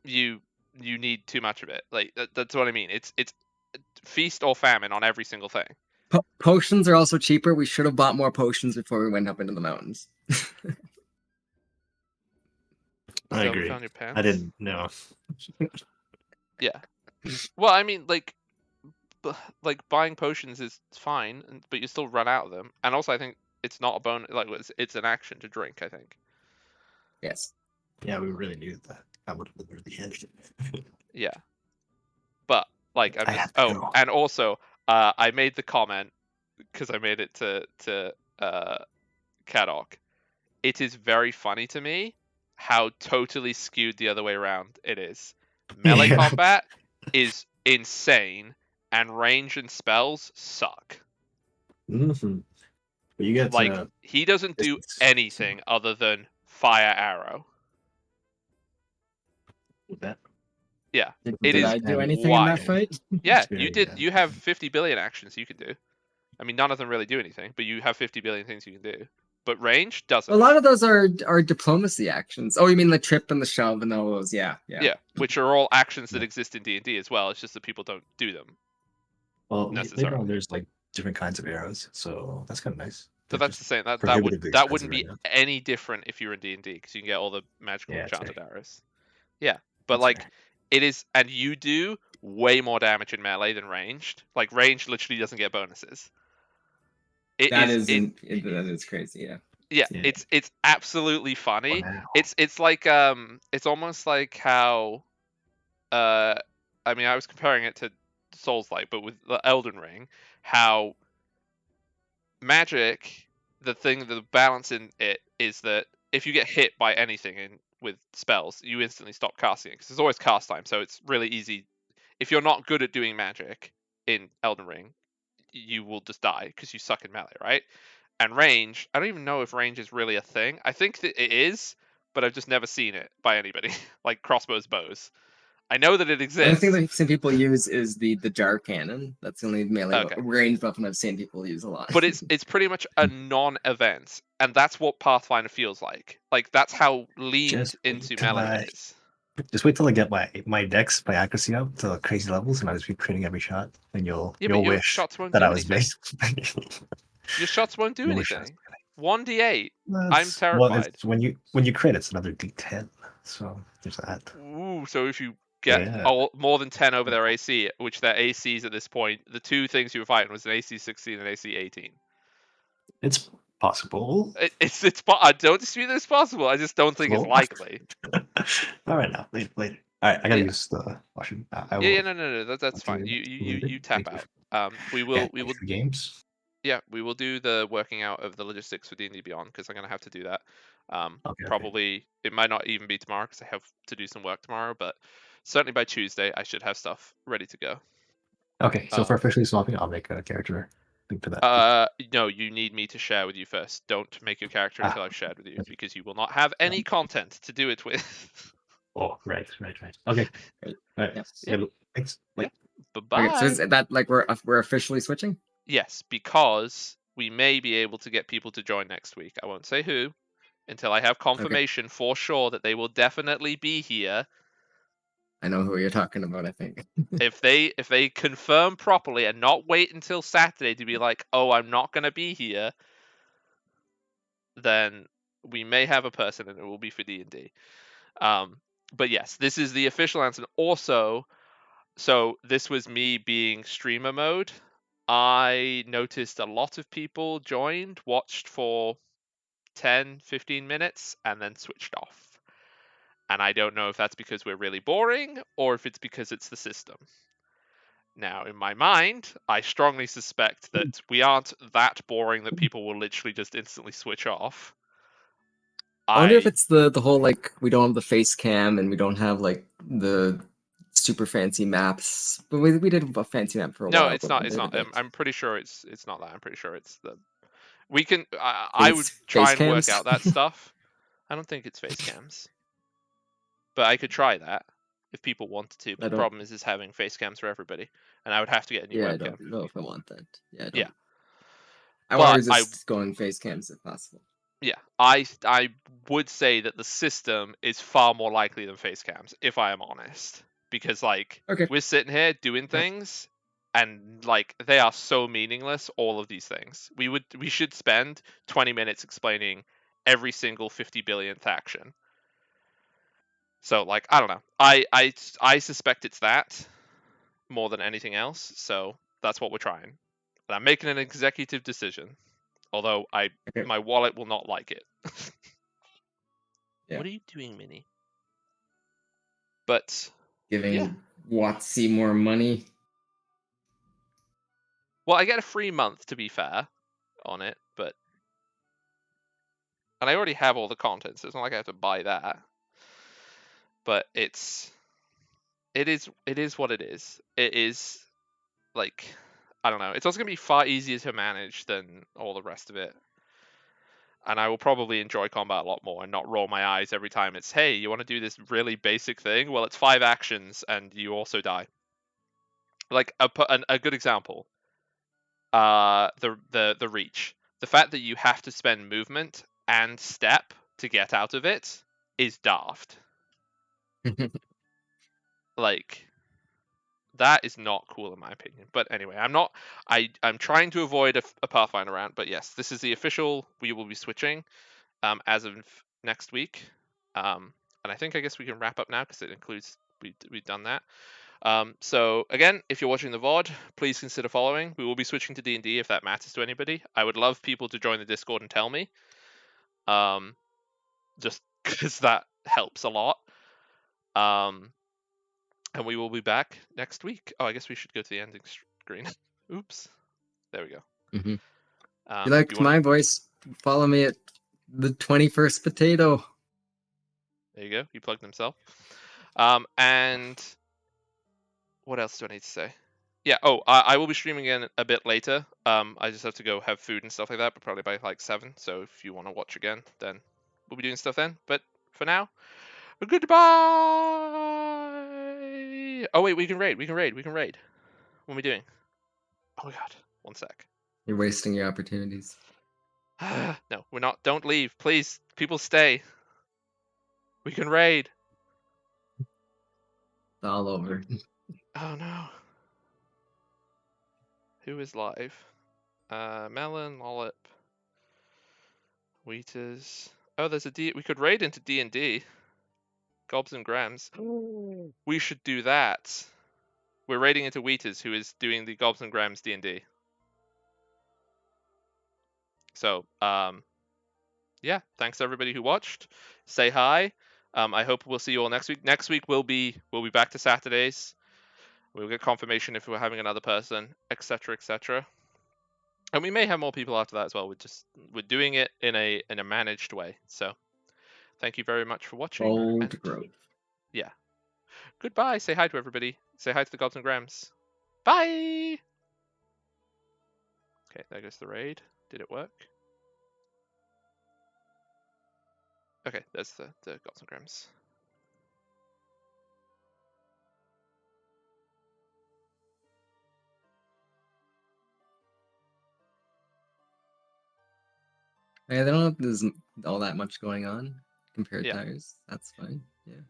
you need too much of it. Like that's what I mean. It's feast or famine on every single thing. Potions are also cheaper. We should have bought more potions before we went up into the mountains. I agree. Found your pants? I didn't know. Yeah. Well, I mean, like buying potions is fine, but you still run out of them. And also, I think it's not a bonus. Like it's an action to drink. I think. Yes. Yeah, we really knew that. That would have been the end. Yeah. But like, and also, I made the comment because I made it to Kadok. It is very funny to me how totally skewed the other way around it is. Melee combat is insane, and range and spells suck. Mm-hmm. But you get like he doesn't do anything other than fire arrow. That. Yeah, did I do anything in that fight? Yeah, you did. You have 50 billion actions you can do. I mean, none of them really do anything, but you have 50 billion things you can do. But range doesn't. A lot of those are diplomacy actions. Oh, you mean the trip and the shove and all those? Yeah. Which are all actions that exist in D&D as well. It's just that people don't do them. Well, later on, there's like different kinds of arrows, so that's kind of nice. But that's the same. That wouldn't be any different if you were in D&D, because you can get all the magical enchanted arrows. Yeah, but like it is, and you do way more damage in melee than ranged. Like ranged literally doesn't get bonuses. That is crazy. Yeah, it's absolutely funny. Wow. It's like it's almost like how I mean, I was comparing it to Souls-like, but with the Elden Ring, how magic, the balance in it is that if you get hit by anything with spells, you instantly stop casting it, because there's always cast time, so it's really easy. If you're not good at doing magic in Elden Ring, you will just die because you suck in melee, right? And range, I don't even know if range is really a thing. I think that it is, but I've just never seen it by anybody. Like crossbows, bows. I know that it exists. The only thing that I've seen people use is the jar cannon. That's the only melee range weapon I've seen people use a lot. But it's pretty much a non-event, and that's what Pathfinder feels like. Like that's how leaned into melee it is. Just wait till I get my dex, my accuracy up to crazy levels, and I'll just be critting every shot, and Yeah, but you'll your wish shots won't that do I was anything. base. Your shots won't do You'll wish I was anything. 1d8. I'm Well, terrified. it's when you crit, it's another d10. So there's that. Ooh, so if you get Yeah. more than 10 over their AC, which their ACs at this point, the two things you were fighting was an AC 16 and AC 18. It's possible. I don't dispute that it's possible. I just don't think it's Well, likely. all right, now later. All right, I gotta Yeah. use the washroom. I Yeah, will. no, that's fine. You tap Thank you. out. We will games. yeah, we will do the working out of the logistics for D&D Beyond because I'm gonna have to do that. Okay. Probably it might not even be tomorrow because I have to do some work tomorrow, but certainly by Tuesday I should have stuff ready to go. Okay, so for officially swapping, I'll make a character link to that. No, you need me to share with you first. Don't make your character until I've shared with you okay. because you will not have any content to do it with. Oh, right. Okay. Right. All right. Yeah. Thanks. Yeah. Bye-bye. Okay, so is that like we're officially switching? Yes, because we may be able to get people to join next week. I won't say who until I have confirmation for sure that they will definitely be here. I know who you're talking about, I think. If they confirm properly and not wait until Saturday to be like, "Oh, I'm not going to be here," then we may have a person and it will be for D&D. But yes, this is the official answer. Also, so this was me being streamer mode. I noticed a lot of people joined, watched for 10, 15 minutes, and then switched off. And I don't know if that's because we're really boring or if it's because it's the system. Now, in my mind, I strongly suspect that we aren't that boring that people will literally just instantly switch off. I wonder if it's the whole like we don't have the face cam and we don't have like the super fancy maps. But we did a fancy map for a while. No, it's but not. we It's did a not. bit. I'm pretty sure it's not that. I'm pretty sure it's the. We can. I Think would it's try face and work cams? out that stuff. I don't think it's face cams, but I could try that if people wanted to. But I the don't- problem is having face cams for everybody, and I would have to get a new Yeah, I webcam. don't know if I want that. Yeah, I don't. Yeah. I want to But I- resist going face cams if possible. Yeah, I would say that the system is far more likely than face cams, if I am honest, because like Okay. we're sitting here doing things, and like they are so meaningless. All of these things, we should spend 20 minutes explaining every single 50 billionth action. So like I don't know, I suspect it's that more than anything else. So that's what we're trying, and I'm making an executive decision. Although my wallet will not like it. Yeah. What are you doing, Minnie? But Giving WotC more money. well, I get a free month to be fair on it, but and I already have all the content, so it's not like I have to buy that. But it is what it is. It is like I don't know. It's also gonna be far easier to manage than all the rest of it. And I will probably enjoy combat a lot more and not roll my eyes every time it's, hey, you want to do this really basic thing? Well, it's 5 actions and you also die. Like a good example, the reach. The fact that you have to spend movement and step to get out of it is daft. Like that is not cool in my opinion. But anyway, I'm trying to avoid a Pathfinder rant, but yes, this is the official. We will be switching as of next week. And I guess we can wrap up now because it includes we've done that. So again, if you're watching the VOD, please consider following. We will be switching to D&D if that matters to anybody. I would love people to join the Discord and tell me. Just because that helps a lot. And we will be back next week. Oh, I guess we should go to the ending screen. Oops. There we go. Mm-hmm. If you liked my voice, follow me at the 21st Potato. There you go. He plugged himself. And what else do I need to say? Yeah. Oh, I will be streaming again a bit later. I just have to go have food and stuff like that, but probably by like 7. So if you want to watch again, then we'll be doing stuff then. But for now, goodbye. Oh wait, we can raid. What are we doing? Oh my god. 1 sec. You're wasting your opportunities. No, we're not. Don't leave, please. People stay. We can raid. all over. Oh no. Who is live? Melon, Lollip, Wheaters. Oh, there's a D. We could raid into D&D. Gobs and Grams. We should do that. We're raiding into Wheaters, who is doing the Gobs and Grams D&D. So, yeah, thanks to everybody who watched. Say hi. I hope we'll see you all next week. Next week we'll be back to Saturdays. We'll get confirmation if we're having another person, etc., etc. And we may have more people after that as well. We're doing it in a managed way. So, thank you very much for watching. Bold and growth. yeah, goodbye. Say hi to everybody. Say hi to the Gobs and Grams. Bye. Okay, there goes the raid. Did it work? Okay, there's the Gobs and Grams. I don't know if there's all that much going on compared Yeah. to ours. That's fine. Yeah.